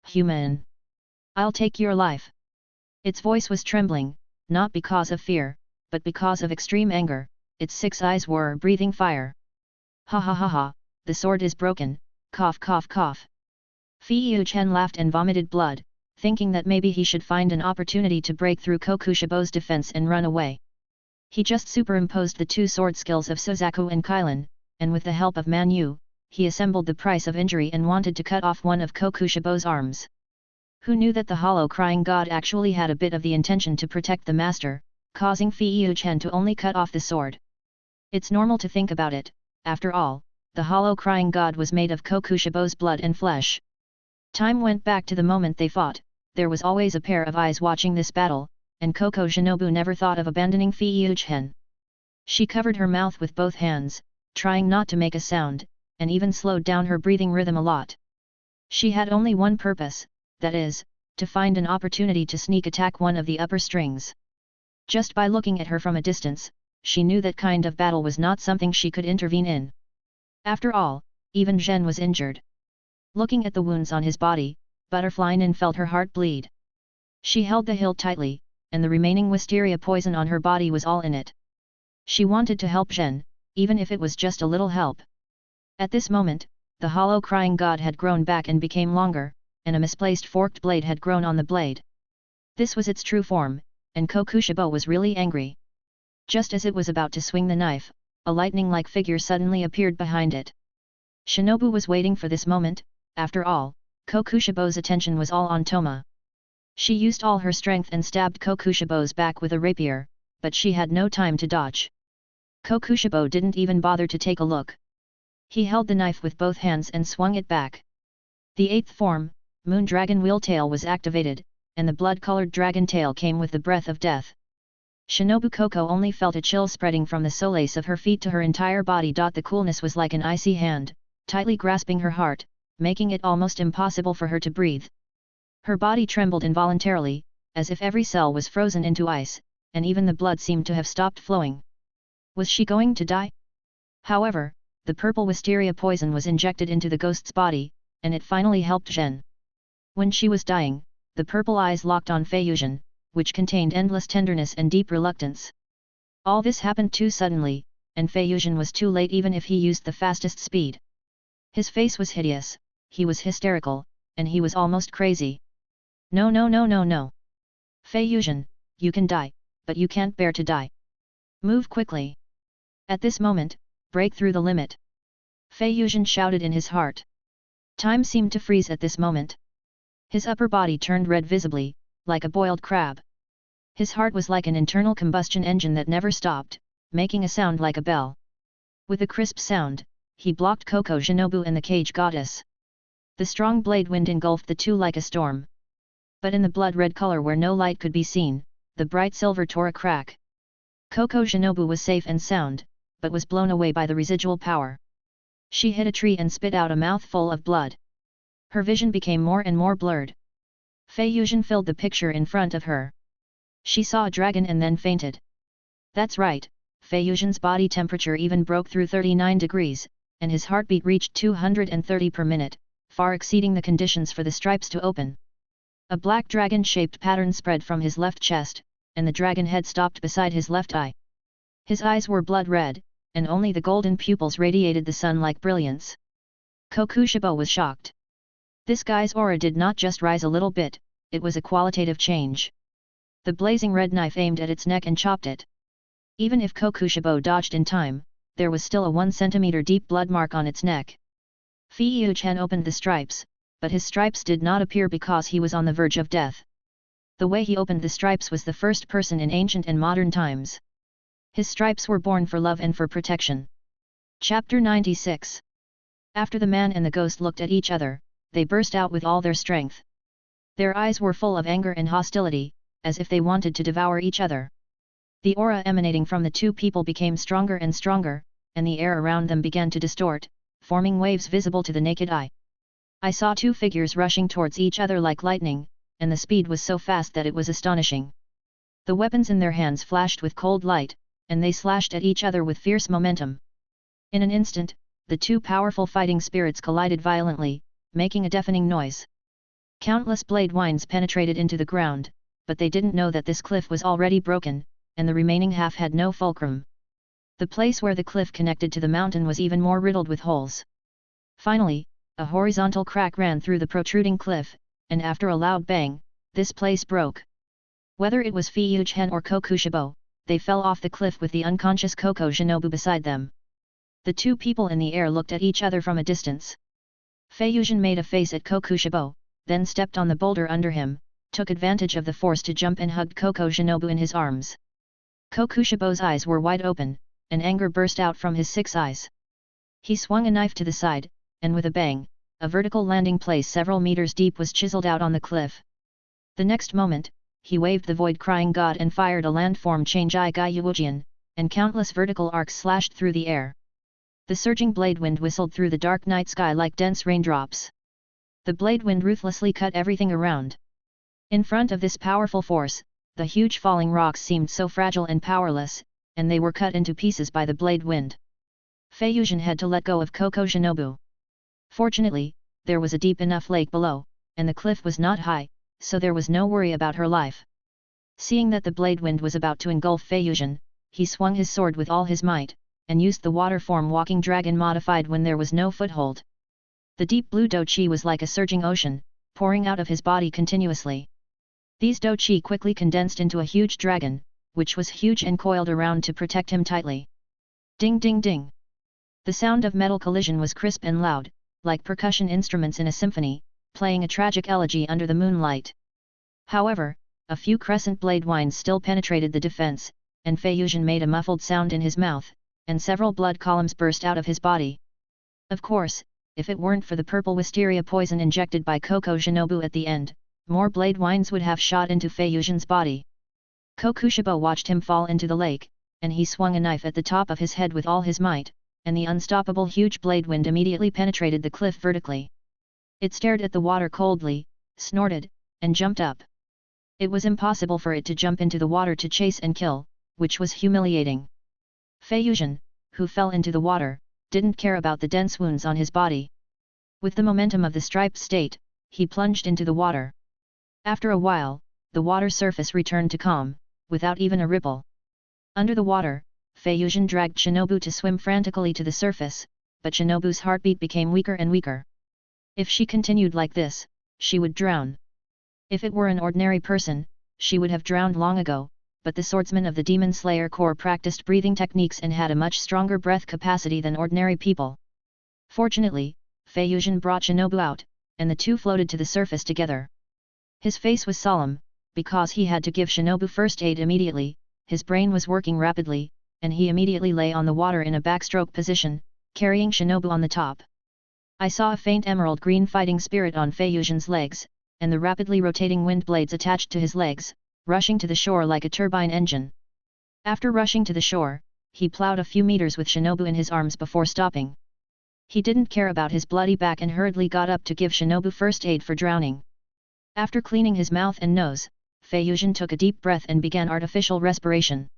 Human! I'll take your life! Its voice was trembling, not because of fear, but because of extreme anger. Its 6 eyes were breathing fire. Ha ha ha ha, the sword is broken, cough cough cough. Feiyuzhen laughed and vomited blood, thinking that maybe he should find an opportunity to break through Kokushibo's defense and run away. He just superimposed the 2 sword skills of Suzaku and Kylan, and with the help of Man Yu, he assembled the price of injury and wanted to cut off one of Kokushibo's arms. Who knew that the hollow crying god actually had a bit of the intention to protect the master, causing Feiyuzhen to only cut off the sword. It's normal to think about it, after all, the hollow crying god was made of Kokushibo's blood and flesh. Time went back to the moment they fought. There was always a pair of eyes watching this battle, and Koko Shinobu never thought of abandoning Feiyuzhen. She covered her mouth with both hands, trying not to make a sound, and even slowed down her breathing rhythm a lot. She had only one purpose, that is, to find an opportunity to sneak attack one of the upper strings. Just by looking at her from a distance, she knew that kind of battle was not something she could intervene in. After all, even Zhen was injured. Looking at the wounds on his body, Butterfly Nin felt her heart bleed. She held the hilt tightly, and the remaining wisteria poison on her body was all in it. She wanted to help Zhen, even if it was just a little help. At this moment, the hollow crying god had grown back and became longer, and a misplaced forked blade had grown on the blade. This was its true form, and Kokushibo was really angry. Just as it was about to swing the knife, a lightning-like figure suddenly appeared behind it. Shinobu was waiting for this moment. After all, Kokushibo's attention was all on Toma. She used all her strength and stabbed Kokushibo's back with a rapier, but she had no time to dodge. Kokushibo didn't even bother to take a look. He held the knife with both hands and swung it back. The eighth form, Moon Dragon Wheeltail, was activated, and the blood-colored dragon tail came with the breath of death. Shinobu Koko only felt a chill spreading from the solace of her feet to her entire body. The coolness was like an icy hand, tightly grasping her heart, making it almost impossible for her to breathe. Her body trembled involuntarily, as if every cell was frozen into ice, and even the blood seemed to have stopped flowing. Was she going to die? However, the purple wisteria poison was injected into the ghost's body, and it finally helped Zhen. When she was dying, the purple eyes locked on Fei Yuzhen, which contained endless tenderness and deep reluctance. All this happened too suddenly, and Fei Yuzhen was too late even if he used the fastest speed. His face was hideous, he was hysterical, and he was almost crazy. No no no no no! Fei Yuzhen, you can die, but you can't bear to die. Move quickly! At this moment, break through the limit! Fei Yuzhen shouted in his heart. Time seemed to freeze at this moment. His upper body turned red visibly, like a boiled crab. His heart was like an internal combustion engine that never stopped, making a sound like a bell. With a crisp sound, he blocked Koko Shinobu and the cage goddess. The strong blade wind engulfed the two like a storm. But in the blood-red color where no light could be seen, the bright silver tore a crack. Koko Shinobu was safe and sound, but was blown away by the residual power. She hit a tree and spit out a mouthful of blood. Her vision became more and more blurred. Fei Yuzhen filled the picture in front of her. She saw a dragon and then fainted. That's right, Fei Yuzhen's body temperature even broke through 39 degrees, and his heartbeat reached 230 per minute, far exceeding the conditions for the stripes to open. A black dragon-shaped pattern spread from his left chest, and the dragon head stopped beside his left eye. His eyes were blood red, and only the golden pupils radiated the sun-like brilliance. Kokushibo was shocked. This guy's aura did not just rise a little bit, it was a qualitative change. The blazing red knife aimed at its neck and chopped it. Even if Kokushibo dodged in time, there was still a 1 centimeter deep blood mark on its neck. Fei Yuzhen opened the stripes, but his stripes did not appear because he was on the verge of death. The way he opened the stripes was the first person in ancient and modern times. His stripes were born for love and for protection. Chapter 96. After the man and the ghost looked at each other, they burst out with all their strength. Their eyes were full of anger and hostility, as if they wanted to devour each other. The aura emanating from the two people became stronger and stronger, and the air around them began to distort, forming waves visible to the naked eye. I saw two figures rushing towards each other like lightning, and the speed was so fast that it was astonishing. The weapons in their hands flashed with cold light, and they slashed at each other with fierce momentum. In an instant, the two powerful fighting spirits collided violently, making a deafening noise. Countless blade winds penetrated into the ground, but they didn't know that this cliff was already broken, and the remaining half had no fulcrum. The place where the cliff connected to the mountain was even more riddled with holes. Finally, a horizontal crack ran through the protruding cliff, and after a loud bang, this place broke. Whether it was Fei Yuzhen or Kokushibo, they fell off the cliff with the unconscious Koko Shinobu beside them. The two people in the air looked at each other from a distance. Fei Yuzhen made a face at Kokushibo, then stepped on the boulder under him, took advantage of the force to jump and hugged Koko Shinobu in his arms. Kokushibo's eyes were wide open, and anger burst out from his 6 eyes. He swung a knife to the side, and with a bang, a vertical landing place several meters deep was chiseled out on the cliff. The next moment, he waved the void-crying god and fired a landform Chang'ai Gai Yuojian, and countless vertical arcs slashed through the air. The surging blade wind whistled through the dark night sky like dense raindrops. The blade wind ruthlessly cut everything around. In front of this powerful force, the huge falling rocks seemed so fragile and powerless, and they were cut into pieces by the blade wind. Fei Yuzhen had to let go of Koko Shinobu. Fortunately, there was a deep enough lake below, and the cliff was not high, so there was no worry about her life. Seeing that the blade wind was about to engulf Fei Yuzhen, he swung his sword with all his might, and used the water form walking dragon modified when there was no foothold. The deep blue do chi was like a surging ocean, pouring out of his body continuously. These do chi quickly condensed into a huge dragon, which was huge and coiled around to protect him tightly. Ding ding ding! The sound of metal collision was crisp and loud, like percussion instruments in a symphony, playing a tragic elegy under the moonlight. However, a few crescent blade winds still penetrated the defense, and Fei Yuzhen made a muffled sound in his mouth, and several blood columns burst out of his body. Of course, if it weren't for the purple wisteria poison injected by Koko Shinobu at the end, more blade winds would have shot into Fei Yuzhen's body. Kokushibo watched him fall into the lake, and he swung a knife at the top of his head with all his might, and the unstoppable huge blade wind immediately penetrated the cliff vertically. It stared at the water coldly, snorted, and jumped up. It was impossible for it to jump into the water to chase and kill, which was humiliating. Fei Yuzhen, who fell into the water, didn't care about the dense wounds on his body. With the momentum of the striped state, he plunged into the water. After a while, the water surface returned to calm, without even a ripple. Under the water, Fei Yuzhen dragged Shinobu to swim frantically to the surface, but Shinobu's heartbeat became weaker and weaker. If she continued like this, she would drown. If it were an ordinary person, she would have drowned long ago, but the swordsman of the Demon Slayer Corps practiced breathing techniques and had a much stronger breath capacity than ordinary people. Fortunately, Fei Yuzhen brought Shinobu out, and the two floated to the surface together. His face was solemn, because he had to give Shinobu first aid immediately. His brain was working rapidly, and he immediately lay on the water in a backstroke position, carrying Shinobu on the top. I saw a faint emerald green fighting spirit on Fei Yuzhen's legs, and the rapidly rotating wind blades attached to his legs, rushing to the shore like a turbine engine. After rushing to the shore, he plowed a few meters with Shinobu in his arms before stopping. He didn't care about his bloody back and hurriedly got up to give Shinobu first aid for drowning. After cleaning his mouth and nose, Fei Yuzhen took a deep breath and began artificial respiration.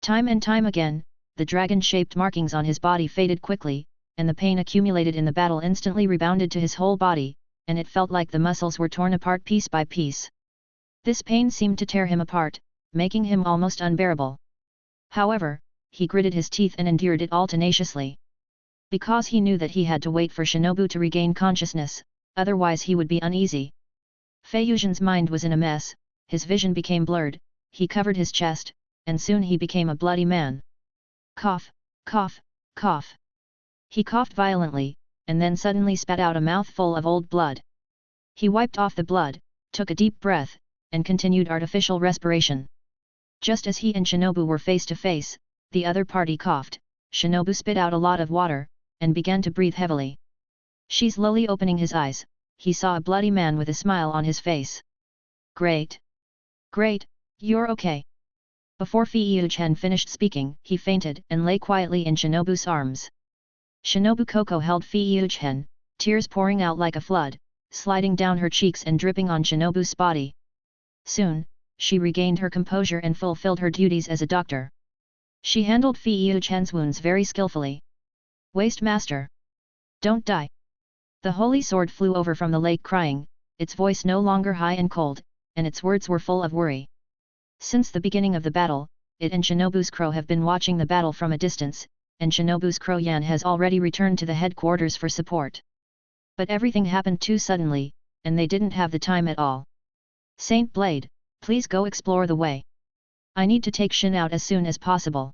Time and time again, the dragon-shaped markings on his body faded quickly, and the pain accumulated in the battle instantly rebounded to his whole body, and it felt like the muscles were torn apart piece by piece. This pain seemed to tear him apart, making him almost unbearable. However, he gritted his teeth and endured it all tenaciously. Because he knew that he had to wait for Shinobu to regain consciousness, otherwise he would be uneasy. Fei Yuzhen's mind was in a mess, his vision became blurred, he covered his chest, and soon he became a bloody man. Cough, cough, cough. He coughed violently, and then suddenly spat out a mouthful of old blood. He wiped off the blood, took a deep breath, and continued artificial respiration. Just as he and Shinobu were face to face, the other party coughed, Shinobu spit out a lot of water, and began to breathe heavily. Slowly opening his eyes, he saw a bloody man with a smile on his face. Great! Great, you're okay. Before Fei Yuzhen finished speaking, he fainted and lay quietly in Shinobu's arms. Shinobu Koko held Fei Yuzhen, tears pouring out like a flood, sliding down her cheeks and dripping on Shinobu's body. Soon, she regained her composure and fulfilled her duties as a doctor. She handled Fei Yuzhen's wounds very skillfully. Waste Master! Don't die! The holy sword flew over from the lake crying, its voice no longer high and cold, and its words were full of worry. Since the beginning of the battle, it and Shinobu's crow have been watching the battle from a distance, and Shinobu's crow Yan has already returned to the headquarters for support. But everything happened too suddenly, and they didn't have the time at all. Saint Blade, please go explore the way. I need to take Shin out as soon as possible.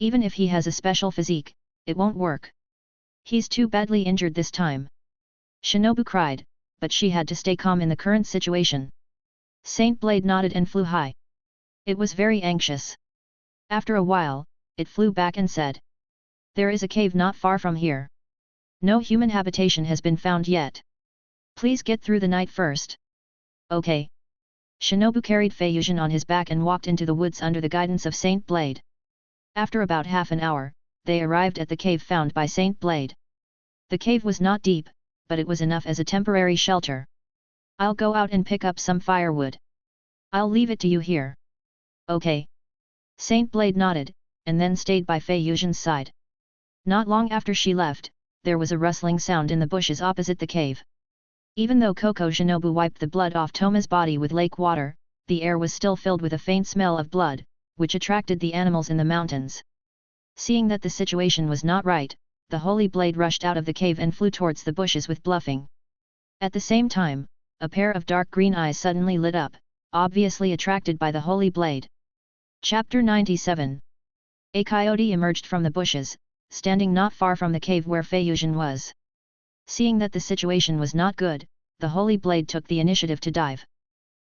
Even if he has a special physique, it won't work. He's too badly injured this time. Shinobu cried, but she had to stay calm in the current situation. Saint Blade nodded and flew high. It was very anxious. After a while, it flew back and said, "There is a cave not far from here. No human habitation has been found yet. Please get through the night first." Okay. Shinobu carried Fei Yuzhen on his back and walked into the woods under the guidance of Saint Blade. After about half an hour, they arrived at the cave found by Saint Blade. The cave was not deep, but it was enough as a temporary shelter. I'll go out and pick up some firewood. I'll leave it to you here. Okay. Saint Blade nodded, and then stayed by Fei Yuzhen's side. Not long after she left, there was a rustling sound in the bushes opposite the cave. Even though Coco Shinobu wiped the blood off Toma's body with lake water, the air was still filled with a faint smell of blood, which attracted the animals in the mountains. Seeing that the situation was not right, the Holy Blade rushed out of the cave and flew towards the bushes with bluffing. At the same time, a pair of dark green eyes suddenly lit up, obviously attracted by the Holy Blade. Chapter 97. A coyote emerged from the bushes, standing not far from the cave where Fei Yuzhen was. Seeing that the situation was not good, the Holy Blade took the initiative to dive.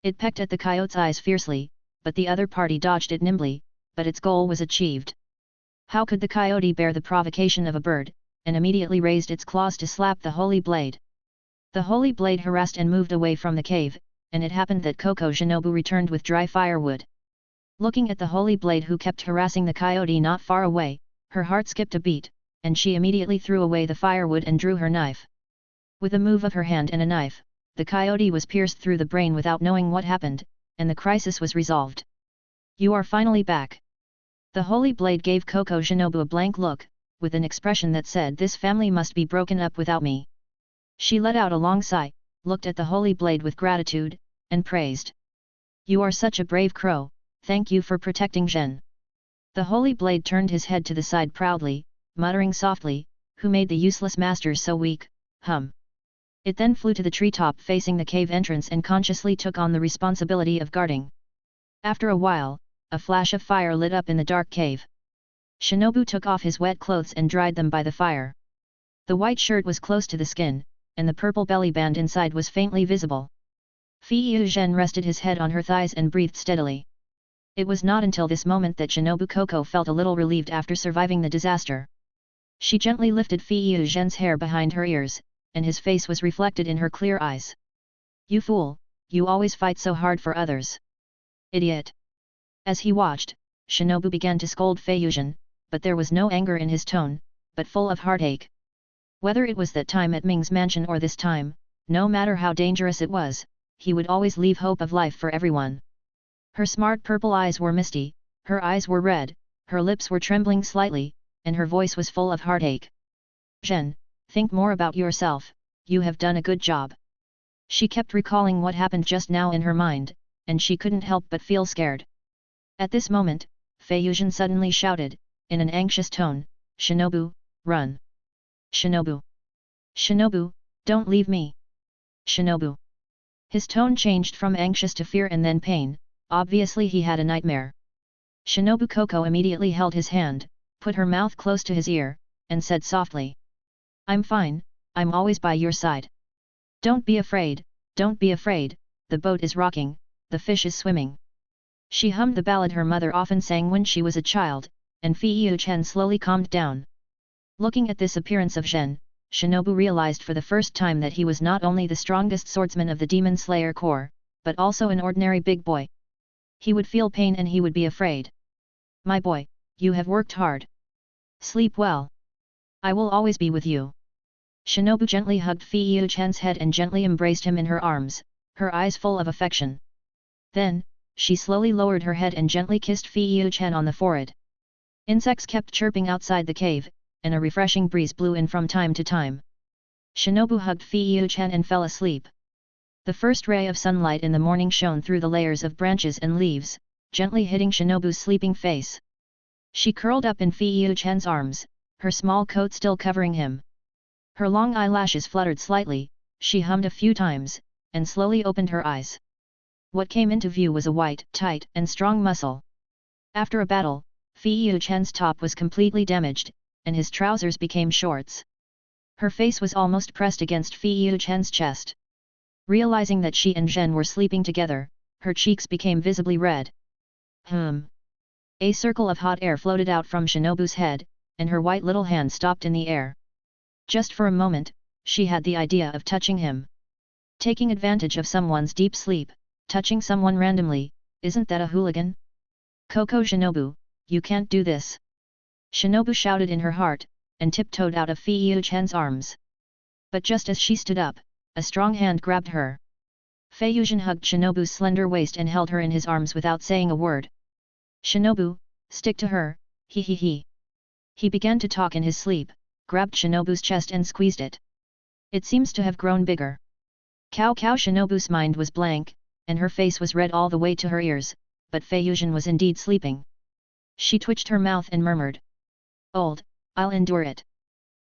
It pecked at the coyote's eyes fiercely, but the other party dodged it nimbly, but its goal was achieved. How could the coyote bear the provocation of a bird, and immediately raised its claws to slap the Holy Blade. The Holy Blade harassed and moved away from the cave, and it happened that Coco Shinobu returned with dry firewood. Looking at the Holy Blade who kept harassing the coyote not far away, her heart skipped a beat, and she immediately threw away the firewood and drew her knife. With a move of her hand and a knife, the coyote was pierced through the brain without knowing what happened, and the crisis was resolved. You are finally back. The Holy Blade gave Coco Shinobu a blank look, with an expression that said this family must be broken up without me. She let out a long sigh, looked at the Holy Blade with gratitude, and praised. You are such a brave crow, thank you for protecting Zhen. The Holy Blade turned his head to the side proudly, muttering softly, who made the useless masters so weak, hum. It then flew to the treetop facing the cave entrance and consciously took on the responsibility of guarding. After a while, a flash of fire lit up in the dark cave. Shinobu took off his wet clothes and dried them by the fire. The white shirt was close to the skin, and the purple belly band inside was faintly visible. Fei Yuzhen rested his head on her thighs and breathed steadily. It was not until this moment that Shinobu Coco felt a little relieved after surviving the disaster. She gently lifted Fei Yuzhen's hair behind her ears, and his face was reflected in her clear eyes. You fool, you always fight so hard for others. Idiot. As he watched, Shinobu began to scold Fei Yuzhen, but there was no anger in his tone, but full of heartache. Whether it was that time at Ming's mansion or this time, no matter how dangerous it was, he would always leave hope of life for everyone. Her smart purple eyes were misty, her eyes were red, her lips were trembling slightly, and her voice was full of heartache. Zhen, think more about yourself, you have done a good job. She kept recalling what happened just now in her mind, and she couldn't help but feel scared. At this moment, Fei Yuzhen suddenly shouted, in an anxious tone, Shinobu, run! Shinobu! Shinobu, don't leave me! Shinobu! His tone changed from anxious to fear and then pain, obviously he had a nightmare. Shinobu Coco immediately held his hand, put her mouth close to his ear, and said softly. I'm fine, I'm always by your side. Don't be afraid, the boat is rocking, the fish is swimming. She hummed the ballad her mother often sang when she was a child, and Fei Yuzhen slowly calmed down. Looking at this appearance of Zhen, Shinobu realized for the first time that he was not only the strongest swordsman of the Demon Slayer Corps, but also an ordinary big boy. He would feel pain and he would be afraid. My boy, you have worked hard. Sleep well. I will always be with you. Shinobu gently hugged Fei Yuzhen's head and gently embraced him in her arms, her eyes full of affection. Then, she slowly lowered her head and gently kissed Fei Yuzhen on the forehead. Insects kept chirping outside the cave, and a refreshing breeze blew in from time to time. Shinobu hugged Fei Yuzhen and fell asleep. The first ray of sunlight in the morning shone through the layers of branches and leaves, gently hitting Shinobu's sleeping face. She curled up in Fei Yuzhen's arms, her small coat still covering him. Her long eyelashes fluttered slightly, she hummed a few times, and slowly opened her eyes. What came into view was a white, tight, and strong muscle. After a battle, Fei Yuzhen's top was completely damaged, and his trousers became shorts. Her face was almost pressed against Fei Yuzhen's chest. Realizing that she and Zhen were sleeping together, her cheeks became visibly red. A circle of hot air floated out from Shinobu's head, and her white little hand stopped in the air. Just for a moment, she had the idea of touching him. Taking advantage of someone's deep sleep, touching someone randomly, isn't that a hooligan? Coco Shinobu, you can't do this. Shinobu shouted in her heart, and tiptoed out of Fei Yuchen's arms. But just as she stood up, a strong hand grabbed her. Fei Yuzhen hugged Shinobu's slender waist and held her in his arms without saying a word. Shinobu, stick to her, he. He began to talk in his sleep, grabbed Shinobu's chest and squeezed it. It seems to have grown bigger. Cow Shinobu's mind was blank, and her face was red all the way to her ears, but Fei Yuzhen was indeed sleeping. She twitched her mouth and murmured. Old, I'll endure it.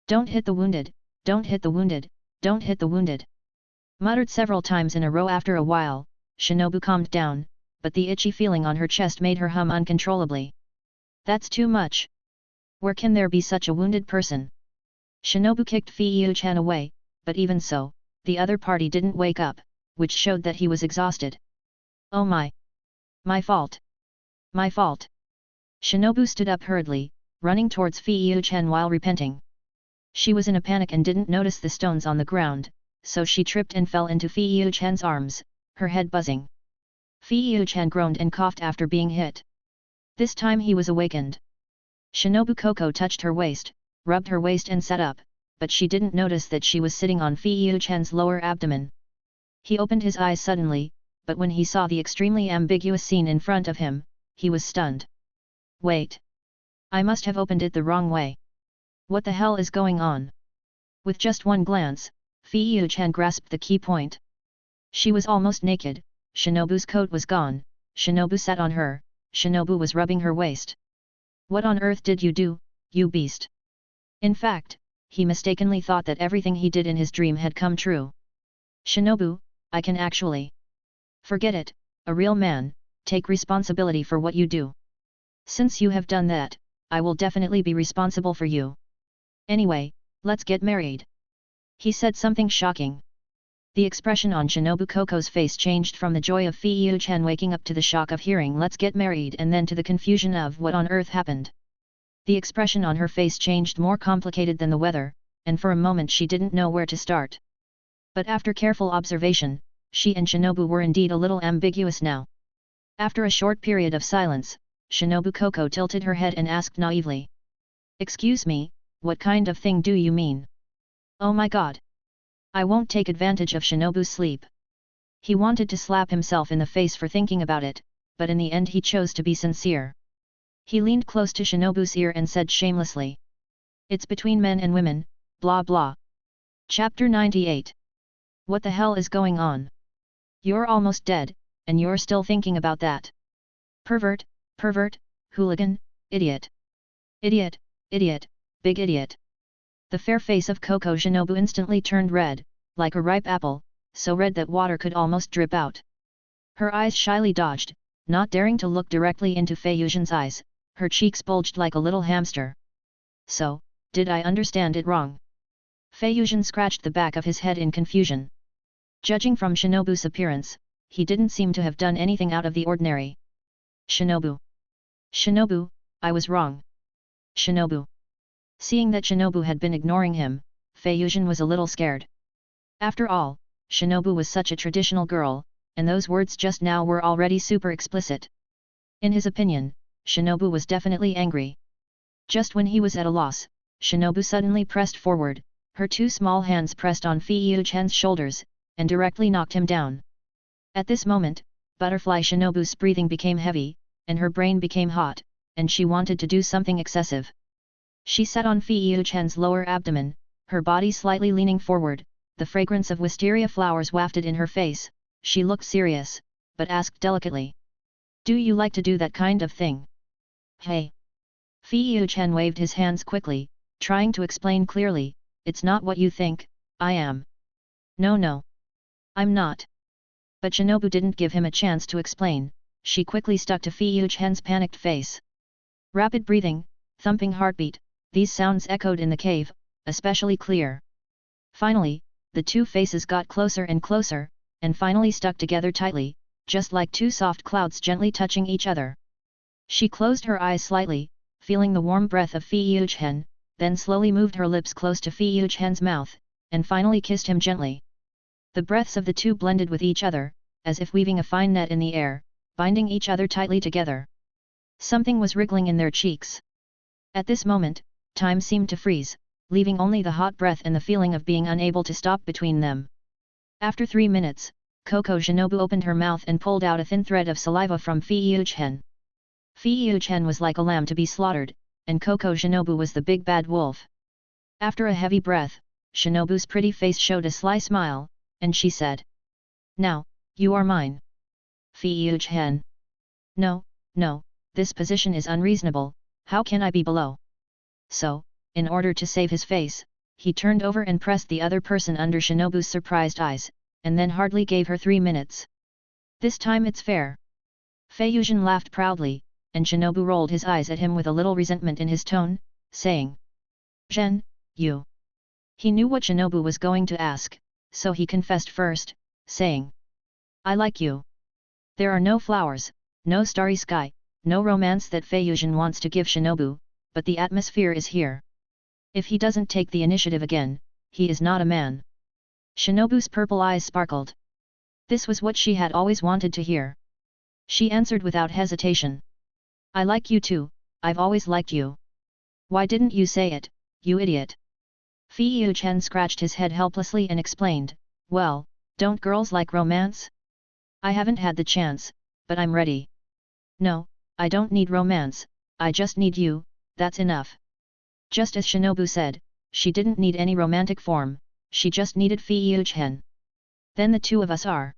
Don't hit the wounded, don't hit the wounded, don't hit the wounded. Muttered several times in a row. After a while, Shinobu calmed down, but the itchy feeling on her chest made her hum uncontrollably. That's too much. Where can there be such a wounded person? Shinobu kicked Fei Yuchen away, but even so, the other party didn't wake up, which showed that he was exhausted. Oh my! My fault! My fault! Shinobu stood up hurriedly, running towards Fei Yuchen while repenting. She was in a panic and didn't notice the stones on the ground, so she tripped and fell into Fei Yuchen's arms, her head buzzing. Fei Yuchen groaned and coughed after being hit. This time he was awakened. Shinobu Koko touched her waist, rubbed her waist and sat up, but she didn't notice that she was sitting on Fei Yuchen's lower abdomen. He opened his eyes suddenly, but when he saw the extremely ambiguous scene in front of him, he was stunned. Wait! I must have opened it the wrong way. What the hell is going on? With just one glance, Fei Yuchen grasped the key point. She was almost naked, Shinobu's coat was gone, Shinobu sat on her, Shinobu was rubbing her waist. What on earth did you do, you beast? In fact, he mistakenly thought that everything he did in his dream had come true. Shinobu, I can actually. Forget it, a real man, take responsibility for what you do. Since you have done that, I will definitely be responsible for you. Anyway, let's get married. He said something shocking. The expression on Shinobu Koko's face changed from the joy of Fei Yuchen waking up to the shock of hearing let's get married and then to the confusion of what on earth happened. The expression on her face changed more complicated than the weather, and for a moment she didn't know where to start. But after careful observation, she and Shinobu were indeed a little ambiguous now. After a short period of silence, Shinobu Koko tilted her head and asked naively. Excuse me, what kind of thing do you mean? Oh my god! I won't take advantage of Shinobu's sleep. He wanted to slap himself in the face for thinking about it, but in the end he chose to be sincere. He leaned close to Shinobu's ear and said shamelessly. It's between men and women, blah blah. Chapter 98. What the hell is going on? You're almost dead, and you're still thinking about that. Pervert, hooligan, idiot. Idiot, big idiot. The fair face of Koko Shinobu instantly turned red, like a ripe apple, so red that water could almost drip out. Her eyes shyly dodged, not daring to look directly into Fei Yuzhen's eyes, her cheeks bulged like a little hamster. So, did I understand it wrong? Fei Yuzhen scratched the back of his head in confusion. Judging from Shinobu's appearance, he didn't seem to have done anything out of the ordinary. Shinobu, I was wrong. Shinobu. Seeing that Shinobu had been ignoring him, Fei Yuzhen was a little scared. After all, Shinobu was such a traditional girl, and those words just now were already super explicit. In his opinion, Shinobu was definitely angry. Just when he was at a loss, Shinobu suddenly pressed forward, her two small hands pressed on Fei Yuchen's shoulders, and directly knocked him down. At this moment, Butterfly Shinobu's breathing became heavy, and her brain became hot, and she wanted to do something excessive. She sat on Fei Yuchen's lower abdomen, her body slightly leaning forward, the fragrance of wisteria flowers wafted in her face. She looked serious, but asked delicately. Do you like to do that kind of thing? Hey! Fei Yuchen waved his hands quickly, trying to explain clearly, it's not what you think, I am. No. I'm not. But Shinobu didn't give him a chance to explain, she quickly stuck to Fei Yuchen's panicked face. Rapid breathing, thumping heartbeat, these sounds echoed in the cave, especially clear. Finally, the two faces got closer and closer, and finally stuck together tightly, just like two soft clouds gently touching each other. She closed her eyes slightly, feeling the warm breath of Fei Yuchen, then slowly moved her lips close to Fei Yuchen's mouth, and finally kissed him gently. The breaths of the two blended with each other, as if weaving a fine net in the air, binding each other tightly together. Something was wriggling in their cheeks. At this moment, time seemed to freeze, leaving only the hot breath and the feeling of being unable to stop between them. After 3 minutes, Coco Shinobu opened her mouth and pulled out a thin thread of saliva from Fei-Yuchen. Fei-Yuchen was like a lamb to be slaughtered, and Coco Shinobu was the big bad wolf. After a heavy breath, Shinobu's pretty face showed a sly smile, and she said, "Now, you are mine." Fei-Yuchen. No, this position is unreasonable, how can I be below? So, in order to save his face, he turned over and pressed the other person under Shinobu's surprised eyes, and then hardly gave her 3 minutes. This time it's fair. Fei-Yuchen laughed proudly, and Shinobu rolled his eyes at him with a little resentment in his tone, saying, "Zhen, you." He knew what Shinobu was going to ask, so he confessed first, saying, "I like you." There are no flowers, no starry sky, no romance that Fei-Yuchen wants to give Shinobu, but the atmosphere is here. If he doesn't take the initiative again, he is not a man. Shinobu's purple eyes sparkled. This was what she had always wanted to hear. She answered without hesitation. "I like you too, I've always liked you." "Why didn't you say it, you idiot?" Fei-Yuchen scratched his head helplessly and explained, "Well, don't girls like romance? I haven't had the chance, but I'm ready." "No, I don't need romance, I just need you, that's enough." Just as Shinobu said, she didn't need any romantic form, she just needed Fei-Yuchen. "Then the two of us are.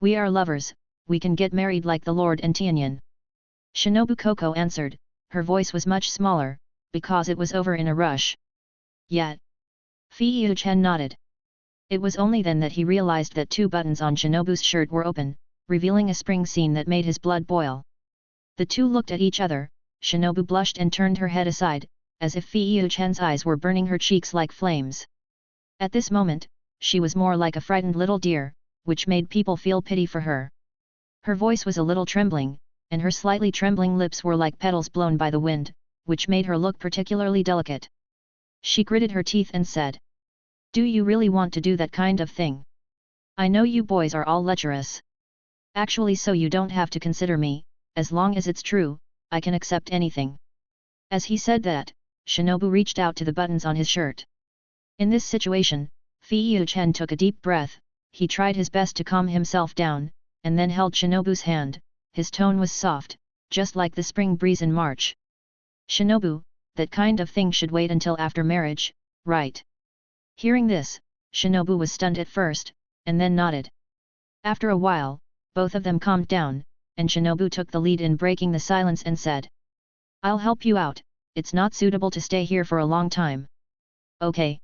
We are lovers, we can get married like the Lord and Tianyan." Shinobu Coco answered, her voice was much smaller, because it was over in a rush. "Yet." Fei-Yuchen nodded. It was only then that he realized that 2 buttons on Shinobu's shirt were open, revealing a spring scene that made his blood boil. The two looked at each other, Shinobu blushed and turned her head aside, as if Fei-Yuchen's eyes were burning her cheeks like flames. At this moment, she was more like a frightened little deer, which made people feel pity for her. Her voice was a little trembling, and her slightly trembling lips were like petals blown by the wind, which made her look particularly delicate. She gritted her teeth and said, "Do you really want to do that kind of thing? I know you boys are all lecherous. Actually, so you don't have to consider me, as long as it's true, I can accept anything." As he said that, Shinobu reached out to the buttons on his shirt. In this situation, Fei-Yuchen took a deep breath, he tried his best to calm himself down, and then held Shinobu's hand, his tone was soft, just like the spring breeze in March. "Shinobu, that kind of thing should wait until after marriage, right?" Hearing this, Shinobu was stunned at first, and then nodded. After a while, both of them calmed down, and Shinobu took the lead in breaking the silence and said, "I'll help you out, it's not suitable to stay here for a long time." "Okay."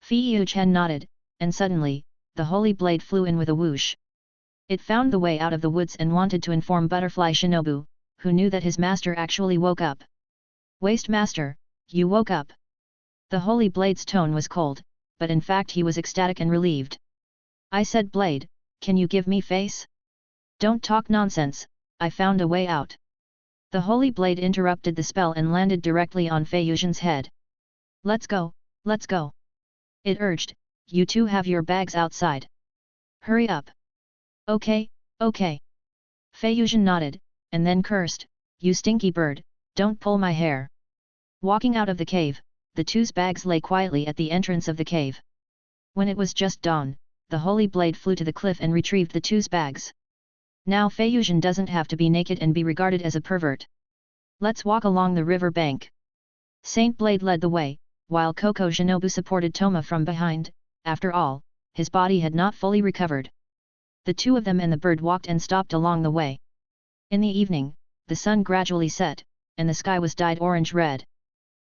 Fei-Yuchen nodded, and suddenly, the holy blade flew in with a whoosh. It found the way out of the woods and wanted to inform Butterfly Shinobu, who knew that his master actually woke up. "Waste Master, you woke up." The holy blade's tone was cold, but in fact he was ecstatic and relieved. "I said blade, can you give me face? Don't talk nonsense, I found a way out." The holy blade interrupted the spell and landed directly on Fei-Yuchen's head. Let's go," it urged, "you two have your bags outside. Hurry up." Okay." Fei-Yuchen nodded, and then cursed, "You stinky bird, don't pull my hair." Walking out of the cave, the two's bags lay quietly at the entrance of the cave. When it was just dawn, the holy blade flew to the cliff and retrieved the two's bags. Now Fei-Yuchen doesn't have to be naked and be regarded as a pervert. "Let's walk along the river bank." Saint Blade led the way, while Coco Shinobu supported Toma from behind, after all, his body had not fully recovered. The two of them and the bird walked and stopped along the way. In the evening, the sun gradually set, and the sky was dyed orange-red.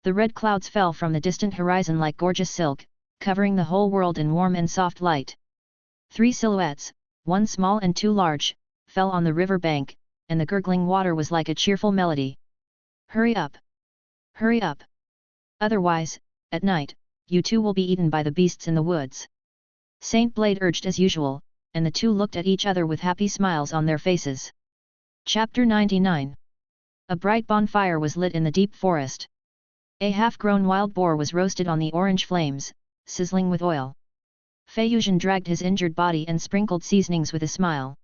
The red clouds fell from the distant horizon like gorgeous silk, covering the whole world in warm and soft light. 3 silhouettes, 1 small and 2 large, fell on the river bank, and the gurgling water was like a cheerful melody. "Hurry up! Hurry up! Otherwise, at night, you two will be eaten by the beasts in the woods." Saint Blade urged as usual, and the two looked at each other with happy smiles on their faces. Chapter 99. A bright bonfire was lit in the deep forest. A half-grown wild boar was roasted on the orange flames, sizzling with oil. Fei-Yuchen dragged his injured body and sprinkled seasonings with a smile.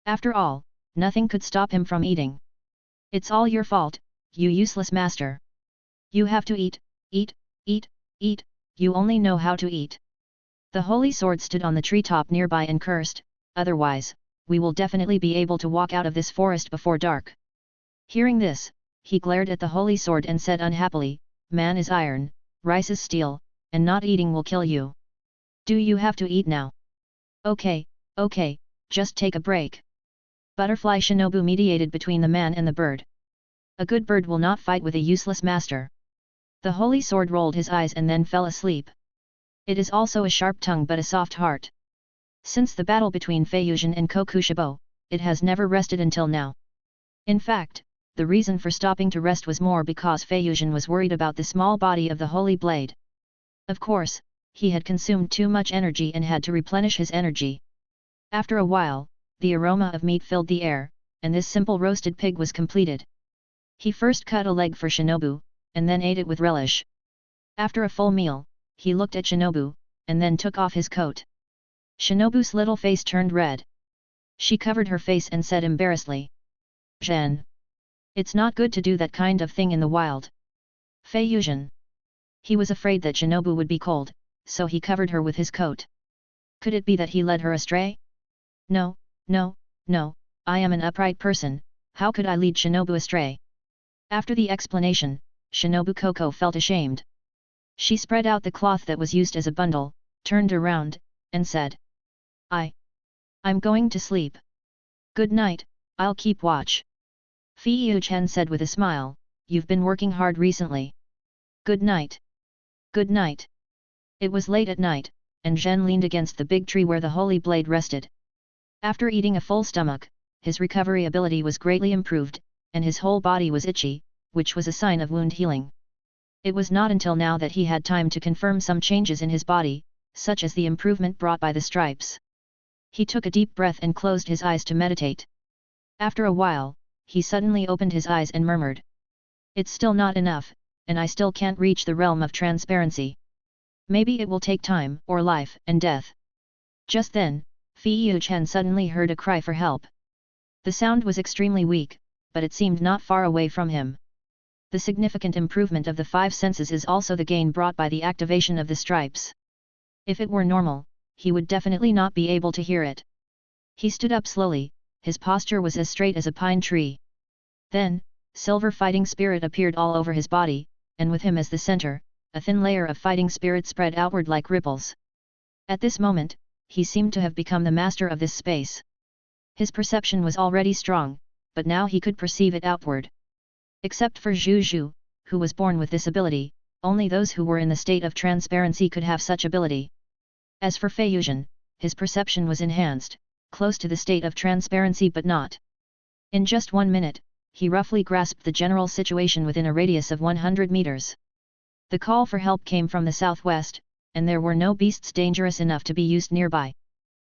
After all, nothing could stop him from eating. "It's all your fault, you useless master." You have to eat, eat, eat, eat, you only know how to eat. The holy sword stood on the treetop nearby and cursed, otherwise, we will definitely be able to walk out of this forest before dark. Hearing this, he glared at the holy sword and said unhappily, man is iron, rice is steel, and not eating will kill you. Do you have to eat now? Okay, okay, just take a break. Butterfly Shinobu mediated between the man and the bird. A good bird will not fight with a useless master. The holy sword rolled his eyes and then fell asleep. It is also a sharp tongue but a soft heart. Since the battle between Feiyuzhen and Kokushibo, it has never rested until now. In fact, the reason for stopping to rest was more because Feiyuzhen was worried about the small body of the holy blade. Of course, he had consumed too much energy and had to replenish his energy. After a while, the aroma of meat filled the air, and this simple roasted pig was completed. He first cut a leg for Shinobu, and then ate it with relish. After a full meal, he looked at Shinobu, and then took off his coat. Shinobu's little face turned red. She covered her face and said embarrassedly, "Zhen. It's not good to do that kind of thing in the wild." Feiyuzhen. He was afraid that Shinobu would be cold, so he covered her with his coat. Could it be that he led her astray? No, no, no, I am an upright person, how could I lead Shinobu astray? After the explanation, Shinobu Koko felt ashamed. She spread out the cloth that was used as a bundle, turned around, and said, I'm going to sleep. Good night, I'll keep watch. Feiyuzhen said with a smile, you've been working hard recently. Good night. Good night. It was late at night, and Zhen leaned against the big tree where the holy blade rested. After eating a full stomach, his recovery ability was greatly improved, and his whole body was itchy, which was a sign of wound healing. It was not until now that he had time to confirm some changes in his body, such as the improvement brought by the stripes. He took a deep breath and closed his eyes to meditate. After a while, he suddenly opened his eyes and murmured, "It's still not enough, and I still can't reach the realm of transparency. Maybe it will take time or life and death." Just then, Feiyuzhen suddenly heard a cry for help. The sound was extremely weak, but it seemed not far away from him. The significant improvement of the five senses is also the gain brought by the activation of the stripes. If it were normal, he would definitely not be able to hear it. He stood up slowly, his posture was as straight as a pine tree. Then, silver fighting spirit appeared all over his body, and with him as the center, a thin layer of fighting spirit spread outward like ripples. At this moment, he seemed to have become the master of this space. His perception was already strong, but now he could perceive it outward. Except for Zhu Zhu, who was born with this ability, only those who were in the state of transparency could have such ability. As for Feiyuzhen, his perception was enhanced, close to the state of transparency but not. In just 1 minute, he roughly grasped the general situation within a radius of 100 meters. The call for help came from the southwest, and there were no beasts dangerous enough to be used nearby.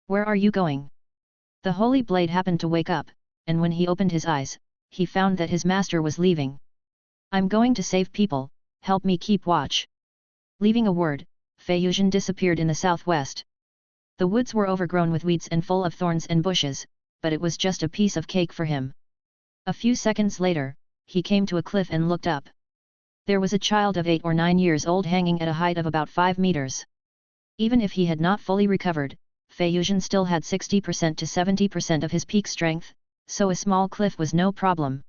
"Where are you going?" The holy blade happened to wake up, and when he opened his eyes, he found that his master was leaving. "I'm going to save people, help me keep watch." Leaving a word, Feiyuzhen disappeared in the southwest. The woods were overgrown with weeds and full of thorns and bushes, but it was just a piece of cake for him. A few seconds later, he came to a cliff and looked up. There was a child of 8 or 9 years old hanging at a height of about 5 meters. Even if he had not fully recovered, Feiyuzhen still had 60% to 70% of his peak strength, so a small cliff was no problem.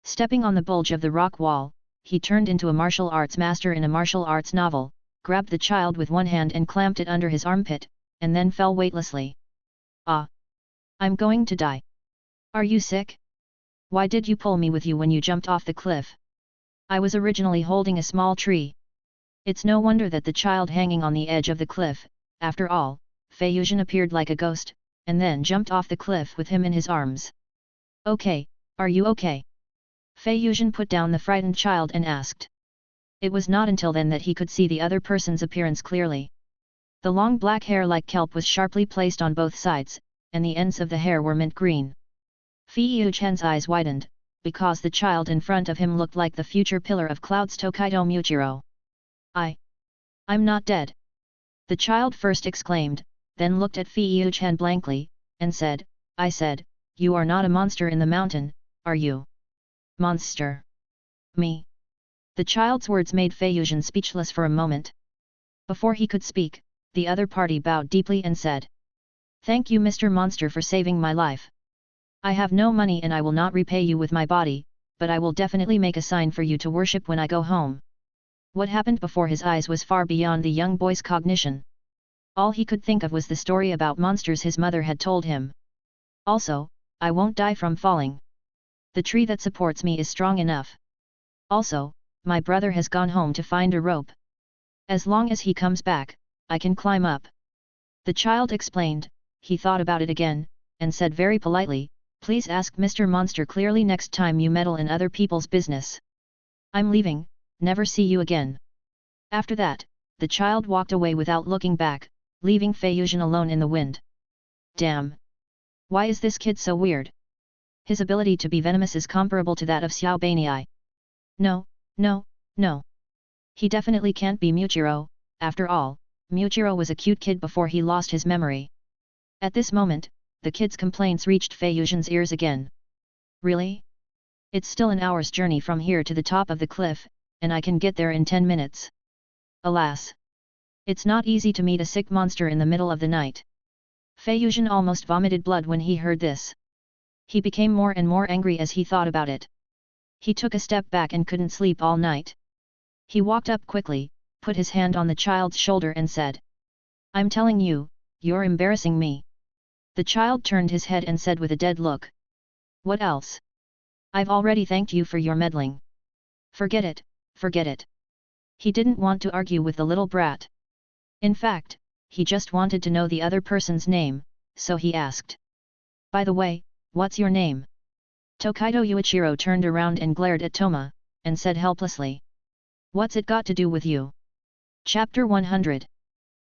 Stepping on the bulge of the rock wall, he turned into a martial arts master in a martial arts novel, grabbed the child with one hand and clamped it under his armpit, and then fell weightlessly. "Ah! I'm going to die. Are you sick? Why did you pull me with you when you jumped off the cliff? I was originally holding a small tree." It's no wonder that the child hanging on the edge of the cliff, after all, Feiyuzhen appeared like a ghost, and then jumped off the cliff with him in his arms. "Okay, are you okay?" Feiyuzhen put down the frightened child and asked. It was not until then that he could see the other person's appearance clearly. The long black hair like kelp was sharply placed on both sides, and the ends of the hair were mint green. Feiyuzhen's eyes widened, because the child in front of him looked like the future pillar of clouds Tokaido Muchiro. I'm not dead." The child first exclaimed, then looked at Feiyuzhen blankly, and said, "I said, you are not a monster in the mountain, are you?" "Monster? Me? The child's words made Fei Yuzhen speechless for a moment. Before he could speak, the other party bowed deeply and said, "Thank you Mr. Monster for saving my life. I have no money and I will not repay you with my body, but I will definitely make a sign for you to worship when I go home." What happened before his eyes was far beyond the young boy's cognition. All he could think of was the story about monsters his mother had told him. Also, "I won't die from falling. The tree that supports me is strong enough. Also, my brother has gone home to find a rope. As long as he comes back, I can climb up." The child explained. He thought about it again, and said very politely, "Please ask Mr. Monster clearly next time you meddle in other people's business. I'm leaving, never see you again." After that, the child walked away without looking back, leaving Fei Yuzhen alone in the wind. Damn! Why is this kid so weird? His ability to be venomous is comparable to that of Xiao Baniai. No, no, no. He definitely can't be Muchiro. After all, Muchiro was a cute kid before he lost his memory. At this moment, the kid's complaints reached Fei Yuzhen's ears again. Really? It's still an hour's journey from here to the top of the cliff, and I can get there in 10 minutes. Alas! It's not easy to meet a sick monster in the middle of the night. Fei Yuzhen almost vomited blood when he heard this. He became more and more angry as he thought about it. He took a step back and couldn't sleep all night. He walked up quickly, put his hand on the child's shoulder and said, "I'm telling you, you're embarrassing me." The child turned his head and said with a dead look, "What else? I've already thanked you for your meddling. Forget it, forget it." He didn't want to argue with the little brat. In fact, he just wanted to know the other person's name, so he asked, "By the way, what's your name?" Tokaido Yuichiro turned around and glared at Toma, and said helplessly, "What's it got to do with you?" Chapter 100.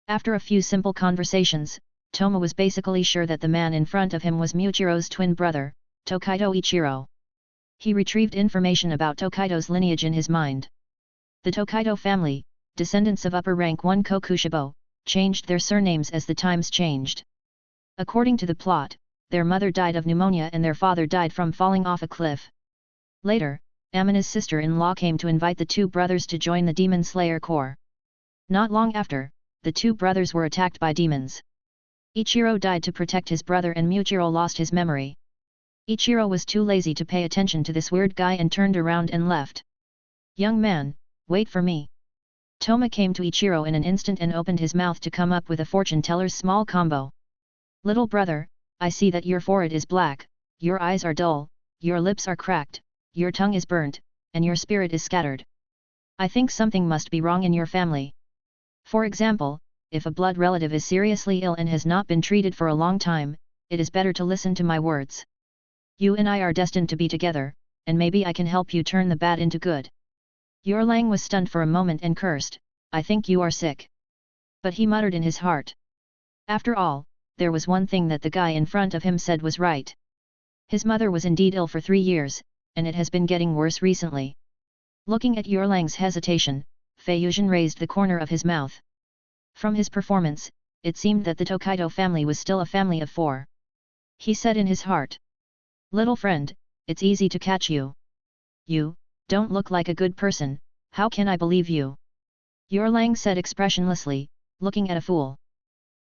After a few simple conversations, Toma was basically sure that the man in front of him was Muchiro's twin brother, Tokaido Ichiro. He retrieved information about Tokaido's lineage in his mind. The Tokaido family, descendants of upper rank 1 Kokushibo, changed their surnames as the times changed. According to the plot, their mother died of pneumonia and their father died from falling off a cliff. Later, Amina's sister-in-law came to invite the two brothers to join the Demon Slayer Corps. Not long after, the two brothers were attacked by demons. Ichiro died to protect his brother and Muchiro lost his memory. Ichiro was too lazy to pay attention to this weird guy and turned around and left. "Young man, wait for me." Toma came to Ichiro in an instant and opened his mouth to come up with a fortune teller's small combo. "Little brother, I see that your forehead is black, your eyes are dull, your lips are cracked, your tongue is burnt, and your spirit is scattered. I think something must be wrong in your family. For example, if a blood relative is seriously ill and has not been treated for a long time, it is better to listen to my words. You and I are destined to be together, and maybe I can help you turn the bad into good." Yorlang was stunned for a moment and cursed, "I think you are sick." But he muttered in his heart. After all, there was one thing that the guy in front of him said was right. His mother was indeed ill for 3 years, and it has been getting worse recently. Looking at Yorlang's hesitation, Fei Yuzhen raised the corner of his mouth. From his performance, it seemed that the Tokaido family was still a family of 4. He said in his heart, "Little friend, it's easy to catch you. You don't look like a good person, how can I believe you?" Yorlang said expressionlessly, looking at a fool.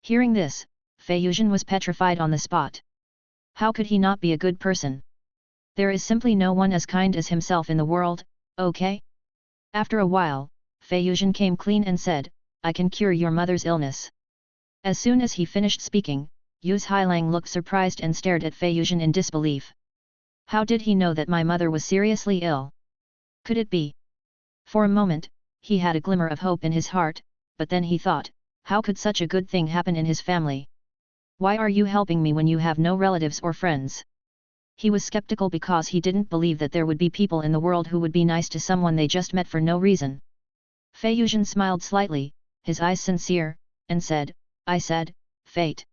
Hearing this, Fei Yuzhen was petrified on the spot. How could he not be a good person? There is simply no one as kind as himself in the world, okay? After a while, Fei Yuzhen came clean and said, "I can cure your mother's illness." As soon as he finished speaking, Yuz Hailang looked surprised and stared at Fei Yuzhen in disbelief. How did he know that my mother was seriously ill? Could it be? For a moment, he had a glimmer of hope in his heart, but then he thought, how could such a good thing happen in his family? Why are you helping me when you have no relatives or friends? He was skeptical because he didn't believe that there would be people in the world who would be nice to someone they just met for no reason. Fei Yuzhen smiled slightly, his eyes sincere, and said, "I said, fate."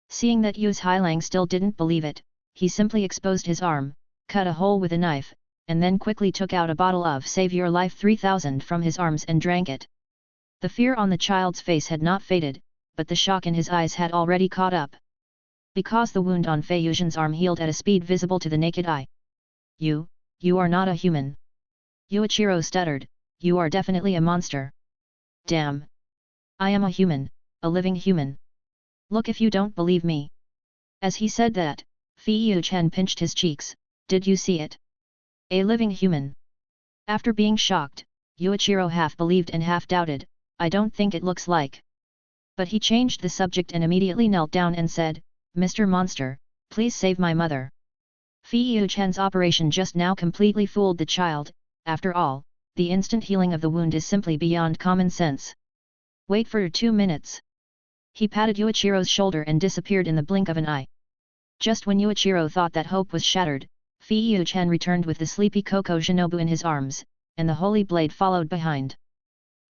Seeing that Yuz Hailang still didn't believe it, he simply exposed his arm, cut a hole with a knife, and then quickly took out a bottle of Save Your Life 3000 from his arms and drank it. The fear on the child's face had not faded, but the shock in his eyes had already caught up. Because the wound on Fei Yuzhen's arm healed at a speed visible to the naked eye. You are not a human." Yuichiro stuttered, you are definitely a monster. Damn! I am a human, a living human. Look if you don't believe me. As he said that, Fei Yuchen pinched his cheeks. Did you see it? A living human. After being shocked, Yuichiro half believed and half doubted, I don't think it looks like. But he changed the subject and immediately knelt down and said, Mr. Monster, please save my mother. Fei Yuchen's operation just now completely fooled the child. After all, the instant healing of the wound is simply beyond common sense. Wait for 2 minutes. He patted Yuichiro's shoulder and disappeared in the blink of an eye. Just when Yuichiro thought that hope was shattered, Fei Yuchen returned with the sleepy Koko Shinobu in his arms, and the holy blade followed behind.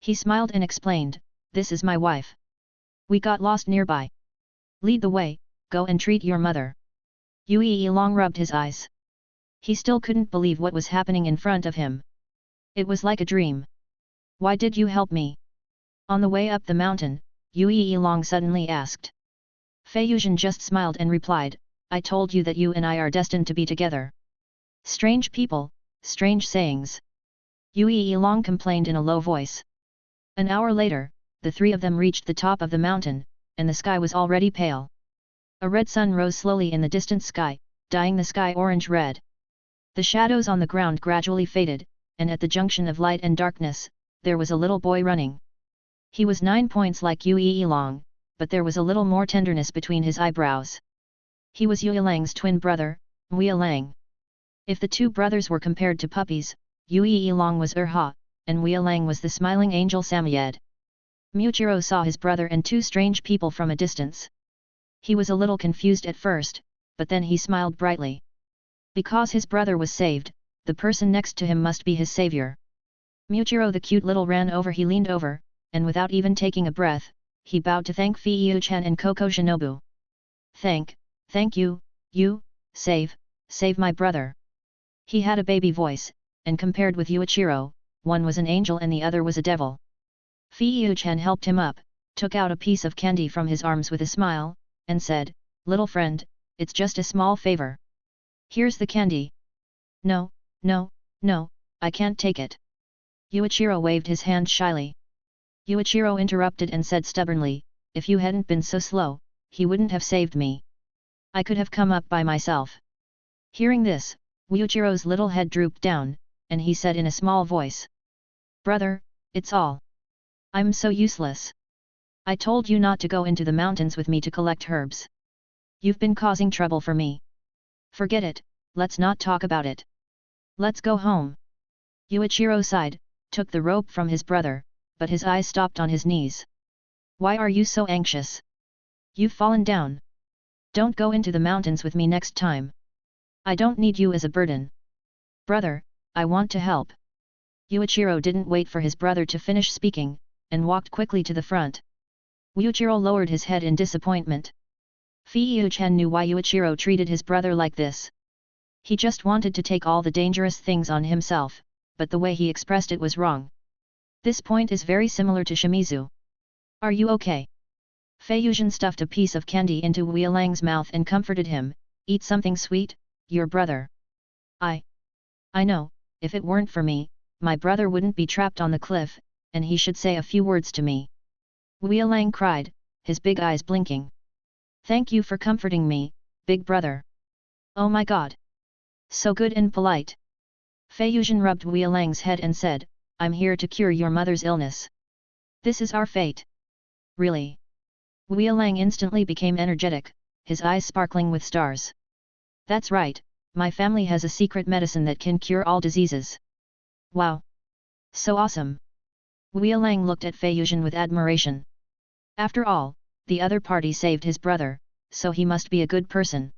He smiled and explained, this is my wife. We got lost nearby. Lead the way, go and treat your mother. Yue Long rubbed his eyes. He still couldn't believe what was happening in front of him. It was like a dream. Why did you help me? On the way up the mountain, Yue Long suddenly asked. Fei Yuzhen just smiled and replied, I told you that you and I are destined to be together. Strange people, strange sayings. Yue Long complained in a low voice. An hour later, the three of them reached the top of the mountain, and the sky was already pale. A red sun rose slowly in the distant sky, dyeing the sky orange-red. The shadows on the ground gradually faded, and at the junction of light and darkness, there was a little boy running. He was 9 points like Yue Long, but there was a little more tenderness between his eyebrows. He was Yue Lang's twin brother, Wei Lang. If the two brothers were compared to puppies, Yue Long was Erha, and Wei Lang was the smiling angel Samayed. Muichiro saw his brother and two strange people from a distance. He was a little confused at first, but then he smiled brightly. Because his brother was saved, the person next to him must be his savior. Muichiro the cute little ran over. He leaned over, and without even taking a breath, he bowed to thank Fei Yuchen and Koko Shinobu. Thank you, save my brother. He had a baby voice, and compared with Yuichiro, one was an angel and the other was a devil. Fei Yuchen helped him up, took out a piece of candy from his arms with a smile, and said, little friend, it's just a small favor. Here's the candy. No, I can't take it. Yuichiro waved his hand shyly. Yuichiro interrupted and said stubbornly, if you hadn't been so slow, he wouldn't have saved me. I could have come up by myself. Hearing this, Yuichiro's little head drooped down, and he said in a small voice. Brother, it's all. I'm so useless. I told you not to go into the mountains with me to collect herbs. You've been causing trouble for me. Forget it, let's not talk about it. Let's go home. Yuichiro sighed, took the rope from his brother, but his eyes stopped on his knees. Why are you so anxious? You've fallen down. Don't go into the mountains with me next time. I don't need you as a burden. Brother, I want to help. Yuichiro didn't wait for his brother to finish speaking, and walked quickly to the front. Yuichiro lowered his head in disappointment. Fei Yuchen knew why Yuichiro treated his brother like this. He just wanted to take all the dangerous things on himself, but the way he expressed it was wrong. This point is very similar to Shimizu. Are you okay? Fei Yuchen stuffed a piece of candy into Wei Lang's mouth and comforted him, eat something sweet, your brother. I know, if it weren't for me, my brother wouldn't be trapped on the cliff, and he should say a few words to me. Wei Lang cried, his big eyes blinking. Thank you for comforting me, big brother. Oh my god. So good and polite. Fei Yuchen rubbed Wei Lang's head and said, I'm here to cure your mother's illness. This is our fate. Really? Wei Lang instantly became energetic, his eyes sparkling with stars. That's right, my family has a secret medicine that can cure all diseases. Wow! So awesome! Wei Lang looked at Fei Yuchen with admiration. After all, the other party saved his brother, so he must be a good person.